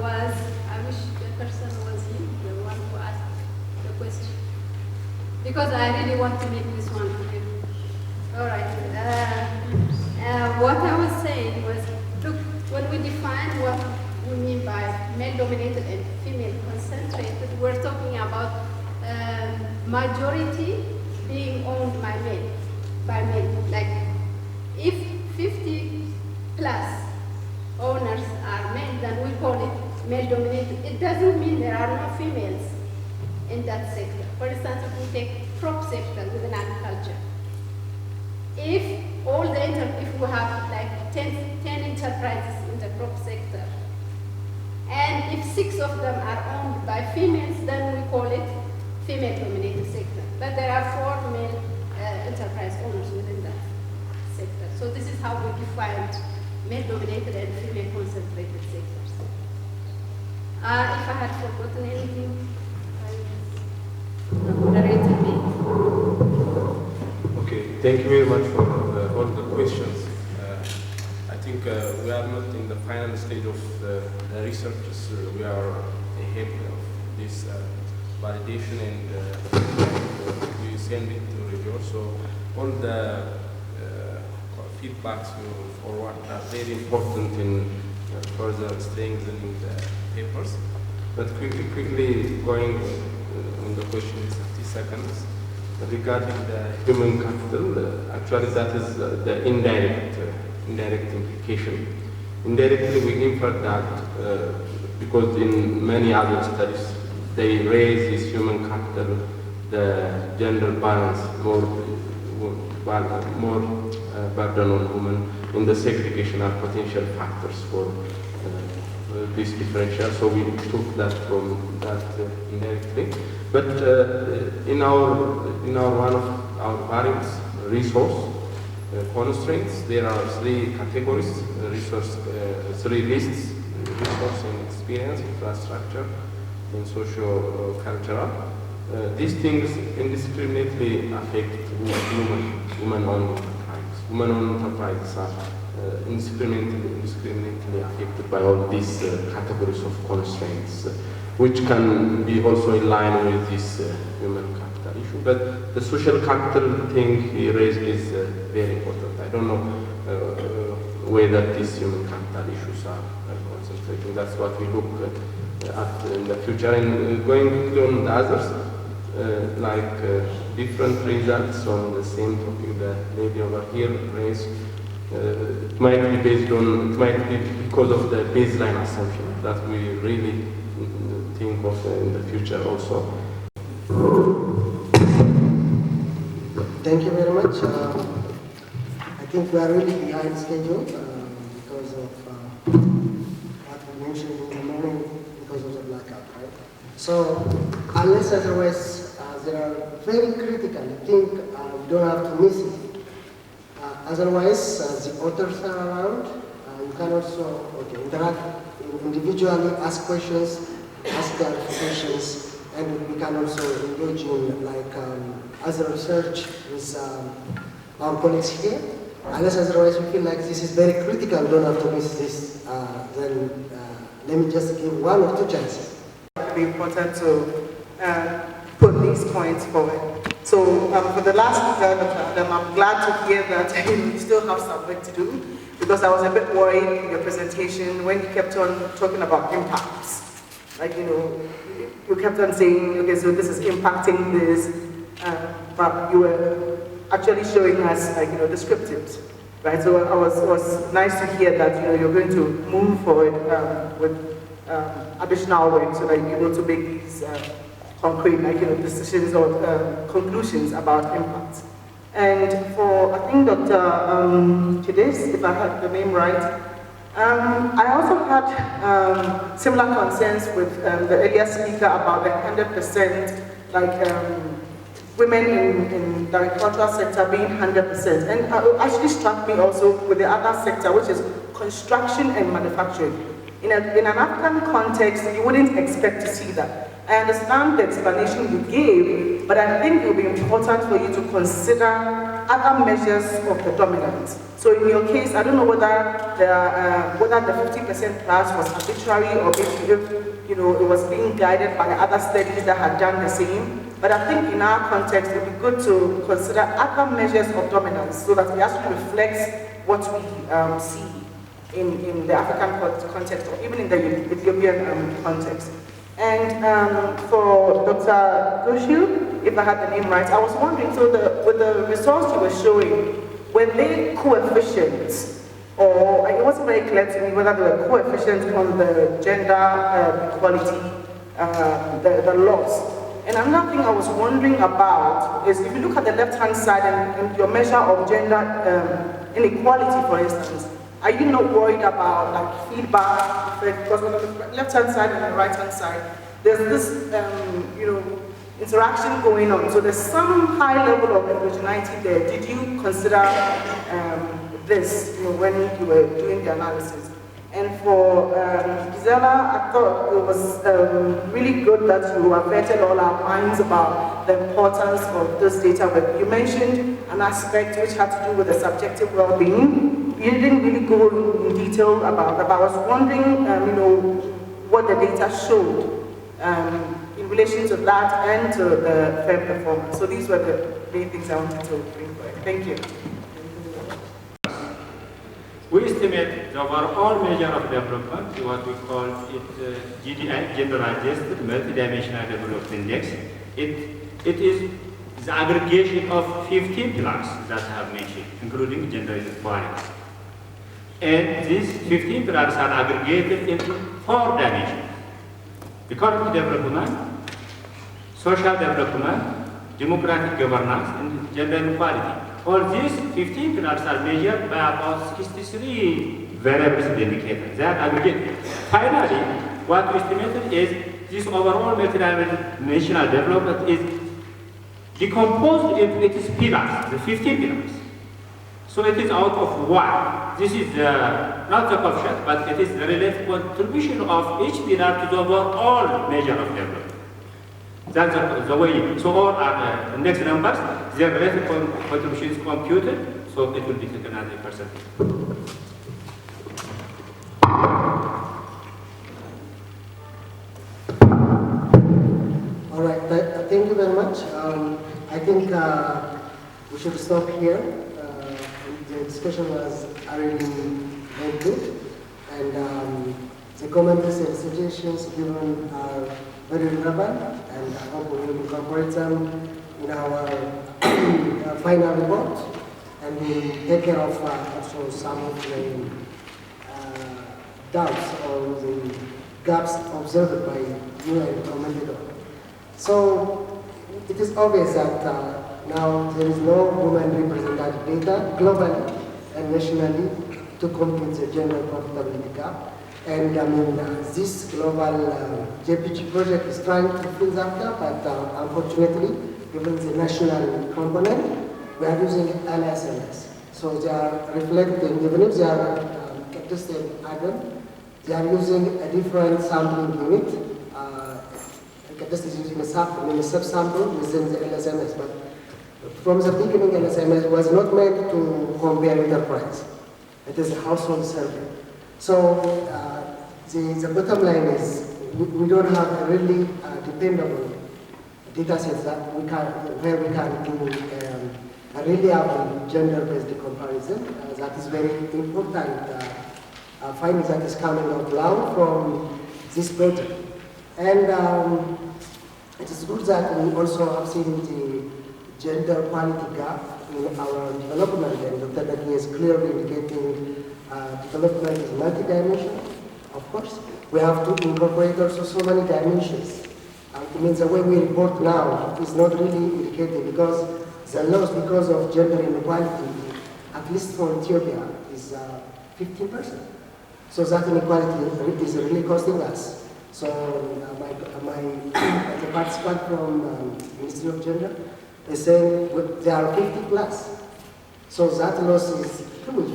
I wish the person was him, the one who asked the question. Because I really want to make this one clear. All right. What I was saying was, look, when we define what we mean by male-dominated and female-concentrated, we're talking about majority being owned by men. Like, if 50 plus owners are men, then we call it male-dominated. It doesn't mean there are no females in that sector. For instance, if we take crop sector within agriculture, if we have like 10 enterprises in the crop sector, and if 6 of them are owned by females, then we call it female-dominated sector. But there are 4 male enterprise owners within that sector. So this is how we defined male-dominated and female-concentrated sectors. If I had forgotten anything, moderator me. Okay, thank you very much for all the questions. I think we are not in the final stage of the research. We are ahead of this validation, and we send it to review. So all the feedbacks forward are very important in further strengthening the papers. But quickly going on the question in 30 seconds, regarding the human capital, actually that is the indirect implication. Indirectly, we infer that because in many other studies, they raise this human capital, the gender balance, more burden on women in the segregation are potential factors for this differential. So we took that from that indirectly. But in our one of our various resource constraints, there are three categories, three lists: resource and experience, infrastructure, and socio-cultural. These things indiscriminately affect women-owned enterprises. Women-owned enterprises are indiscriminately affected by all these categories of constraints, which can be also in line with this human capital issue. But the social capital thing he raised is very important. I don't know whether these human capital issues are concentrating. That's what we look at in the future. And going on the others, like different results on the same topic the lady over here raised, it might be based on, it might be because of the baseline assumption that we really think of in the future also. Thank you very much. I think we are really behind schedule because of what we mentioned in the morning because of the blackout, right? So, unless otherwise they are very critical, I think we don't have to miss it. Otherwise, the authors are around. You can also interact individually, ask questions, ask clarifications, and we can also engage in other research with our colleagues here. Unless otherwise we feel like this is very critical, we don't have to miss this, then let me just give one or two chances. It would be important to put these points forward. So for the last Dr. Adam, I'm glad to hear that you still have some work to do, because I was a bit worried in your presentation when you kept on talking about impacts. Like, you kept on saying, okay, so this is impacting this, but you were actually showing us, descriptives, right? So it was nice to hear that, you're going to move forward with additional work so that you're able to make these concrete, decisions or conclusions about impacts. And for, I think, Dr. Addis, if I had the name right, I also had similar concerns with the earlier speaker about the 100%, women in the agricultural sector being 100%. And it actually struck me also with the other sector, which is construction and manufacturing. In an African context, you wouldn't expect to see that. I understand the explanation you gave, but I think it will be important for you to consider other measures of the dominance. So in your case, I don't know whether the 50% plus was arbitrary or if it was being guided by other studies that had done the same. But I think in our context, it would be good to consider other measures of dominance so that it actually reflects what we see in the African context or even in the Ethiopian context. And for Dr. Goshu, if I had the name right, I was wondering, so with the results you were showing, were they coefficients? Or it wasn't very clear to me whether they were coefficients on the gender equality, the loss. And another thing I was wondering about is if you look at the left-hand side and your measure of gender inequality, for instance, are you not worried about feedback effect? Because on the left-hand side and the right-hand side, there's this interaction going on. So there's some high level of heterogeneity there. Did you consider this when you were doing the analysis? And for Gisela, I thought it was really good that you averted all our minds about the importance of this data. But you mentioned an aspect which had to do with the subjective well-being. You didn't really go in detail about that, but I was wondering, what the data showed in relation to that and to the fair performance. So these were the main things I wanted to bring forward. Thank you. We estimate the overall measure of development, what we call it GDI, Gender Adjusted Multidimensional Development Index. It is is the aggregation of 15 pillars that I have mentioned, including gender inequality. And these 15 pillars are aggregated into 4 dimensions: economic development, social development, democratic governance, and gender inequality. All these 15 pillars are measured by about 63 variables and indicators. They are aggregated. Finally, what we estimated is this overall multidimensional development is decomposed into its pillars, the 15 pillars. So it is out of 1. This is not the coefficient, but it is the relative contribution of each pillar to the overall measure of development. That's the way. So all are the next numbers, their relative contribution is computed, so it will be taken as a percentage. All right, thank you very much. I think we should stop here. The discussion was already very good, and the comments and suggestions given are very relevant, and I hope we will incorporate them in our final report, and we'll take care of also some of the doubts or the gaps observed by you and commented on. So it is obvious that now there is no woman represented data globally and nationally to compete the gender profitability gap. And I mean, this global GPG project is trying to fill that gap, but unfortunately, given the national component, we are using LSMS. So they are reflecting, even if they are just an add-on, they are using a different sampling unit. This is using a sub-sample within the LSMS, but from the beginning, LSMS was not meant to compare enterprise. It is a household survey. So the bottom line is we don't have a really dependable data set that we can, where we can do a reliable gender-based comparison. That is very important finding that is coming out loud from this project. And it is good that we also have seen the gender quality gap in our development, and Dr. Dagi is clearly indicating development is multi-dimensional. Of course, we have to incorporate also so many dimensions. It means the way we report now is not really indicating, because the loss because of gender inequality, at least for Ethiopia, is 15%. So that inequality is really costing us. So the participant from Ministry of Gender is saying there are 50 plus. So that loss is huge,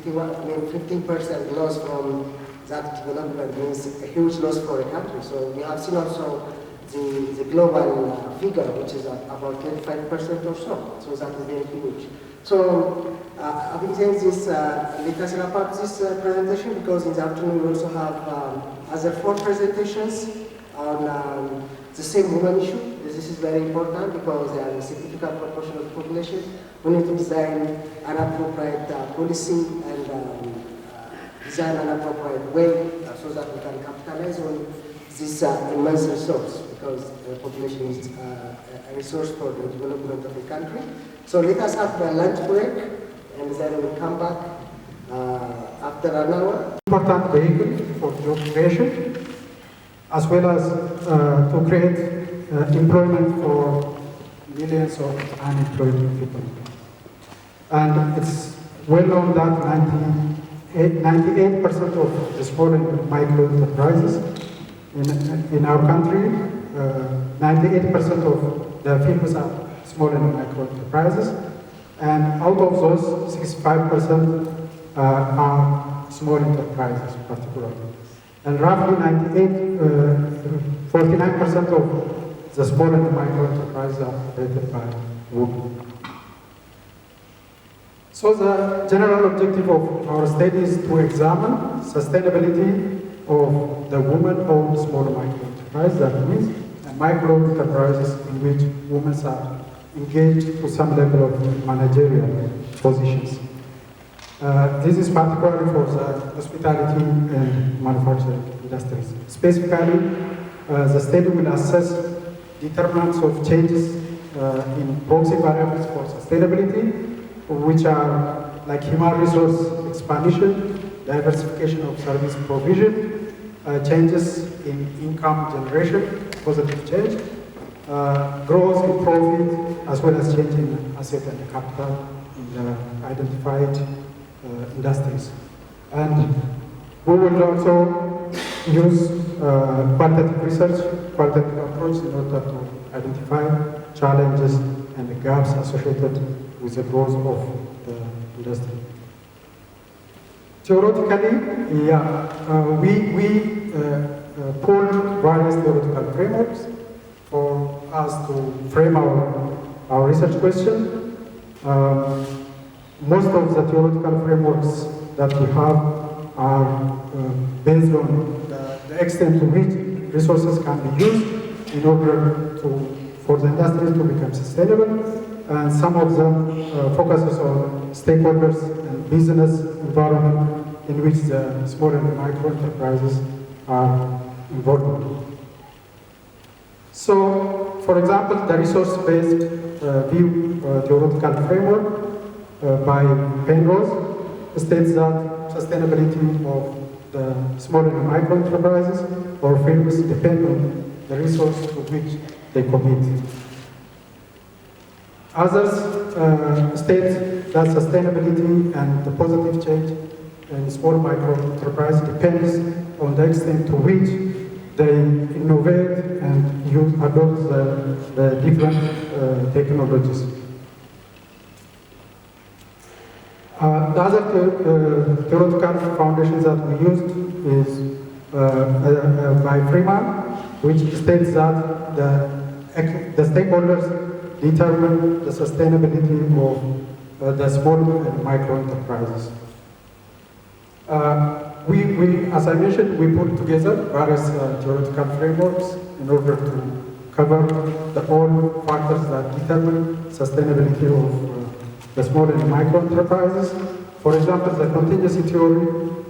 15% loss from that development means a huge loss for a country. So we have seen also the global figure, which is about 25% or so. So that is very huge. So having said this, let us wrap up this presentation, because in the afternoon we also have other 4 presentations on the same women issue. This is very important because they are a significant proportion of the population. We need to design an appropriate policy and design an appropriate way so that we can capitalize on this immense resource, because the population is a resource for the development of the country. So let us have a lunch break, and then we'll come back after an hour. Important vehicle for job creation, as well as to create employment for millions of unemployed people. And it's well known that 98% of the small and micro enterprises in our country, 98% of the firms are small and micro enterprises, and out of those, 65% are small enterprises particularly. And roughly 49% of the small and micro enterprises are operated by women. So the general objective of our study is to examine sustainability of the women-owned small and micro enterprise, that means micro enterprises in which women are engaged to some level of managerial positions. This is particularly for the hospitality and manufacturing industries. Specifically, the study will assess determinants of changes in proxy variables for sustainability, which are like human resource expansion, diversification of service provision, changes in income generation, positive change, growth in profit, as well as change in asset and capital in the identified industries. And we will also use qualitative research, qualitative approach in order to identify challenges and the gaps associated with the growth of the industry. Theoretically, we pulled various theoretical frameworks for us to frame our research question. Most of the theoretical frameworks that we have are based on the extent to which resources can be used in order for the industry to become sustainable. And some of them focuses on stakeholders and business environment in which the small and micro enterprises are involved. So, for example, the resource-based view theoretical framework by Penrose states that sustainability of the small and micro enterprises or firms depend on the resource to which they commit. Others state that sustainability and the positive change in small micro enterprise depends on the extent to which they innovate and adopt the different technologies. The other theoretical foundations that we used is by Freeman, which states that the stakeholders determine the sustainability of the small and micro enterprises. As I mentioned, we put together various theoretical frameworks in order to cover all factors that determine sustainability of the small and micro enterprises. For example, the contingency theory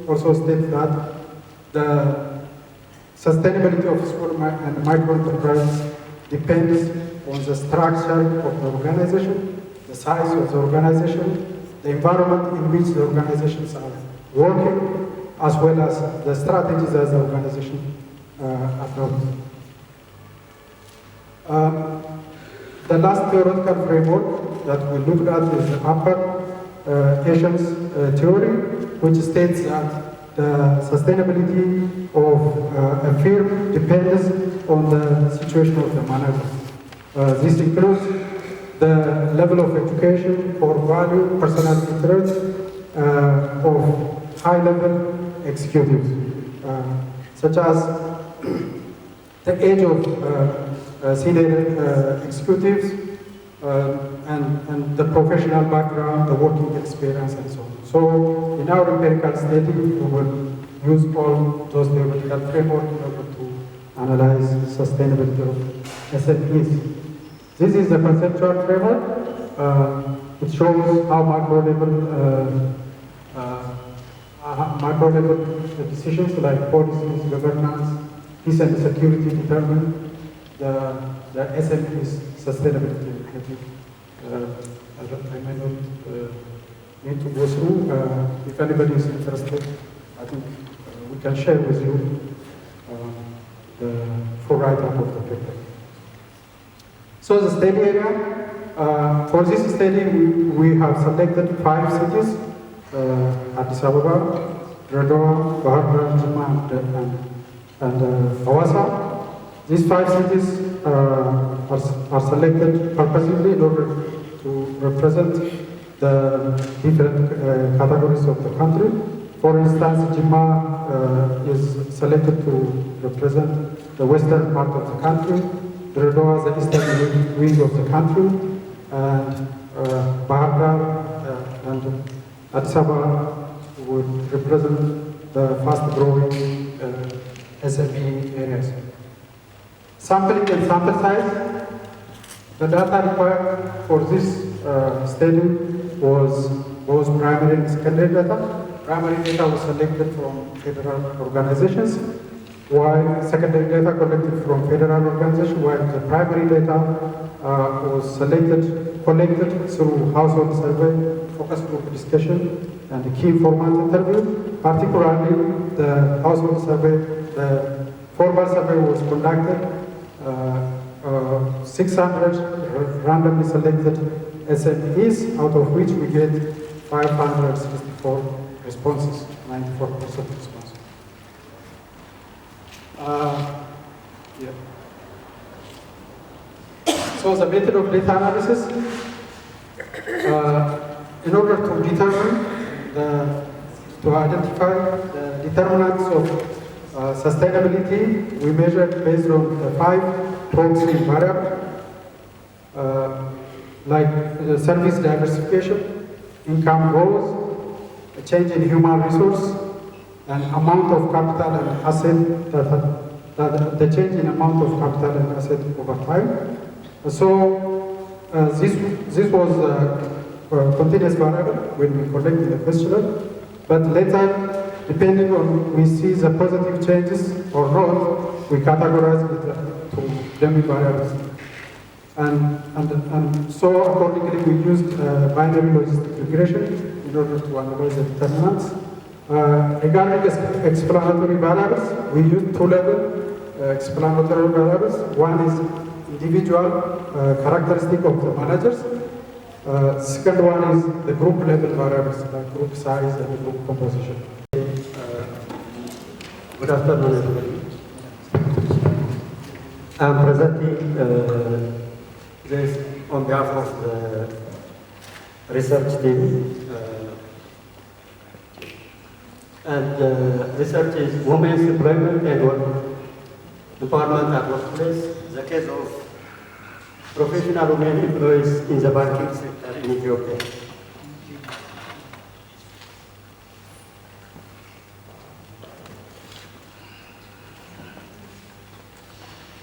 also states that the sustainability of small and micro enterprises depends on the structure of the organization, the size of the organization, the environment in which the organizations are working, as well as the strategies as the organization adopts. The last theoretical framework that we looked at is the Upper Asians theory, which states that the sustainability of a firm depends on the situation of the manager. This includes the level of education or value, personal interest of high-level executives, such as the age of senior executives and the professional background, the working experience, and so on. So, in our empirical study, we will use all those theoretical frameworks in order to analyze sustainability of SMEs. This is the conceptual framework. It shows how macro-level decisions like policies, governance, peace and security determine the SME's sustainability. I think I may not need to go through. If anybody is interested, I think we can share with you the full write-up of the paper. So the study area, for this study we have selected 5 cities, Addis Ababa, Redor, Bahar, Jimma, and Vassar. These 5 cities are selected purposely in order to represent the different categories of the country. For instance, Jimma is selected to represent the western part of the country, Redor the eastern wing of the country, and Bahar and Addis Ababa would represent the fast-growing SME areas. Sampling and sample size. The data required for this study was both primary and secondary data. Primary data was selected from federal organizations while secondary data collected from federal organization, while the primary data was collected through household survey, focus group discussion, and key informant interview. Particularly, the household survey, the formal survey was conducted. 600 randomly selected SMEs, out of which we get 564 responses, 94% response. So the method of data analysis, in order to determine, to identify the determinants of sustainability, we measured based on the 5 proxy variables, like service diversification, income growth, a change in human resource, and amount of capital and asset, the change in amount of capital and asset over time. So this was continuous variable when we collected the questionnaire, but later, depending on we see the positive changes or not, we categorize it to dummy variables. And so accordingly, we used binary logistic regression in order to analyze the determinants. Regarding explanatory variables, we used 2-level explanatory variables. One is individual characteristic of the managers. Second one is the group level variables, like group size and group composition. Good afternoon, everybody. I'm presenting this on behalf of the research team. And research is women's employment and empowerment at workplace, the case of professional women employees in the banking sector in Ethiopia.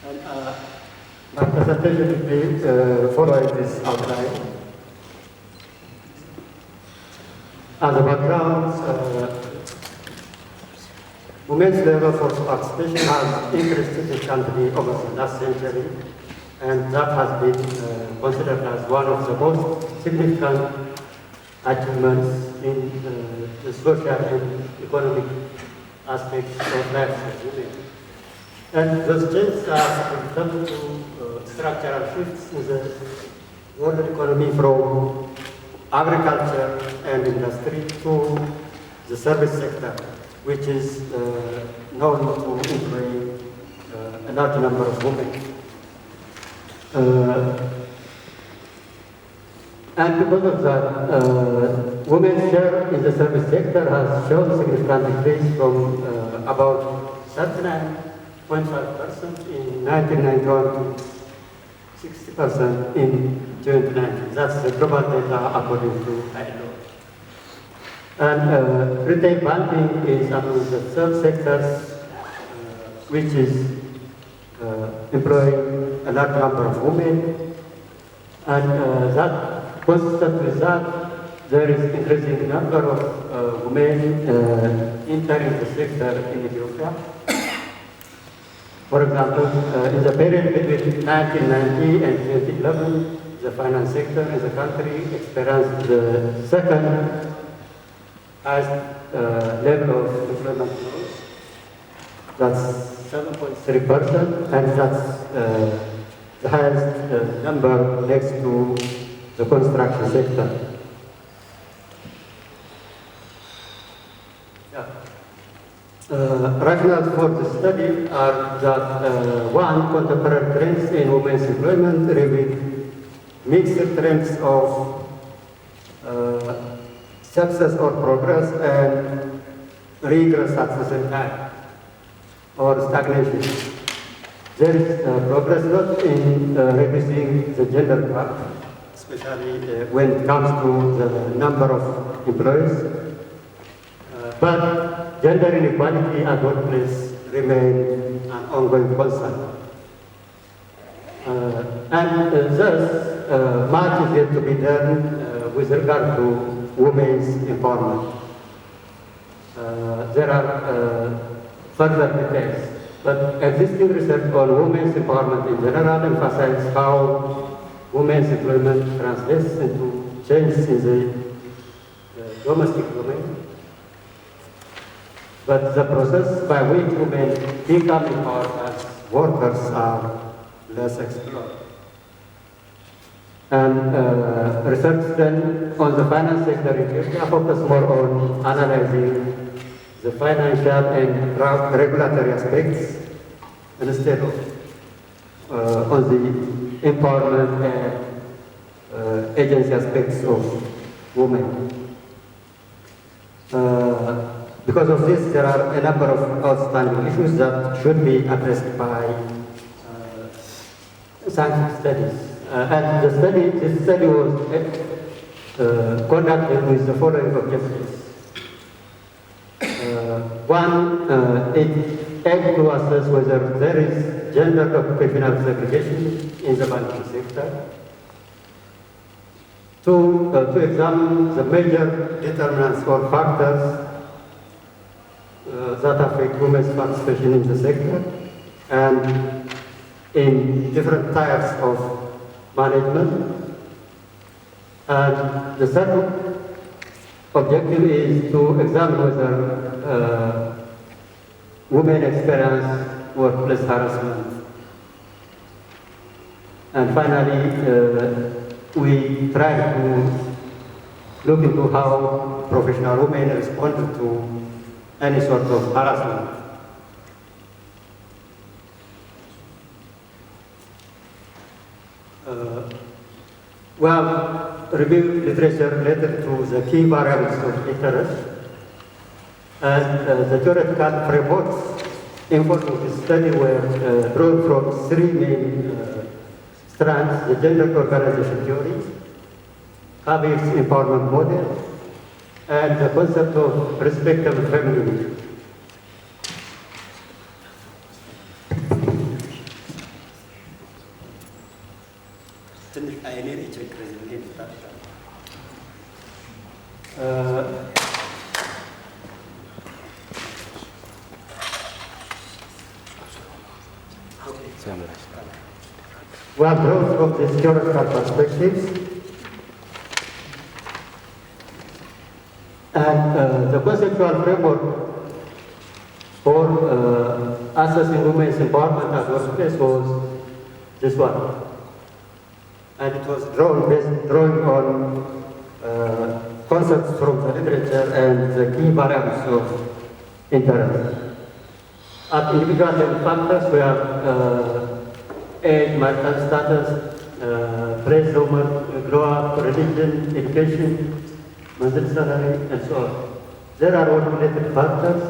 And my presentation will be following this outline. As a background, women's labor force participation has increased significantly over the last century, and that has been considered as one of the most significant achievements in the social and economic aspects of life of women. And those changes are come to structural shifts in the world economy from agriculture and industry to the service sector, which is known to employ a large number of women. And because of that, women's share in the service sector has shown significant increase from about 39.5% in 1991 to 60% in 2019. That's the global data according to ILO. And retail banking is among the third sectors which is employing a large number of women, and that consistent with that, there is increasing number of women entering the sector in Ethiopia. For example, in the period between 1990 and 2011, the finance sector in the country experienced the second highest level of employment growth. That's 7.3%, and that's the highest number next to the construction sector. Rationales for the study are that one, contemporary trends in women's employment reveal mixed trends of success or progress and regress at the same time, or stagnation. There is progress not in reducing the gender gap, especially when it comes to the number of employees, but gender inequality at workplace remains an ongoing concern. And thus, much is yet to be done with regard to women's empowerment. There are further details But existing research on women's empowerment in general emphasizes how women's employment translates into changes in the domestic domain. But the process by which women become empowered as workers are less explored. And research then on the finance sector in Ethiopia focus more on analyzing the financial and regulatory aspects instead of on the empowerment and agency aspects of women. Because of this, there are a number of outstanding issues that should be addressed by scientific studies. And this study was conducted with the following objectives. One, it aimed to assess whether there is gender occupational segregation in the banking sector. Two, to examine the major determinants or factors that affect women's participation in the sector and in different types of management. And the third objective is to examine whether women experience workplace harassment. And finally, we try to look into how professional women respond to any sort of harassment. We have reviewed literature related to the key variables of interest, and the theoretical frameworks involved in this study were drawn from three main strands: the gender organization theory, habits empowerment model, and the concept of respectable femininity. We have drawn from these theoretical perspectives, and the conceptual framework for assessing women's empowerment at workplace was this one. And it was drawing on concepts from the literature and the key variables of interest. At individual level factors, we have age, marital status, place, grow up, religion, education, monthly salary, and so on. There are work-related factors.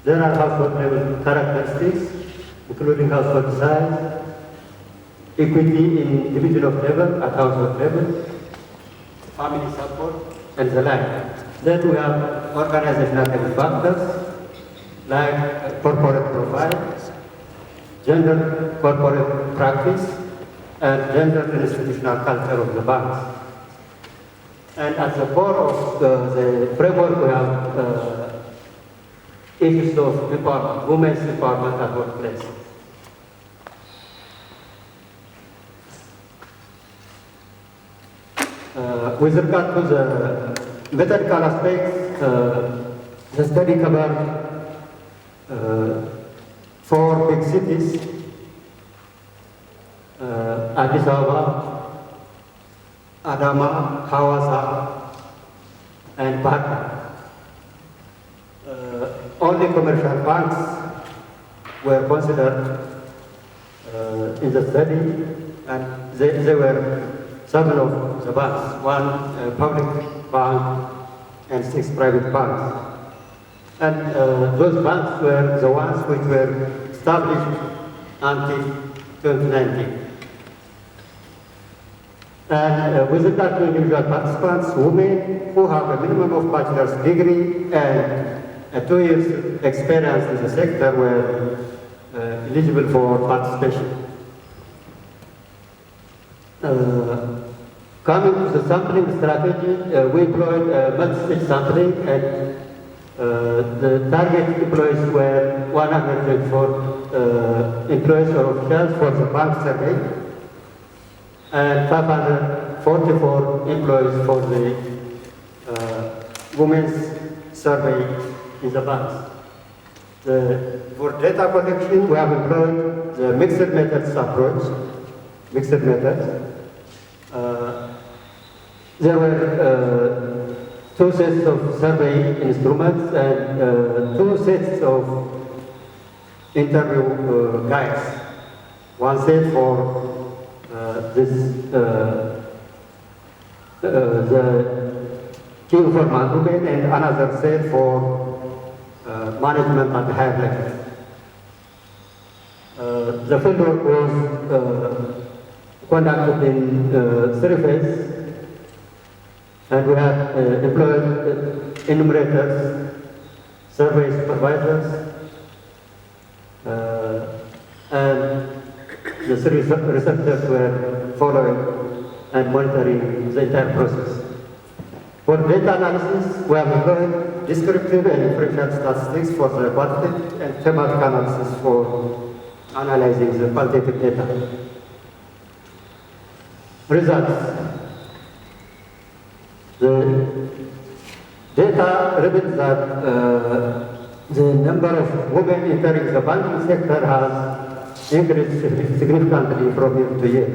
There are household level characteristics, including household size, equity in division of labor at household level, family support, and the like. Then we have organizational level factors like corporate profile, gender corporate practice, and gender institutional culture of the banks. And at the core of the framework we have issues of empowerment, women's empowerment at workplace. With regard to the methodical aspects, the study covered 4 big cities: Addis Ababa, Adama, Hawassa, and Bata. Only commercial banks were considered in the study, and they were 7 of the banks, 1 public bank and 6 private banks. And those banks were the ones which were established until 2019. And with regard to individual participants, women who have a minimum of bachelor's degree and a 2 years experience in the sector were eligible for participation. Coming to the sampling strategy, we employed multi-stage sampling, and The target employees were 104 employees or officials for the bank survey, and 544 employees for the women's survey in the banks. For data collection, we have employed the mixed methods approach. Mixed methods. There were 2 sets of survey instruments and 2 sets of interview guides. One set for the key informant women and another set for management at higher level. The fieldwork was conducted in 3 phases, and we have employed enumerators, survey supervisors, and the 3 researchers were following and monitoring the entire process. For data analysis, we have employed descriptive and inferential statistics for the quantitative and thematic analysis for analyzing the quantitative data. Results. The data reveals that the number of women entering the banking sector has increased significantly from year to year.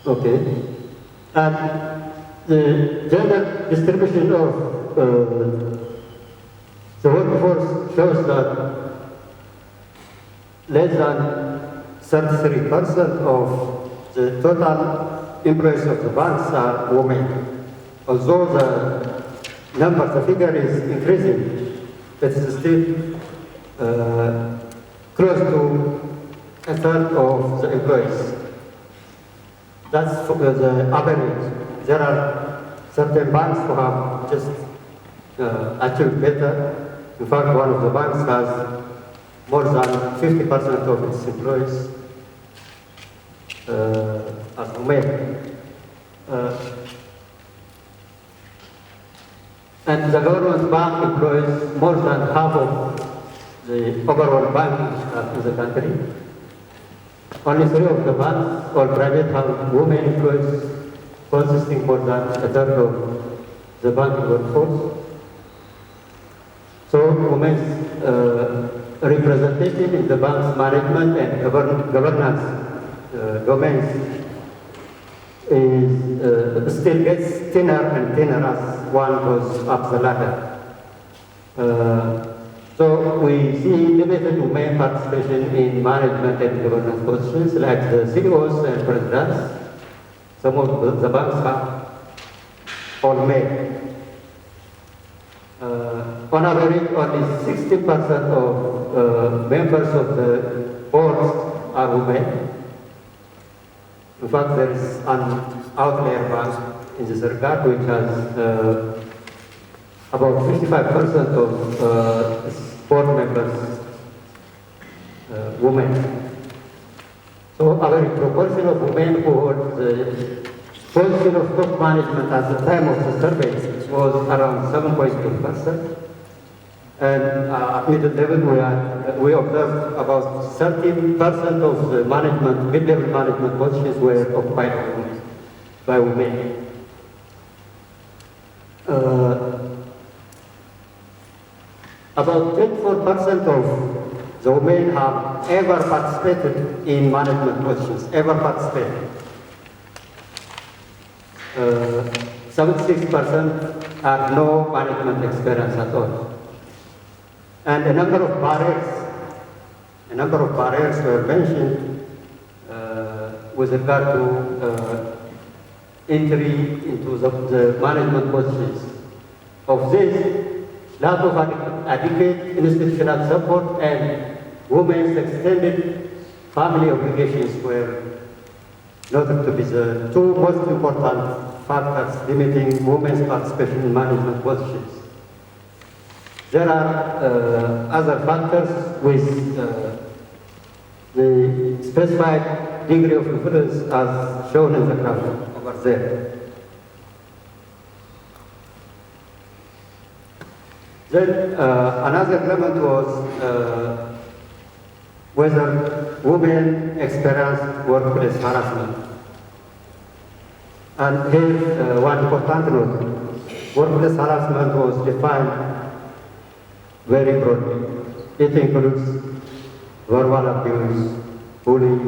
Okay. And the gender distribution of the workforce shows that less than 33% of the total employees of the banks are women. Although the figure is increasing, it is still close to a third of the employees. That's the average. There are certain banks who have just achieved better. In fact, one of the banks has more than 50% of its employees as women. And the government bank employs more than half of the overall banking staff in the country. Only 3 of the banks or private have women employees, consisting more than a third of the banking workforce. So women's representation in the bank's management and governance domains is still gets thinner and thinner as one goes up the ladder. So we see limited women participation in management and governance positions like the CEOs and presidents. Some of the banks have all men. On average, only 60% of members of the boards are women. In fact, there is an outlier bank in this regard which has about 55% of board members women. So our proportion of women who hold the position of top management at the time of the survey was around 7.2%. And at middle level, we observed about 13% of the management, mid-level management positions were occupied by women. About 24% of the women have ever participated in management positions, ever participated. 76% have no management experience at all. And a number of barriers were mentioned with regard to entry into the management positions. Of this, lack of adequate institutional support and women's extended family obligations were noted to be the 2 most important factors limiting women's participation in management positions. There are other factors with the specified degree of influence as shown in the graph over there. Then another element was whether women experienced workplace harassment. And here, one important note, workplace harassment was defined very broadly. It includes verbal abuse, bullying,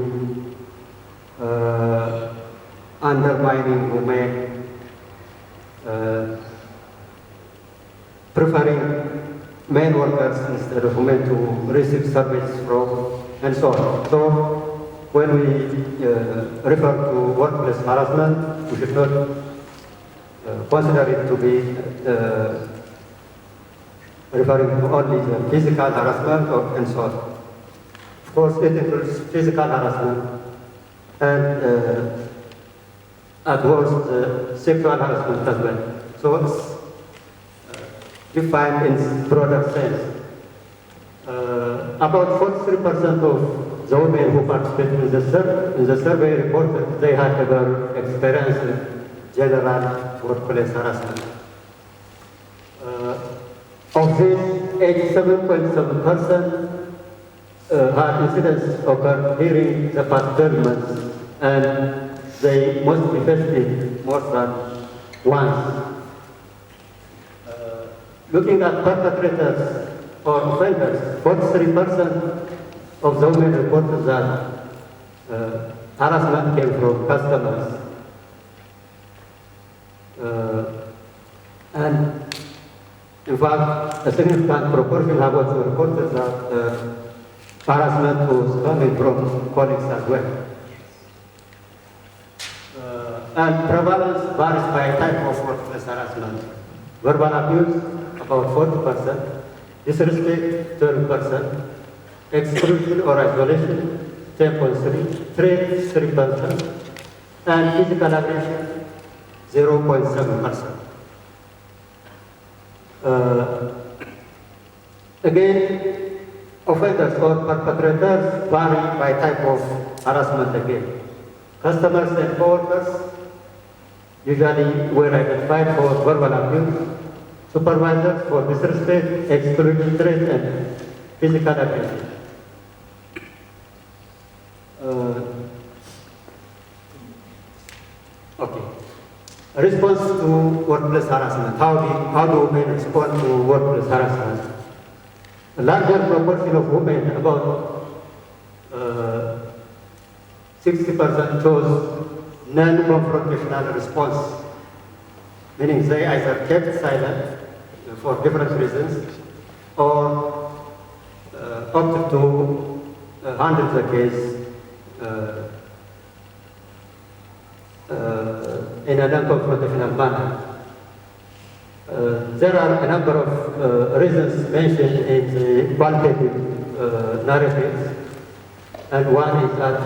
undermining women, preferring male workers instead of women to receive service from, and so on. So when we refer to workplace harassment, we should not consider it to be referring to only the physical harassment and so on. Of course, it includes physical harassment and at worst, sexual harassment as well. So it's defined in broader sense. About 43% of the women who participated in the survey reported they had ever experienced general workplace harassment. Of this, 87.7% had incidents occurred during the past 12 months, and they must be faced more than once. Looking at perpetrators or offenders, 43% of the women reported that harassment came from customers. And in fact, a significant proportion have also reported that harassment was coming from colleagues as well. And prevalence varies by type of workplace harassment. Verbal abuse, about 40%, disrespect, 12%, exclusion or isolation, 10.3%, threats, 3%, and physical aggression, 0.7%. Again, offenders or perpetrators vary by type of harassment again. Customers and co-workers usually were identified for verbal abuse, supervisors for disrespect, exclusion, threat, and physical aggression. Okay. Response to workplace harassment. How do women respond to workplace harassment? A larger proportion of women, about 60%, chose non-confrontational response, meaning they either kept silent for different reasons or opted to handle the case in a non-confrontational manner. There are a number of reasons mentioned in the qualitative narratives, and one is that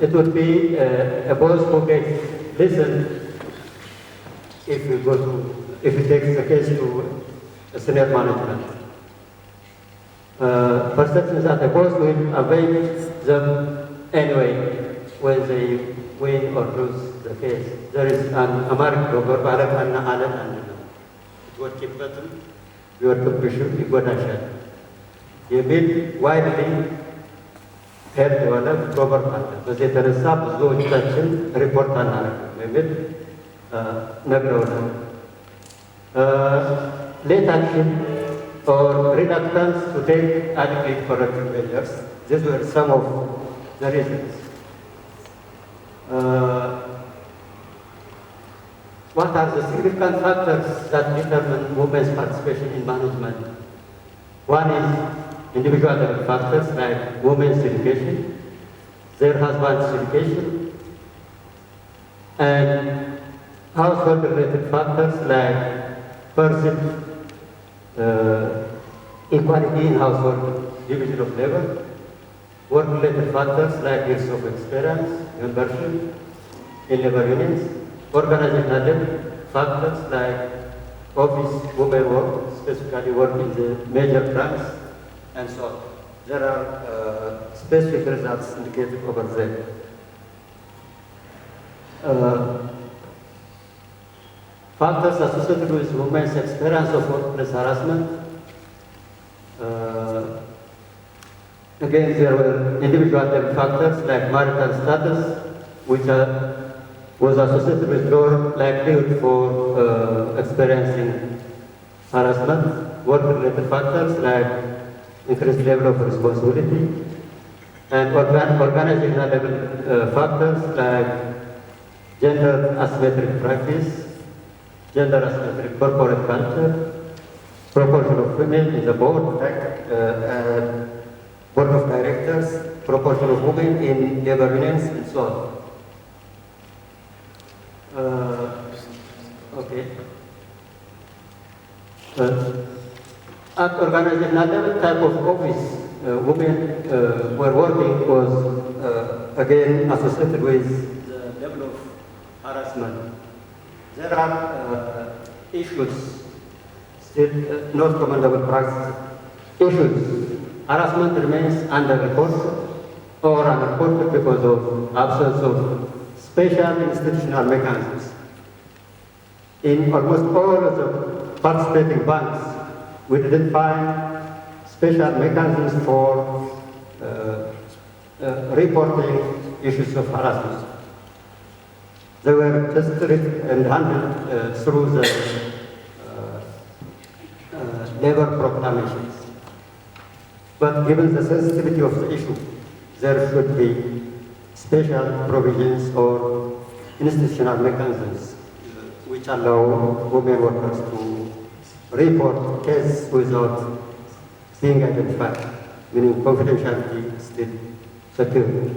it would be a boss who gets listened if he takes the case to a senior management. Perception is that the boss will avoid them anyway when they win or lose the case. There is an American proverb, የሚል widely heard የሆነ ፕሮቨርብ አለ። በዚህ የተነሳ ብዙዎቻችን ሪፖርት አናደርግም የሚል ነግረውናል። Late action or reluctance to take adequate corrective measures. These were some of the reasons. What are the significant factors that determine women's participation in management? One is individual factors like women's education, their husband's education, and household-related factors like perceived equality in household division of labor, work-related factors like years of experience, membership in labor unions, organizational factors like office women work, specifically work in the major plants, and so on. There are specific results indicated over there. factors associated with women's experience of workplace harassment. Again, there were individual factors like marital status, which was associated with lower likelihood for experiencing harassment. Work-related factors like increased level of responsibility, and organizational level factors like gender asymmetric practice, gender asymmetric corporate culture, proportion of women in the board of directors, proportion of women in labor unions, and so on. Okay. At organizational level, type of office women were working was again associated with the level of harassment. There are issues, still not commendable practice issues. Harassment remains underreported or unreported because of absence of special institutional mechanisms. In almost all of the participating banks, we didn't find special mechanisms for reporting issues of harassment. They were just treated and handled through the labor proclamations. But given the sensitivity of the issue, there should be special provisions or institutional mechanisms which allow women workers to report cases without being identified, meaning confidentiality is still secured.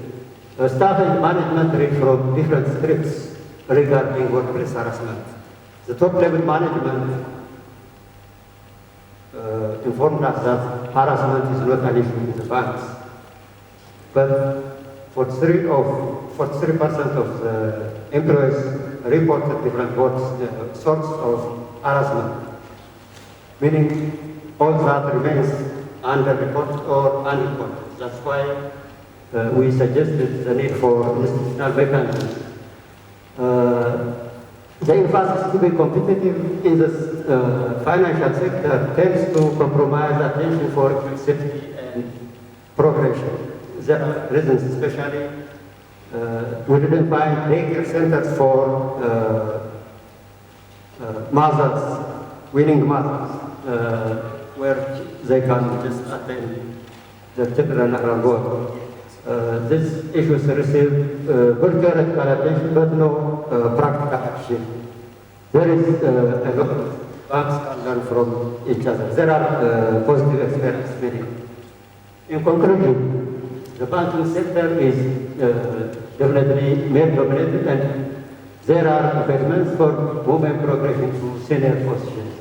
Staff and management read from different scripts regarding workplace harassment. The top level management informed us that harassment is not an issue in the banks. But 43% of the employees reported different sorts of harassment, meaning all that remains underreported or unreported. That's why we suggested the need for institutional mechanisms. The emphasis to be competitive in the financial sector tends to compromise attention for safety and progression. There are reasons, especially we didn't find daycare centers for mothers, winning mothers, where they can just attend the children around work. These issues receive good theoretical attention, but no practical action. There is a lot of banks can learn from each other. There are positive experiences, many. In conclusion, the banking sector is definitely male-dominated, and there are impediments for women progressing to senior positions.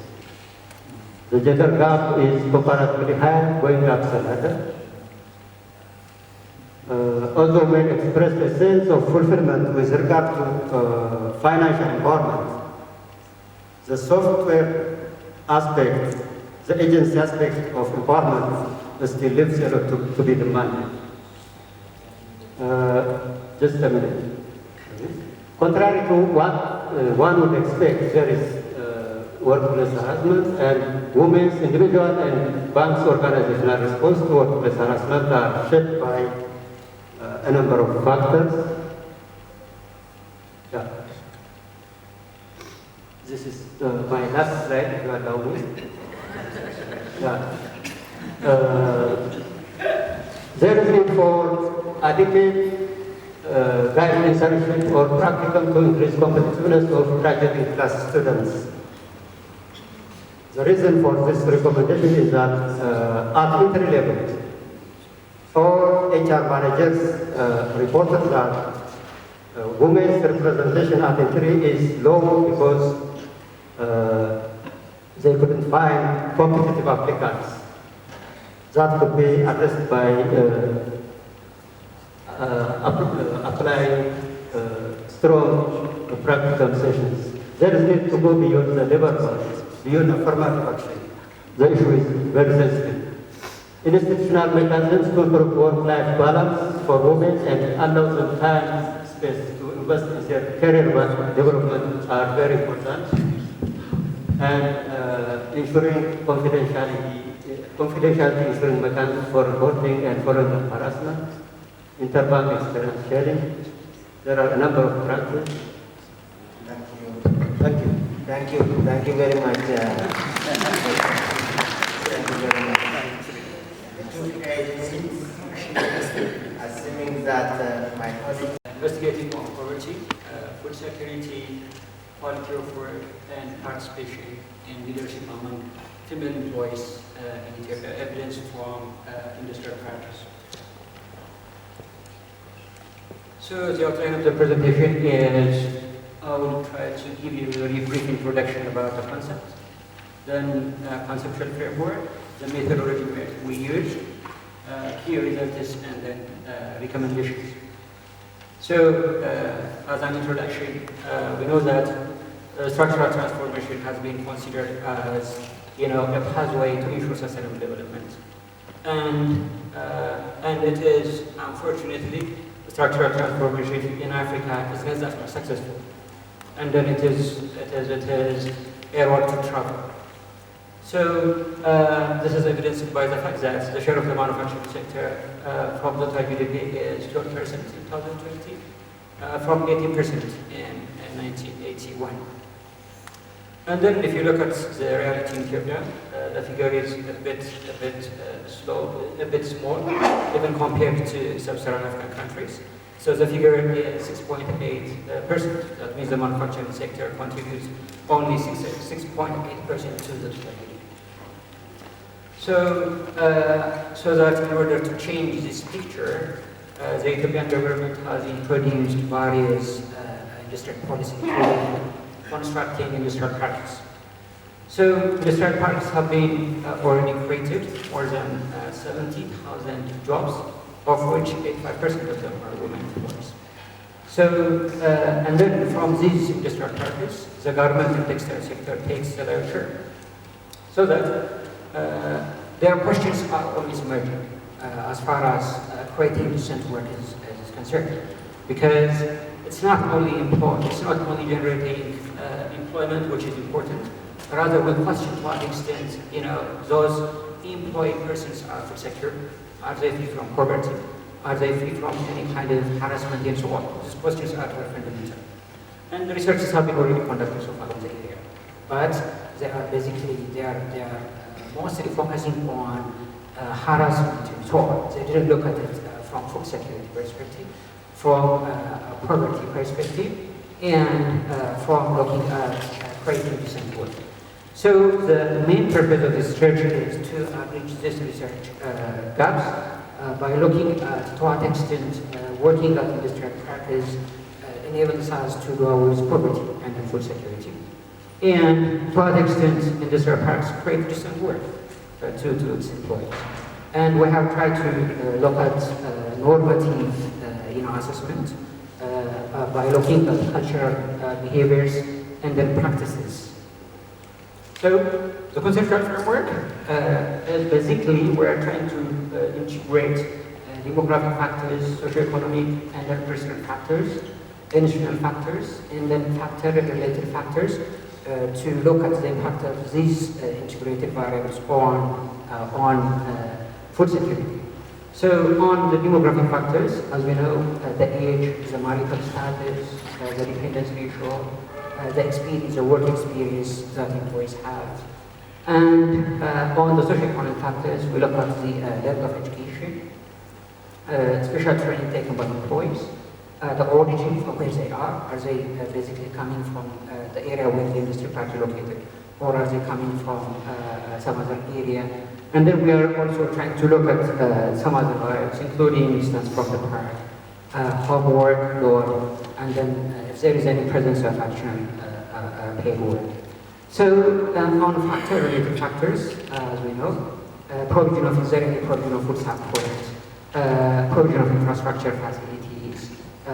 The gender gap is comparatively high, going up the ladder. Although men expressed a sense of fulfillment with regard to financial empowerment, the software aspect, the agency aspect of empowerment still leaves a lot to be demanded. Just a minute. Contrary to what one would expect, there is workplace harassment, and women's individual and banks' organizational response to workplace harassment are shaped by a number of factors. Yeah. This is my last slide, if you allow me. Yeah. There is need for adequate guidance insertion or practicum to increase competitiveness of graduating class students. The reason for this recommendation is that at entry level, all HR managers reported that women's representation at entry is low because they couldn't find competitive applicants. That could be addressed by applying strong practical sessions. There is need to go beyond the labor force, beyond affirmative action. The issue is very sensitive. Institutional mechanisms to improve work-life balance for women and allow them time, space to invest in their career development are very important. And ensuring confidentiality ensuring mechanisms for reporting and following up harassment, interbank experience sharing. There are a number of branches. Thank you very much. Thank you very much. The two agencies, assuming that my colleague investigating on poverty, food security, quality of work, and participation in leadership among female employees in Ethiopia, evidence from industrial practice. So the outline of the presentation is I will try to give you a very brief introduction about the concept, then conceptual framework, the methodology we use, key results, and then recommendations. So, as an introduction, we know that structural transformation has been considered as, a pathway to ensure sustainable development, and it is unfortunately structural transformation in Africa is not that much successful, and then it is a road to travel. So this is evidenced by the fact that the share of the manufacturing sector from the total GDP is 12% in 2020, from 18% in 1981. And then if you look at the reality in Ethiopia, the figure is a bit small, even compared to sub-Saharan African countries. So the figure is 6.8%. That means the manufacturing sector contributes only 6.8% to the total GDP. So that in order to change this picture, the Ethiopian government has introduced various industrial policies, including constructing industrial parks. So industrial parks have been already created, more than 70,000 jobs, of which 85% of them are women employees. So, and then from these industrial parks, the government and textile sector takes the lion's share. So that their questions are always emerging as far as creating decent work is concerned, because it's not only generating employment, which is important, rather we question to what extent those employed persons are food secure. Are they free from poverty? Are they free from any kind of harassment and so on? These questions are very fundamental. And the researchers have been already conducted so far in the area. But they are mostly focusing on harassment and so on. They didn't look at it from food security perspective, from a poverty perspective, and from looking at creating decent work. So the main purpose of this research is to bridge this research gaps by looking at to what extent working at industrial practice enables us to go with poverty and food security, and to what extent industrial parks create decent work to its employees. And we have tried to look at normative assessment by looking at cultural behaviors and then practices. So the conceptual framework is basically we're trying to integrate demographic factors, socioeconomic and personal factors, institutional factors, and then factor-related factors to look at the impact of these integrated variables on food security. So on the demographic factors, as we know, the age, the marital status, the dependence ratio, the experience, the work experience that employees have. And on the socioeconomic factors, we look at the level of education, special training taken by employees, the origin from where they are they basically coming from the area where the industry park is located, or are they coming from some other area? And then we are also trying to look at some other variables, including distance from the park, homework load, and then if there is any presence of actual paid work. So on factor-related factors, as we know, provision of food support, provision of infrastructure facilities,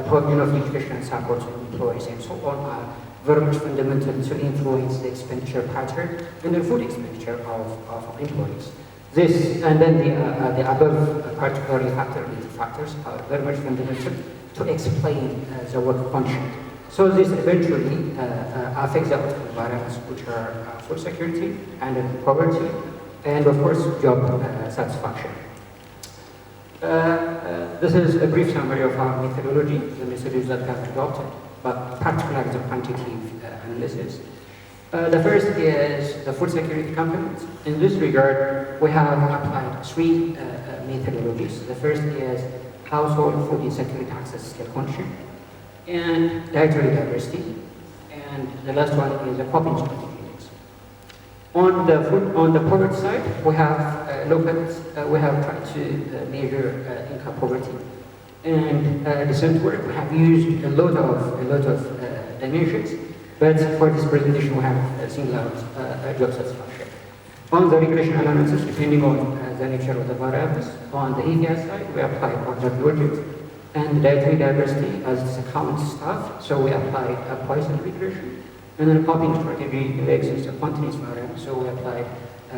provision of education and support to employees, and so on are very much fundamental to influence the expenditure pattern and the food expenditure of employees. This and then the above particularly factor-related factors are very much fundamental to explain the work function. So this eventually affects the outcome variables, which are food security and poverty, and of course job satisfaction. This is a brief summary of our methodology, the methodology that we have adopted, but particularly the quantitative analysis. The first is the food security component. In this regard, we have applied three methodologies. The first is household food insecurity access scale condition, and dietary diversity, and the last one is the coping strategies. On the poverty side, we have tried to measure income poverty, and decent work. We have used a lot of dimensions, but for this presentation we have singled out job satisfaction. On the regression analysis, depending on the nature of the variables, on the EVS side, we apply object logic, and dietary diversity as it is a count stuff, so we apply a Poisson regression, and then coping strategy exists a continuous variable, so we apply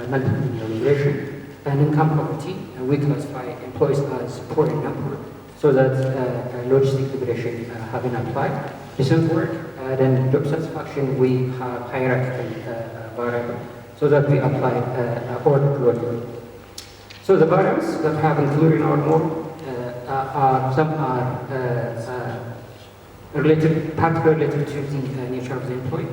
multiple linear regression, and income poverty, and we classify employees as poor and non-poor, so that logistic regression have been applied. Decent work, then job satisfaction, we have hierarchical variable, so that we apply order to order. So the variables that have included in our model, some are related, particularly related to the nature of the employee,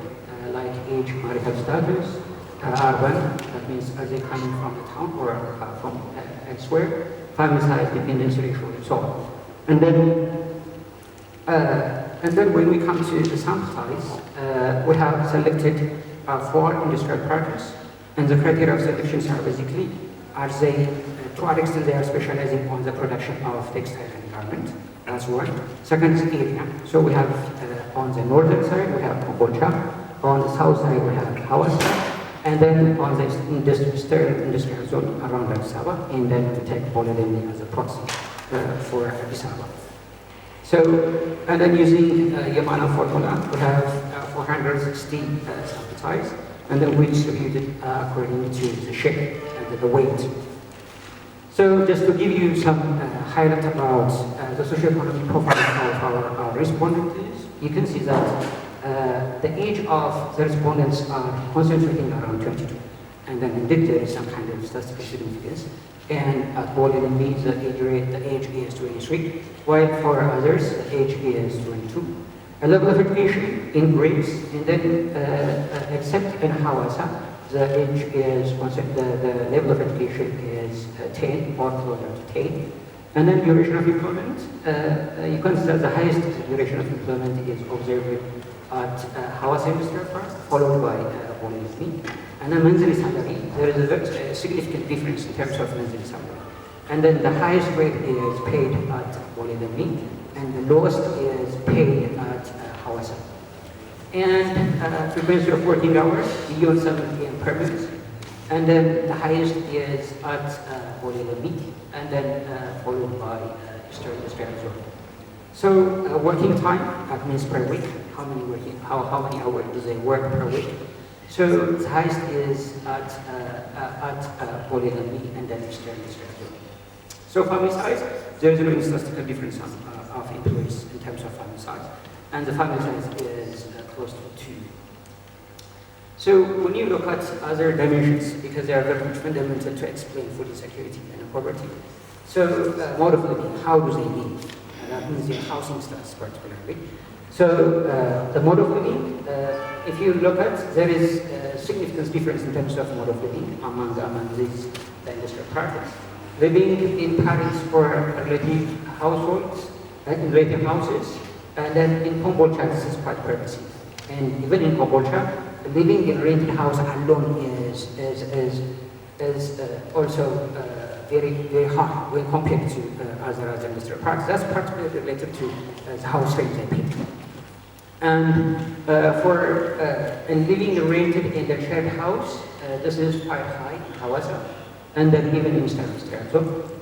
like age, marital status, urban, that means are they coming from the town or from elsewhere, family size, dependency ratio, and so on. And then when we come to the sample size, we have selected 4 industrial parties, and the criteria of selections are basically, are they, to what extent they are specializing on the production of textile and garment. That's one. Second is area. So we have on the northern side, we have Kambodscha. On the south side, we have Hawassa. And then on the eastern industrial zone around Addis Ababa, and then we take Bolivia as a proxy for Addis Ababa. So, and then using Yamana formula, we have 460 sample size, and then we distribute it according to the shape and the weight. So just to give you some highlight about the socioeconomic profile of our respondents, you can see that the age of the respondents are concentrating around 22. And then indeed there is some kind of statistical significance. And at Bolivia, the age is 23, while for others, the age is 22. A level of education in Greece, and then except in Hawassa, the age is, the level of education is 10 or closer to 10. And then duration of employment, you can see that the highest duration of employment is observed at Hawassa Industrial Park, followed by Bolivia. And then monthly salary, there is a significant difference in terms of monthly salary. And then the highest rate is paid at Bolivia, and the lowest is paid at Hawassa. And frequency of working hours, beyond 7 p.m. per month. And then the highest is at Bolivia, and then followed by Eastern Industrial Zone. So working time, that means per week, how many hours do they work per week? So the highest is at Bolivia, and then Eastern Industrial Zone. So family size, there is no statistical difference of employees in terms of family size, and the family size is close to 2. So when you look at other dimensions, because they are very much fundamental to explain food insecurity and poverty. So mode of living, how do they live? That means their housing status particularly. So the mode of living, if you look at, there is significant difference in terms of mode of living among these industrial parties. Living in Paris for relative households, in relative houses, and then in Kambodscha this is quite pervasive. And even in Kambodscha, living in a rented house alone is also very, very high when compared to other industrial parks. That's particularly related to the house rent they pay. And and living rented in the shared house, this is quite high in Hawassa, and then even in Stanley.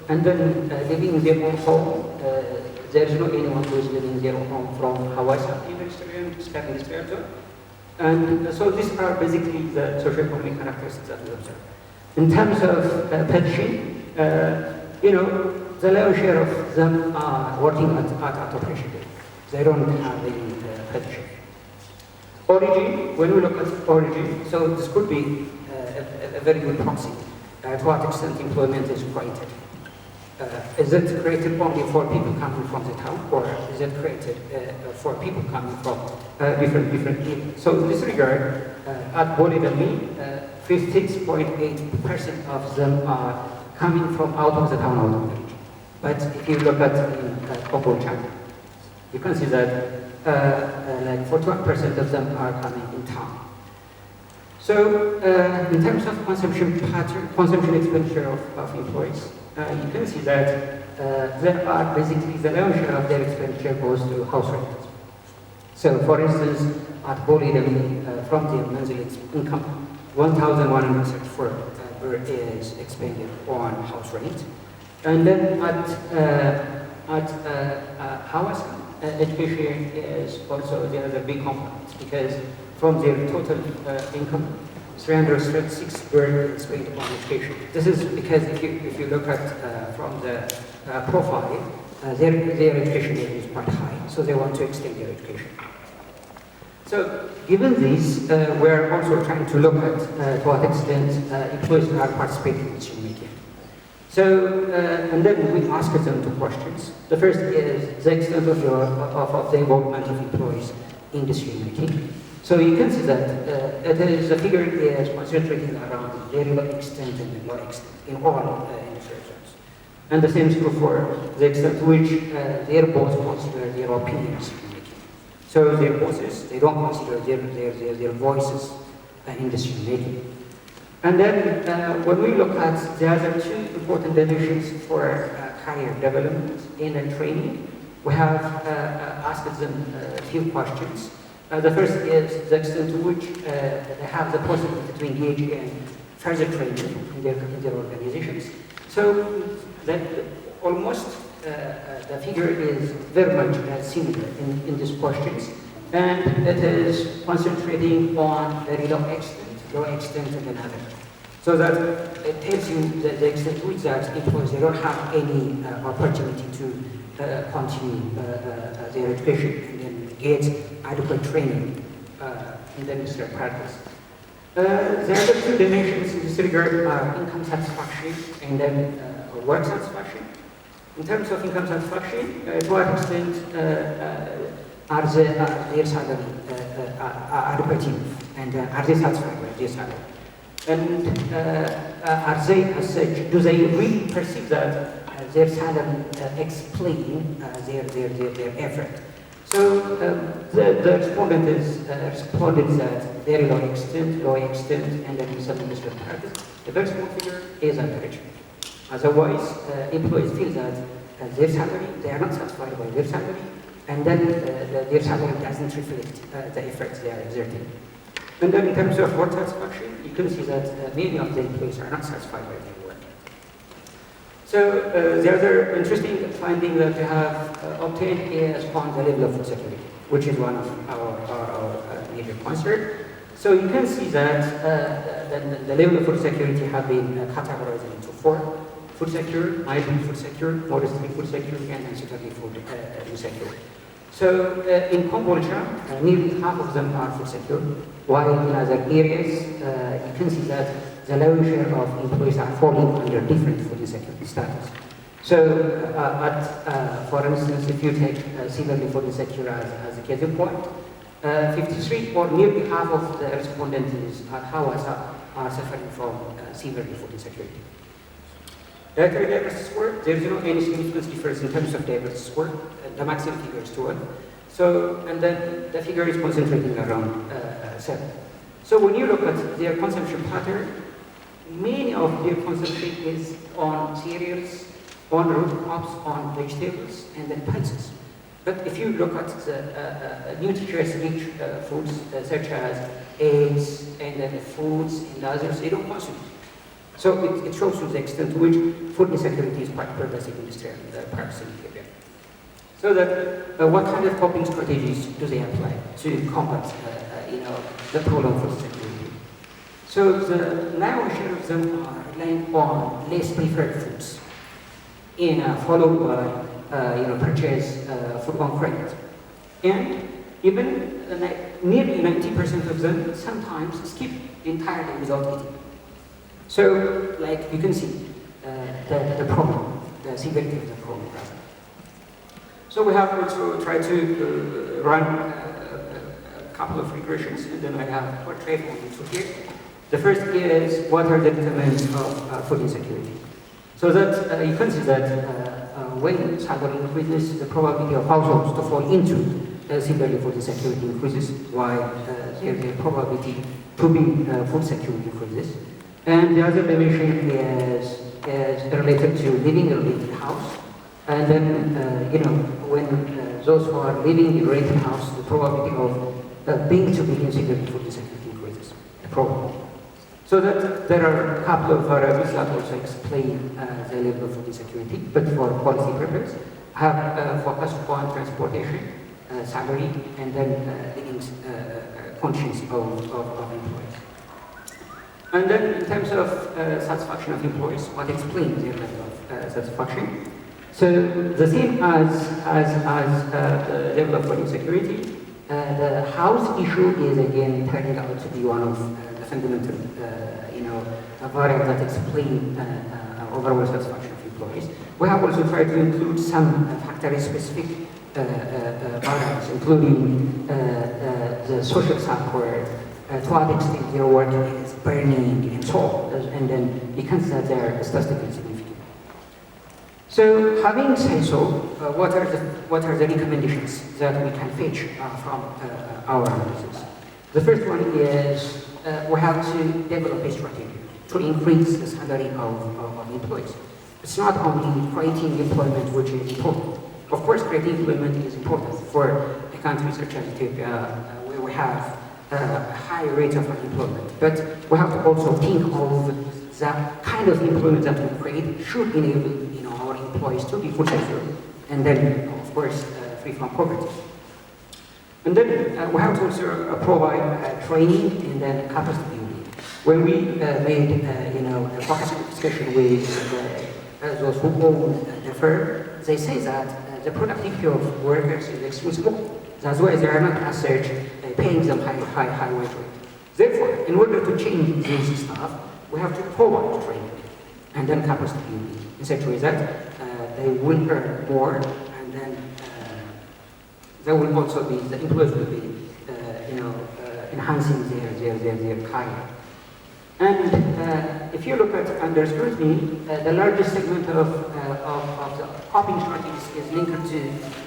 And then living in their own home, there is no anyone who is living in their own home from Hawassa, even Stanley. And so these are basically the socioeconomic characteristics that we observe. In terms of pension, the low share of them are working at operation day. They don't have any position. Origin, when we look at origin, so this could be a very good proxy. To what extent employment is created. Is it created only for people coming from the town, or is it created for people coming from different areas? So in this regard, at Abu Dhabi, 56.8% of them are coming from out of the town, out of the region. But if you look at Kambodscha, you can see that like 41% of them are coming in town. So in terms of consumption pattern, consumption expenditure of employees, you can see that there are basically the low share of their expenditure goes to house rent. So for instance, at Abu Dhabi, from their monthly income, 1,164 is expended on house rent. And then at Hawassa, education is also the other big component, because from their total income, 336 were spent on education. This is because if you look at from the profile, their education level is quite high, so they want to extend their education. So given this, we're also trying to look at to what extent employees are participating in decision making. So, and then we ask them two questions. The first is the extent of the involvement of employees in decision making. So you can see that the figure is concentrating around very low extent and low extent in all industry zones. And the same is true for the extent to which their boss consider their opinions in making. So their bosses, they don't consider their voices in decision making. And then when we look at the other two important dimensions for career development and training, we have asked them a few questions. The first is the extent to which they have the possibility to engage in further training in their organizations. So that almost the figure is very much similar in these questions, and it is concentrating on very low extent and then other. So that it tells you the extent to which that employees they don't have any opportunity to continue their education and then get adequate training in the industrial practice. The other two dimensions in this regard are income satisfaction and then work satisfaction. In terms of income satisfaction, to what extent are their salary adequate enough, and are they satisfied with their salary? And are they, as such, do they really perceive that their salary explain their effort? So the respondent responded that very low extent, and then some industrial practice. The very small figure is average. Otherwise, employees feel that their salary, they are not satisfied by their salary, and then their salary doesn't reflect the efforts they are exerting. And then in terms of work satisfaction, you can see that many of the employees are not satisfied by their work. So the other interesting finding that we have obtained is on the level of food security, which is one of our major concerns. So you can see that the level of food security have been categorized into four: food secure, mildly food secure, modestly food secure, and then certainly food insecure. So in Cambodia, nearly half of them are food secure, while in other areas, you can see that the low share of employees are falling under different food insecurity status. So for instance, if you take severely food insecure as a case in point, 53 or nearly half of the respondents at Hawassa are suffering from severely food insecurity. Dietary diversity score, there is no any significant difference in terms of diversity score. The maximum figure is 2. So, and then the figure is concentrating around 7. So when you look at their consumption pattern, many of their consumption is on cereals, on root crops, on vegetables, and then pulses. But if you look at the nutritious-rich foods such as eggs and then fruits and others, they don't consume. So it shows you the extent to which food insecurity is quite pervasive in industrial practice in Ethiopia. So that what kind of coping strategies do they apply to combat the problem of food insecurity? So the narrow share of them are relying on less preferred foods. followed by purchase food on credit. And even nearly 90% of them sometimes skip entirely without eating. So, like you can see, the problem, the severity of the problem. So we have also tried to run a couple of regressions, and then I have portrayed one into here. The first is what are the determinants of food insecurity. So that you can see that when salary increases, the probability of households to fall into severely food insecurity increases, while the probability to be food security increases. And the other dimension is related to living in a rented house. And then, when those who are living in a rented house, the probability of being to be in severely food insecurity increases, the probability. So that there are a couple of variables that also explain the level of food insecurity, but for policy purposes, I have focused on transportation, salary, and then living conditions of employees. And then in terms of satisfaction of employees, what explains their level of satisfaction? So the same as the level of food insecurity, the house issue is again turning out to be one of the fundamental, variables that explain overall satisfaction of employees. We have also tried to include some factory-specific variables, including the social support, to what extent their work is burning and so on, and then you can see that they are statistically significant. So, having said so, what are the recommendations that we can fetch from our analysis? The first one is we have to develop a strategy to increase the salary of employees. It's not only creating employment which is important. Of course, creating employment is important for a country such as Ethiopia, where we have a high rate of unemployment. But we have to also think of the kind of employment that we create should enable our employees to be food secure, and then, of course, free from poverty. And then we have to also provide training and then capacity building. When we made a focus discussion with those who own the firm, they say that the productivity of workers is extremely small. That's why they are not as such paying them high wage rate. Therefore, in order to change this stuff, we have to provide training and then capacity building in such a way that they will earn more, and then there will also be, the employees will be, enhancing their career. And if you look at under scrutiny, the largest segment of the coping strategies is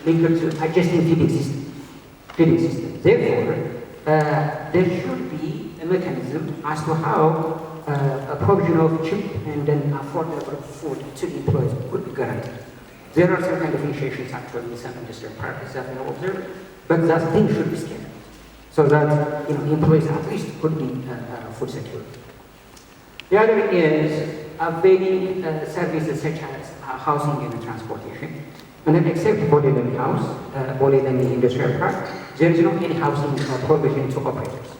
linked to adjusting feeding system. Therefore, there should be a mechanism as to how a provision of cheap and then affordable food to the employees could be guaranteed. There are some kind of initiations actually in some industrial parties that we have observed, but that thing should be scaled so that employees at least could be food secure. The other is availing services such as housing and transportation. And then except Boliden House, Boliden Industrial Park, there is not any housing provision to operators.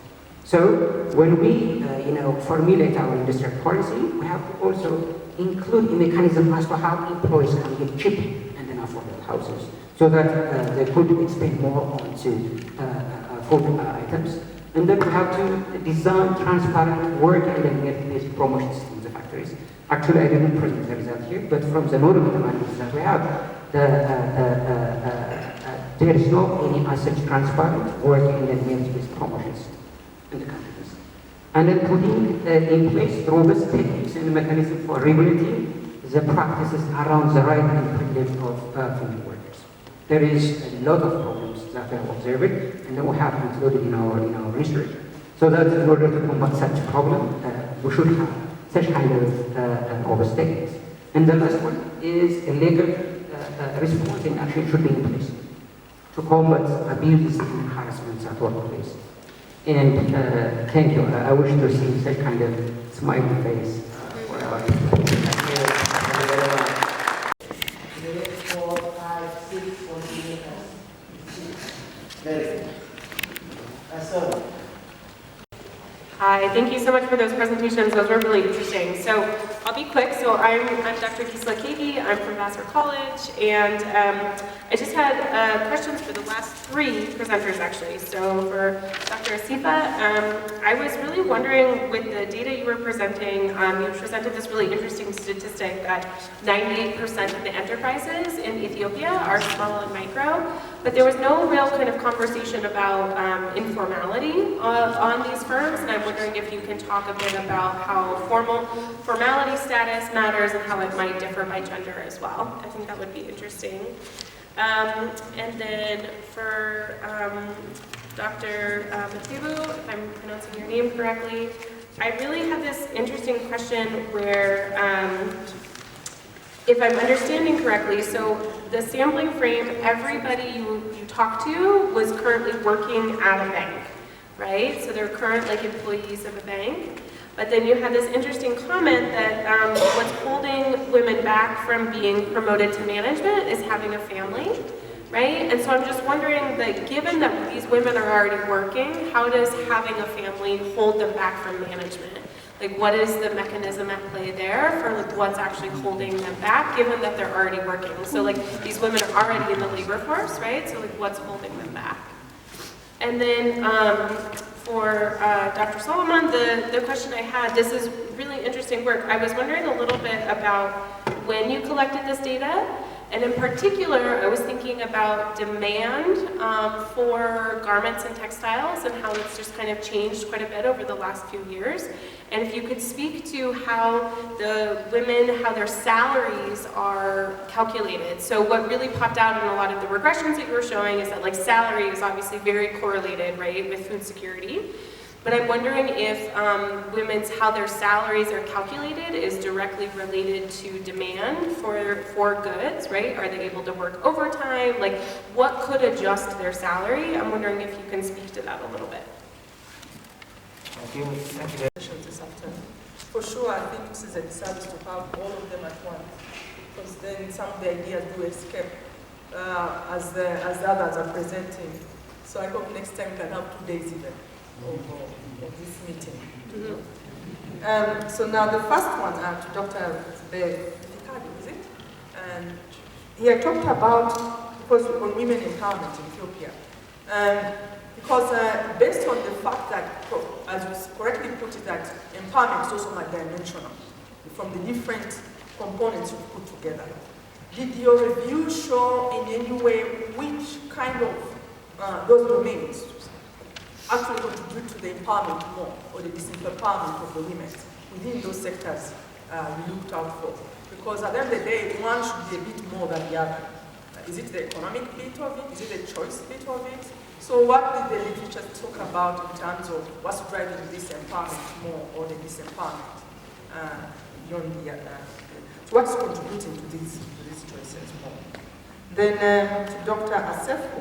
So when we formulate our industrial policy, we have to also include a mechanism as to how employees can get cheap and then affordable houses, so that they could spend more on food items. And then we have to design transparent work and then merit-based promotion systems in the factories. Actually, I didn't present the result here, but from the model analysis that we have, there is no any as such transparent work and then merit-based promotions in the countries. And then putting in place robust techniques and mechanisms for regulating the practices around the right and privilege of foreign workers. There is a lot of problems that we have observed, and then we have included in our research. So that in order to combat such a problem, we should have such kind of robust techniques. And the last one is a legal response and action should be in place to combat abuses and harassments at workplace. And thank you. I wish to see such kind of smiley face for our employees. Hi, thank you so much for those presentations. Those were really interesting. So I'll be quick. So I'm Dr. Gisela Kagi. I'm from Vassar College, and I just had questions for the last three presenters, actually. So for Dr. Asifa, I was really wondering, with the data you were presenting, you presented this really interesting statistic that 98% of the enterprises in Ethiopia are small and micro, but there was no real kind of conversation about informality on these firms, and I'm wondering if you can talk a bit about how formality status matters and how it might differ by gender as well. I think that would be interesting. And then for Dr. Matibu, if I'm pronouncing your name correctly, I really had this interesting question where, if I'm understanding correctly, so the sampling frame, everybody you talked to was currently working at a bank, right? So they're current employees of a bank. But then you had this interesting comment that what's holding women back from being promoted to management is having a family, right? And so I'm just wondering that given that these women are already working, how does having a family hold them back from management? Like, what is the mechanism at play there for what's actually holding them back, given that they're already working? So these women are already in the labor force, right? So what's holding them back? And then for Dr. Solomon, the question I had, this is really interesting work. I was wondering a little bit about when you collected this data, and in particular, I was thinking about demand for garments and textiles and how it's just kind of changed quite a bit over the last few years. And if you could speak to how the women, how their salaries are calculated. So what really popped out in a lot of the regressions that you were showing is that salary is obviously very correlated, right, with food security. But I'm wondering if how their salaries are calculated is directly related to demand for goods, right? Are they able to work overtime? What could adjust their salary? I'm wondering if you can speak to that a little bit. Thank you. This afternoon. For sure, I think this is a disservice to have all of them at once, because then some of the ideas do escape as the others are presenting. So I hope next time we can have 2 days even of this meeting. Mm-hmm. So now the first one to Dr. Zikadi, is it? And he had talked about, because on women empowerment in Ethiopia. Because based on the fact that, as you correctly put it, that empowerment is also multidimensional from the different components you put together. Did your review show in any way which kind of those domains actually contribute to the empowerment more, or the disempowerment of the women within those sectors you looked out for? Because at the end of the day, one should be a bit more than the other. Is it the economic bit of it? Is it the choice bit of it? So what did the literature talk about in terms of what's driving this empowerment more, or the disempowerment beyond the other? So what's contributing to these choices more? Then to Dr. Asefo,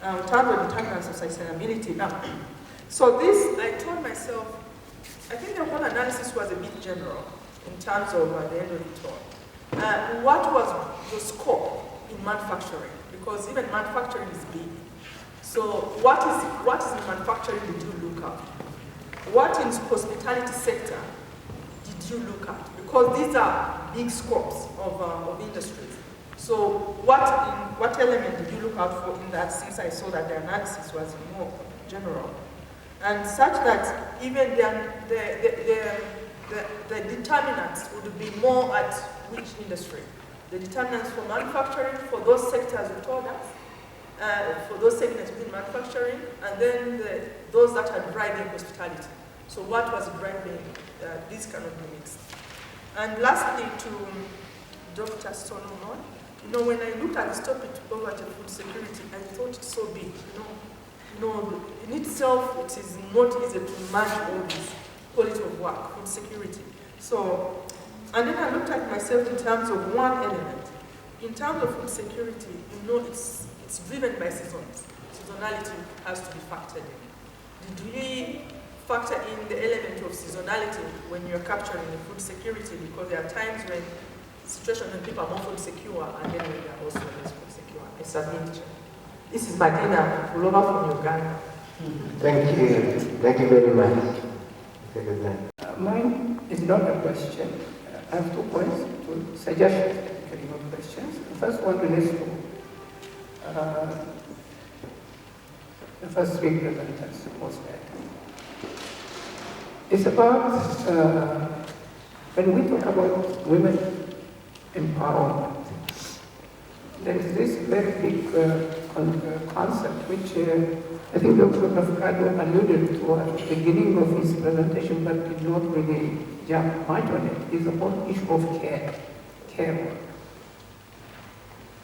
in terms of determinants of sustainability. So this, I told myself, I think the whole analysis was a bit general in terms of the end of it all. What was the scope in manufacturing? Because even manufacturing is big. So what is in manufacturing did you look at? What in hospitality sector did you look at? Because these are big scopes of industries. So what element did you look out for in that, since I saw that the analysis was more general? And such that even the determinants would be more at which industry? The determinants for manufacturing, for those sectors you told us, for those segments within manufacturing, and then those that are driving hospitality. So what was driving this kind of mix? And lastly, to Dr. Solomon, when I looked at this topic, poverty, food security, I thought it's so big. In itself, it is not easy to manage all this quality of work, food security. So, and then I looked at myself in terms of one element. In terms of food security, it's driven by seasons. Seasonality has to be factored in. Did we factor in the element of seasonality when you're capturing the food security? Because there are times when situations when people are more food secure and then when they are also less food secure. I submit. This is Madina Ulova from Uganda. Thank you. Thank you very much. Mine is not a question. I have 2 points, 2 suggestions, actually, not questions. The first one relates to the first 3 presenters, mostly. It's about, when we talk about women empowerment, there is this very big concept which I think Dr. Nafkado alluded to at the beginning of his presentation, but did not really jump much on it, is the whole issue of care work.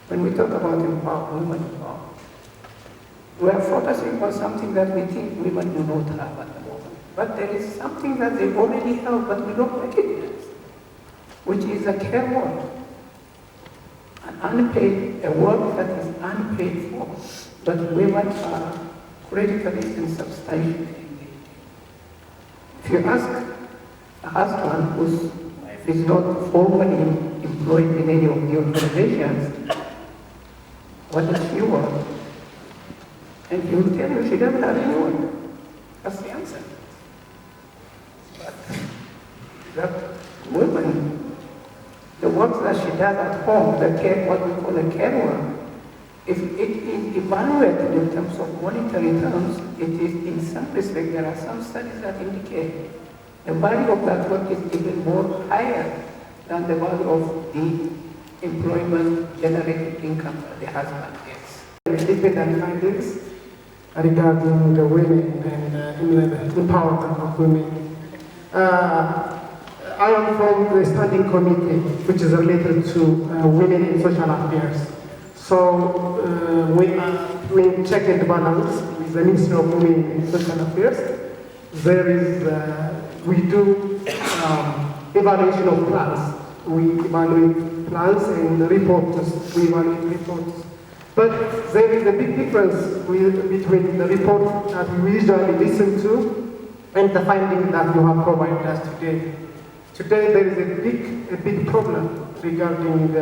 When we talk about women empowerment, we are focusing on something that we think women do not have at the moment. But there is something that they already have, but we don't recognize, which is a care work. An unpaid, a work that is unpaid for, but women are critically and substantially engaged. If you ask a husband whose wife is not formally employed in any of the organizations, what does she want? And he will tell you she doesn't have anyone. That's the answer. But that woman, the work that she does at home, the care, what we call a care work, if it is evaluated in terms of monetary terms, it is in some respect, there are some studies that indicate the value of that work is even more higher than the value of the employment generated income that the husband gets. Independent findings regarding the women and empowerment of women. I am from the standing committee, which is related to women in social affairs. So we are doing check and balance with the Ministry of Women in Social Affairs. There is, we do evaluation of plans. We evaluate plans and reports. We evaluate reports. But there is a big difference between the report that we usually listen to and the finding that you have provided us today. Today there is a big problem regarding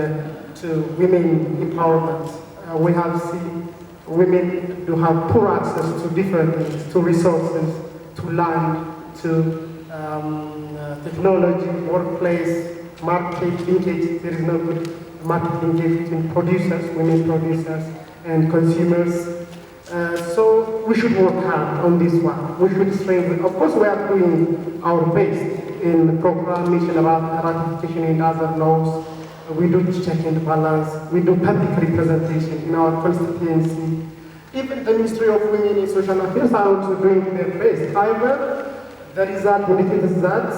to women empowerment. We have seen women do have poor access to different things, to resources, to land, to technology, workplace, market linkage. There is no good market linkage between producers, women producers, and consumers. So we should work hard on this one. We should strengthen. Of course, we are doing our best in proclamation about ratification in other laws. We do check and balance. We do public representation in our constituency. Even the Ministry of Women in Social Affairs are also doing their best. However, the result indicates that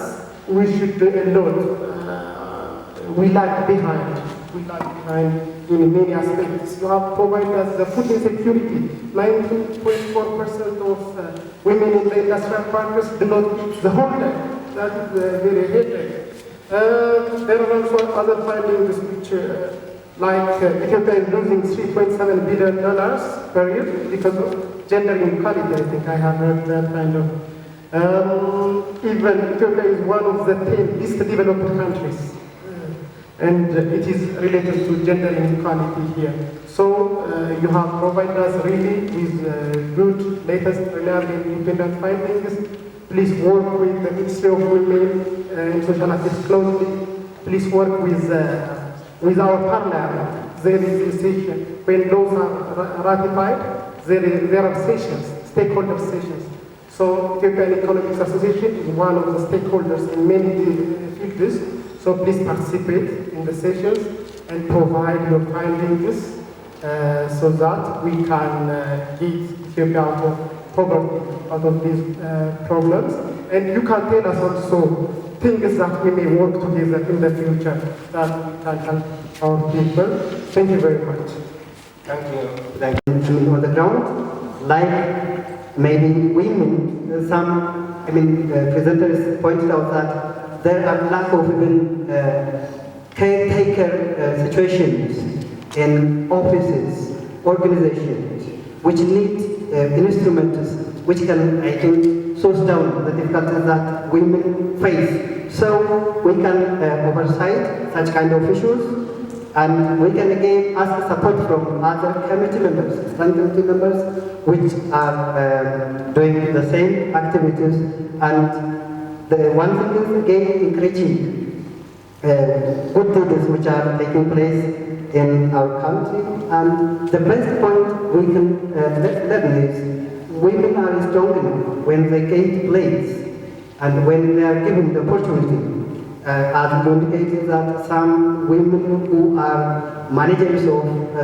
we should do a lot. We lag behind. We lag behind in many aspects. You have provided us the food insecurity. 19.4% of women in the industrial partners do not eat the whole day. That is very headache. There are also other findings which, like Ethiopia is losing $3.7 billion per year because of gender inequality. I think I have heard that kind of. Even Ethiopia is one of the 10 least developed countries. And it is related to gender inequality here. So you have provided us really with good, latest, reliable, independent findings. Please work with the Ministry of Women in Social Affairs closely. Please work with our parliament. There is a session. When laws are ratified, there are sessions, stakeholder sessions. So Ethiopian Economics Association is one of the stakeholders in many fields. So please participate in the sessions and provide your findings so that we can get Ethiopia out of poverty, out of these problems. And you can tell us also things that we may work together in the future that we can help our people. Thank you very much. Thank you. Thank you. On the ground, like maybe women, some, presenters pointed out that there are lack of even caretaker situations in offices, organizations, which need instruments which can, I think, source down the difficulties that women face. So we can oversight such kind of issues, and we can again ask support from other committee members, standing committee members, which are doing the same activities. And the one thing is again encouraging good deeds which are taking place in our country. And the best point we can learn is women are strong enough when they get place and when they are given the opportunity. As you indicated that some women who are managers of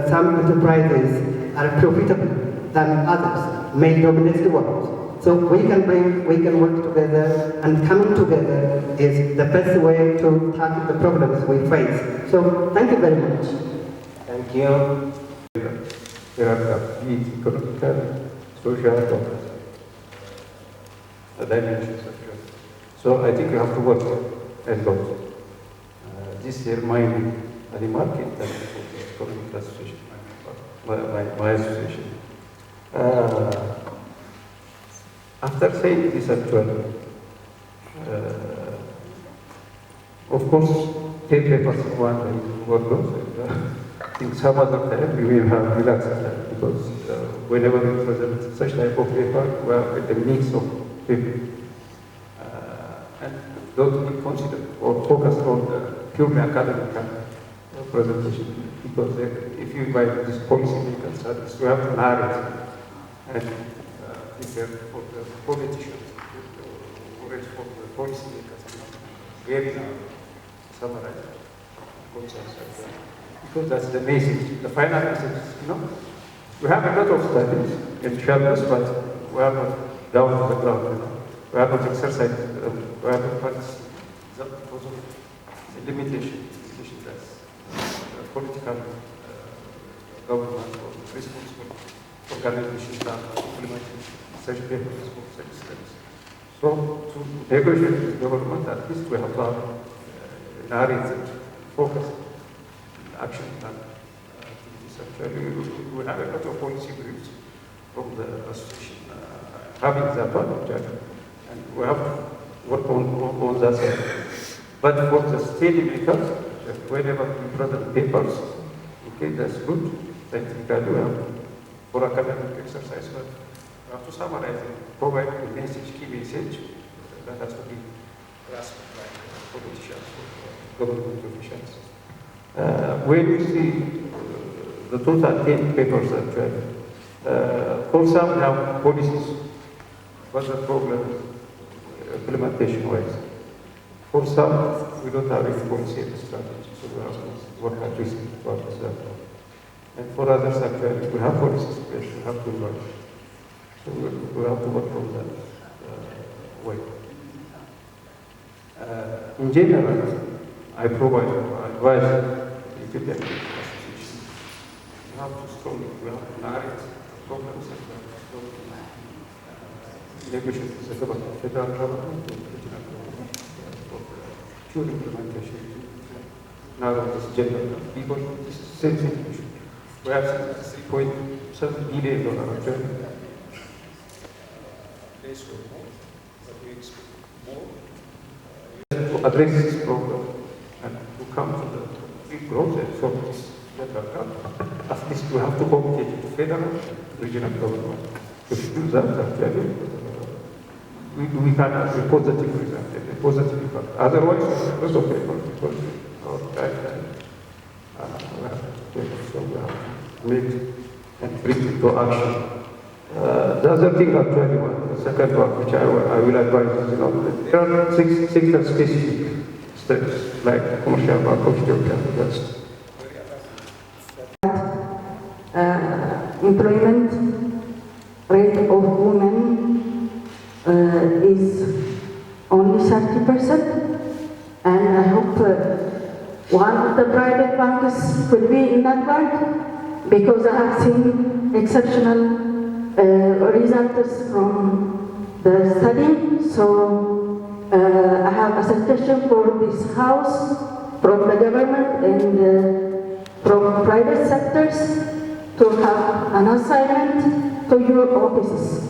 some enterprises are profitable than others, may dominate the world. So we can work together, and coming together is the best way to tackle the problems we face. So thank you very much. Thank you. There are economical, social, dimensions of it. So I think you have to work a lot. This year, my remark in terms of the economic association, my association. After saying this actually, of course, 10 papers in one workload. I think some other time we will have relaxed time because whenever we present such type of paper, we are with a mix of people. And don't be considered or focus on the purely academic presentation because if you invite this policy maker studies, we have to narrate and prepare for the politicians, or for the policy makers, very summarize concepts because that's the message. The final message is, we have a lot of studies in shelters, but we are not down to the ground, We are not exercising, we are not practicing. That's because of the limitation that's political government or responsible organizations are implementing such papers for such studies. So to negotiate with the government, at least we have to have narrative focus, action plan. We have a lot of policy briefs from the association having that one objective, and we have to work on that side. But for the study makers, whenever we present papers, okay, that's good. Technically, we have for academic exercise, but we have to summarize and provide a message, key message that has to be grasped by politicians or government officials. When we see the total 10 papers actually, for some we have policies, but the problem is implementation-wise. For some, we don't have any policy and strategy, so we have to work at risk for that. And for others, actually, we have policies, we have to work. So we have to work from that way. In general, I provide advice to the Ethiopian Economics Association. We have to strongly, we have to narrate problems and negotiate with the government, federal government, and regional government for pure implementation. Now this gender people, this is the same situation. We have $3.7 billion actually. Less or more, but we expect more. To address this problem and to come to the big growth and solve this gender gap, at least we have to communicate with federal, regional government. If we do that, actually, we can have a positive result, a positive effect. Otherwise, there's no paper because our time so we have to make and bring it to action. The other thing actually, the second one, which I will advise is, there are sector-specific steps like commercial bank of Ethiopia. Employment rate of women is only 30%, and I hope one of the private banks will be in that bank, because I have seen exceptional results from the study. So I have a suggestion for this house from the government and from private sectors to have an assignment to your offices,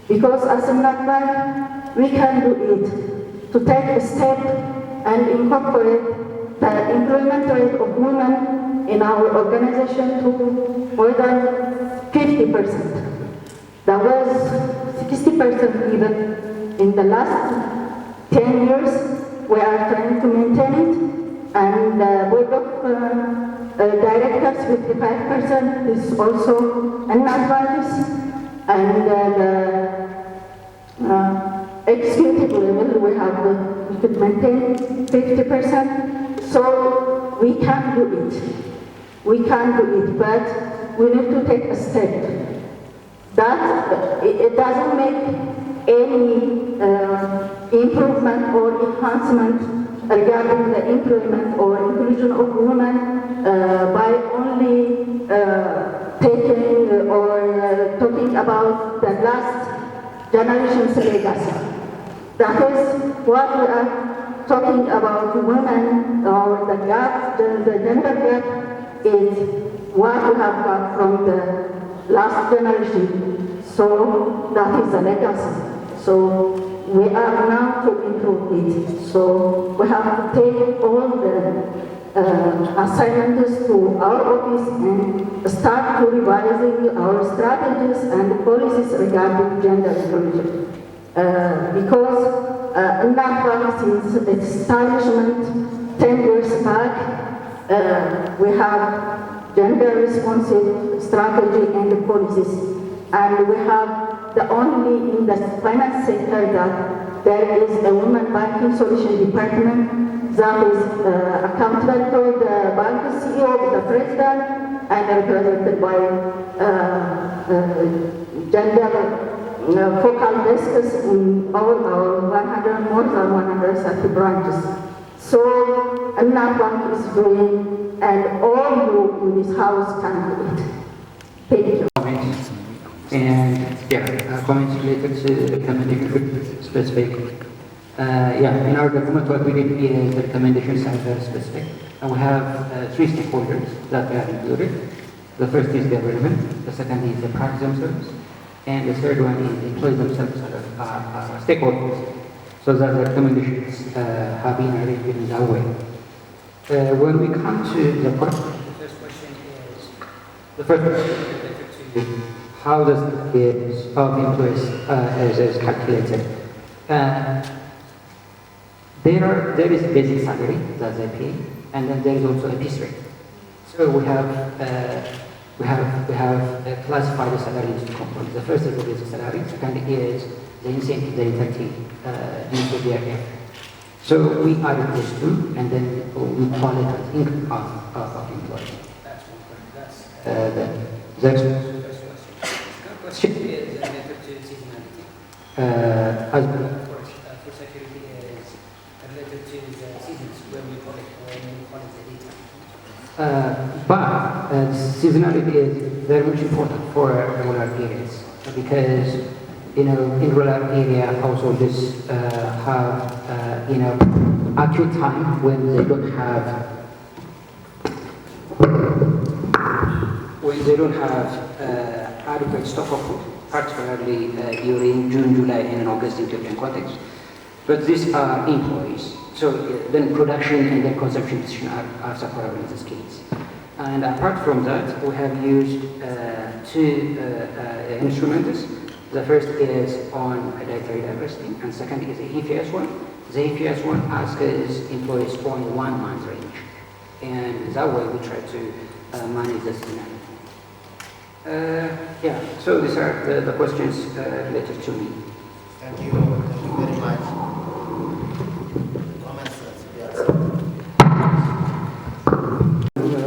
because as a NAC we can do it, to take a step and incorporate the employment rate of women in our organization to more than 50%. That was 60% even in the last 10 years. We are trying to maintain it, and board of directors 55% is also an advantage, and the executive level we could maintain 50%. So we can do it. We can do it, but we need to take a step. That it doesn't make any improvement or enhancement regarding the employment or inclusion of women by only taking or talking about the last generation's legacy. That is what we are talking about, women or the gap, the gender gap is what we have got from the last generation. So that is a legacy. So we are now to improve it. So we have to take all the assignments to our office and start to revising our strategies and policies regarding gender inclusion. Because since its establishment 10 years back, we have gender responsive strategy and policies. And we have the only in the finance sector that there is a women banking solution department that is accountable to the bank CEO, the president, and represented by gender focal desks in all our more than 130 branches. So Bank is doing, and all you in this house can do it. Thank you. And comments related to recommendation specific. In our document, what we did is the recommendations are very specific. And we have 3 stakeholders that we have included. The first is the government, the second is the parties themselves, and the third one is the employees themselves are stakeholders. So that the recommendations have been arranged in that way. When we come to the first question is how does the of employees is calculated? There is basic salary that they pay, and then there is also a piece rate. So we have classified the salary into 2 components. The first is the basic salary. Second is the incentive, the incentive due to the area. So we added these 2, and then we call it an income of employees. That's one point. That's the question is related to seasonality. As for security is related to the seasons when we call it the data. But seasonality is very much important for rural areas because in rural area households have acute time when they don't have adequate stock of food, particularly during June, July, and August in Ethiopian context. But these are employees, so then production and then consumption decisions are separable in this case. And apart from that, we have used 2 instruments. The first is on dietary diversity, and second is the EPS one. The EPS one asks employees on 1 month range, and that way we try to manage this dynamic. So these are the questions related to me. Thank you very much. Comments?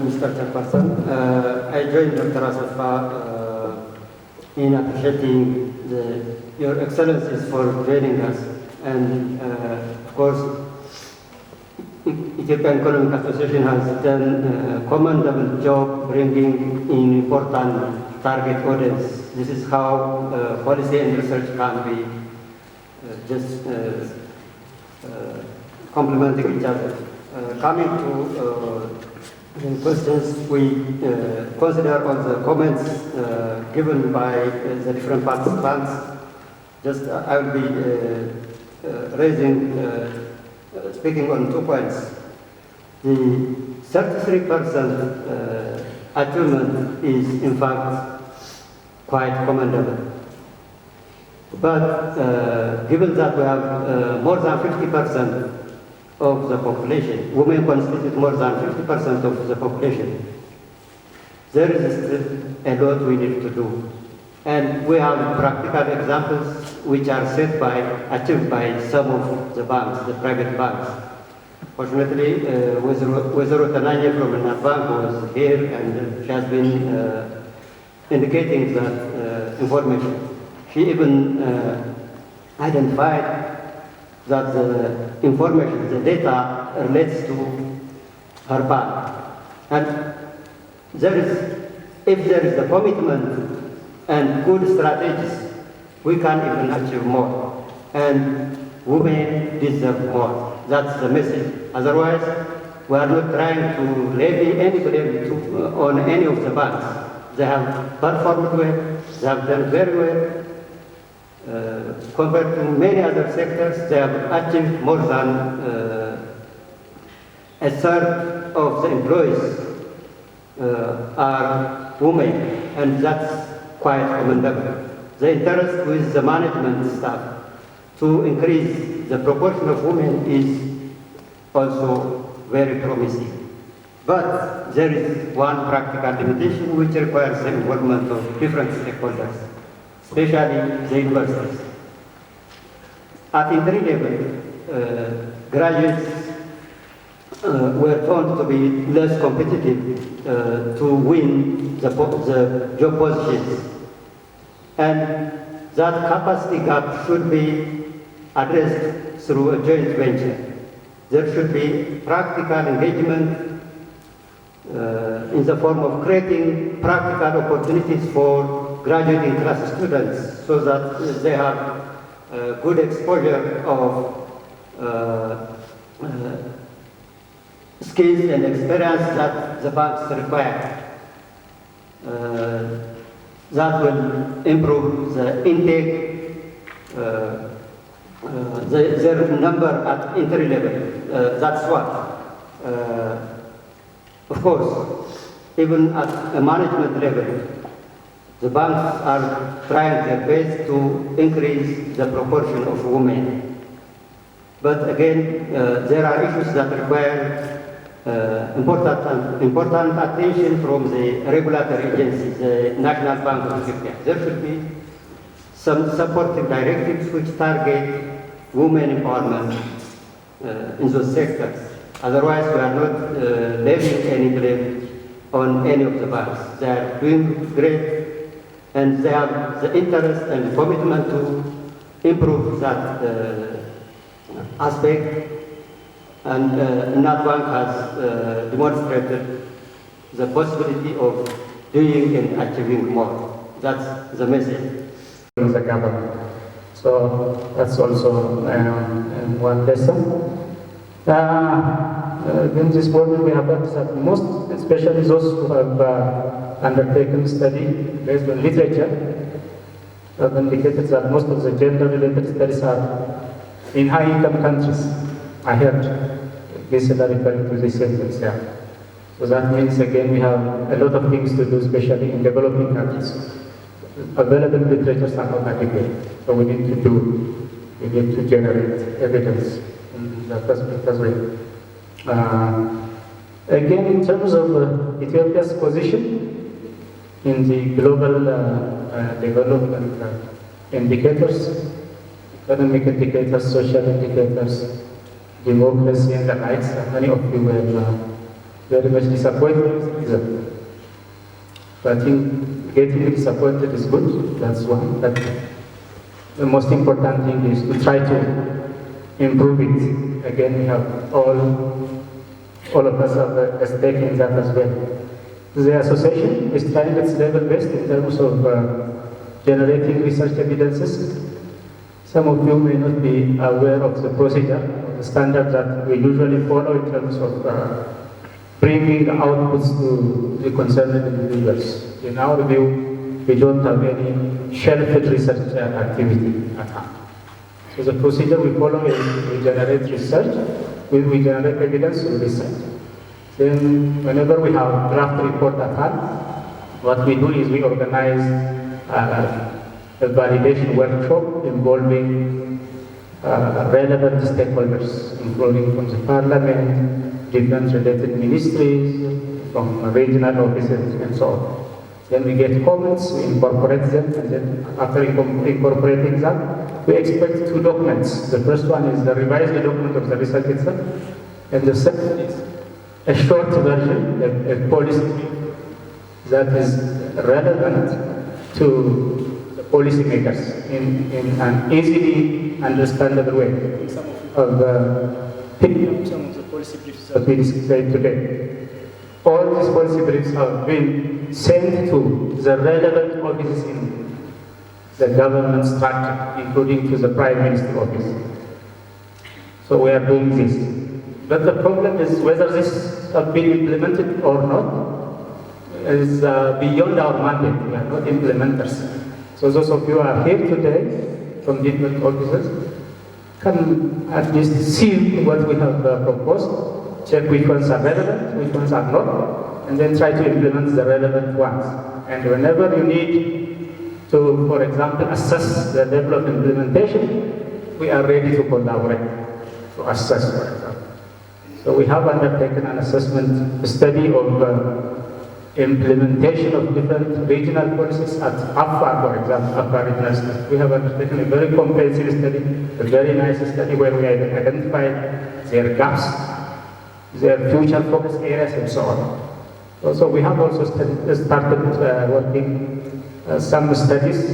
Mr. Chairperson, I joined Dr. Asafa in appreciating your excellencies for joining us, and of course Ethiopian Economics Association has done a commendable job bringing in important target audience. This is how policy and research can be complementing each other. Coming to the questions, we consider all the comments given by the different participants. I will be speaking on 2 points. The 33% achievement is in fact quite commendable. But given that we have more than 50% of the population. Women constitute more than 50% of the population. There is still a lot we need to do. And we have practical examples which are achieved by some of the banks, the private banks. Fortunately, Wazir Tananya from Bank was here and she has been indicating that information. She even identified that the information, the data relates to her bank. And if there is a commitment and good strategies, we can even achieve more. And women deserve more. That's the message. Otherwise, we are not trying to levy any blame on any of the banks. They have performed well, they have done very well. Compared to many other sectors, they have achieved more than a third of the employees are women, and that's quite commendable. The interest with the management staff to increase the proportion of women is also very promising. But there is one practical limitation which requires the involvement of different stakeholders, especially the universities. At entry level, graduates were found to be less competitive to win the job positions. And that capacity gap should be addressed through a joint venture. There should be practical engagement in the form of creating practical opportunities for graduating class students so that they have good exposure of skills and experience that the banks require. That will improve the intake, their number at entry level. That's what. Of course, even at a management level, the banks are trying their best to increase the proportion of women. But again, there are issues that require important attention from the regulatory agencies, the National Bank of Ethiopia. There should be some supportive directives which target women empowerment in those sectors. Otherwise, we are not levying any blame on any of the banks. They are doing great, and they have the interest and commitment to improve that aspect. And Bank has demonstrated the possibility of doing and achieving more. That's the message. The government. So that's also one lesson. In this world, we have heard that most, especially those who have undertaken study based on literature, have indicated that most of the gender-related studies are in high-income countries. I heard this referring to this sentence here. So that means, again, we have a lot of things to do, especially in developing countries. Available literatures are not adequate, so we need to generate evidence in that aspect as well. Again, in terms of Ethiopia's position in the global development indicators, economic indicators, social indicators, democracy and the likes, many of you were very much disappointed with the result. So I think getting disappointed is good, that's one, but the most important thing is to try to improve it. Again, we have all of us have a stake in that as well. The association is trying its level best in terms of generating research evidences. Some of you may not be aware of the procedure, of the standard that we usually follow in terms of bringing outputs to the concerned individuals. In our view, we don't have any sheltered research activity at hand. So the procedure we follow is we generate research, we generate evidence through research. Then whenever we have draft report at hand, what we do is we organize a validation workshop involving relevant stakeholders, including from the parliament, different related ministries, from regional offices, and so on. Then we get comments, we incorporate them, and then after incorporating them, we expect 2 documents. The first one is the revised document of the research itself, and the second is a short version, a policy that is relevant to the policymakers in an easily understandable way. Some of the policy briefs that we discussed today. All these policy briefs have been sent to the relevant offices in the government structure, including to the Prime Minister office. So we are doing this. But the problem is whether this has been implemented or not is beyond our mandate. We are not implementers. So those of you who are here today from different offices can at least see what we have proposed, check which ones are relevant, which ones are not, and then try to implement the relevant ones. And whenever you need to, for example, assess the level of implementation, we are ready to collaborate, to assess, for example. So we have undertaken an assessment study of implementation of different regional policies at Afar, for example, Afar Regional Study. We have undertaken a very comprehensive study, a very nice study where we identified their gaps, their future focus areas, and so on. So we have also started working some studies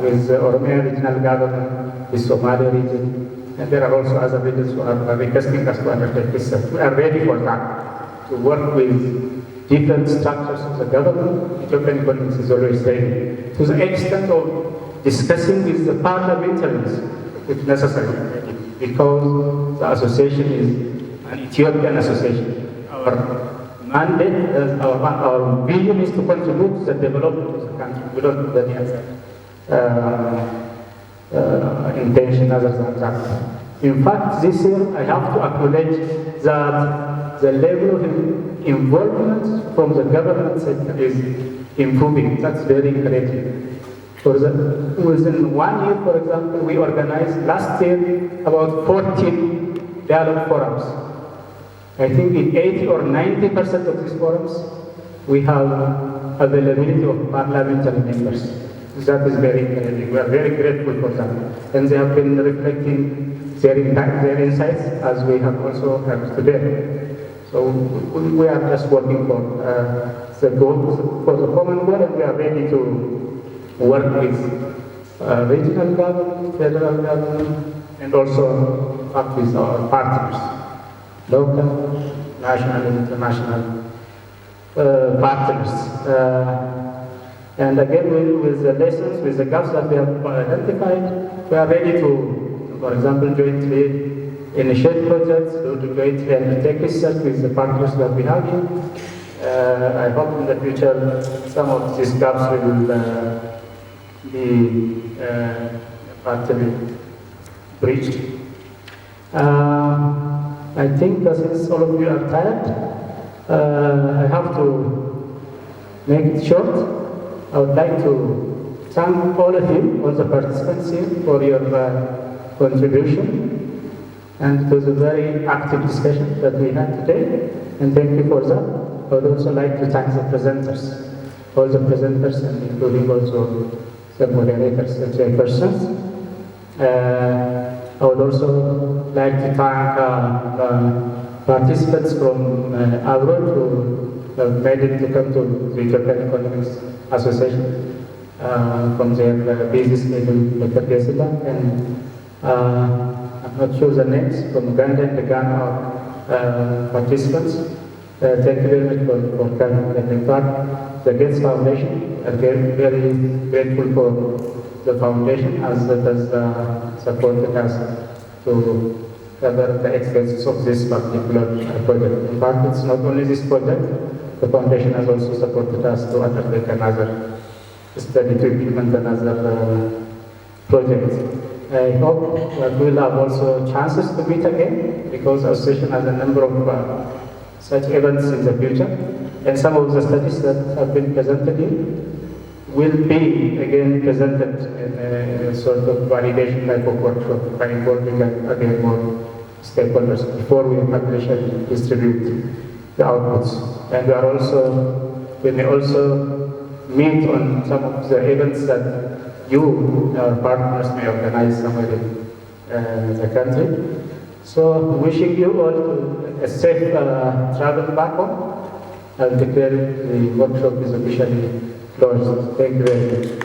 with the Oromia regional government, the Somali region, and there are also other regions who are requesting us to undertake this. We are ready for that, to work with different structures of the government. Ethiopian Economics is always ready, to the extent of discussing with the parliamentarians if necessary, because the association is an Ethiopian association. Our mandate, our vision is to contribute to the development of the country. We don't have any intention other than that. In fact, this year I have to acknowledge that the level of involvement from the government sector is improving. That's very encouraging. Within 1 year, for example, we organized last year about 14 dialogue forums. I think in 80 or 90% of these forums, we have availability of parliamentary members. That is very encouraging. We are very grateful for that. And they have been reflecting their insights, as we have also heard today. So we are just working for the goals, for the common goal, and we are ready to work with regional government, federal government, and also work with our partners, local, national, and international partners. And again, with the lessons, with the gaps that we have identified, we are ready to, for example, jointly initiate projects, to jointly undertake research with the partners that we have here. I hope in the future some of these gaps will be partly breached. I think that since all of you are tired, I have to make it short. I would like to thank all of you, all the participants here, for your contribution. And it was a very active discussion that we had today, and thank you for that. I would also like to thank the presenters, all the presenters, and including also the moderators, the chairpersons. I would also like to thank participants from abroad who have made it to come to the Ethiopian Economics Association from their busy schedule, Dr. Gesila, and I'm not sure the names from Uganda and Ghana participants. Thank you very much for coming. And in fact, the Gates Foundation, I'm very grateful for the foundation as it has supported us to cover the expenses of this particular project. In fact, it's not only this project, the foundation has also supported us to undertake another study to implement another project. I hope that we'll have also chances to meet again, because the association has a number of such events in the future, and some of the studies that have been presented here will be again presented in a sort of validation type of workshop by involving again more stakeholders before we publish and distribute the outputs. And we may also meet on some of the events that you, our partners, may organize somewhere in the country. So wishing you all a safe travel back home, and declare the workshop is officially closed. Thank you very much.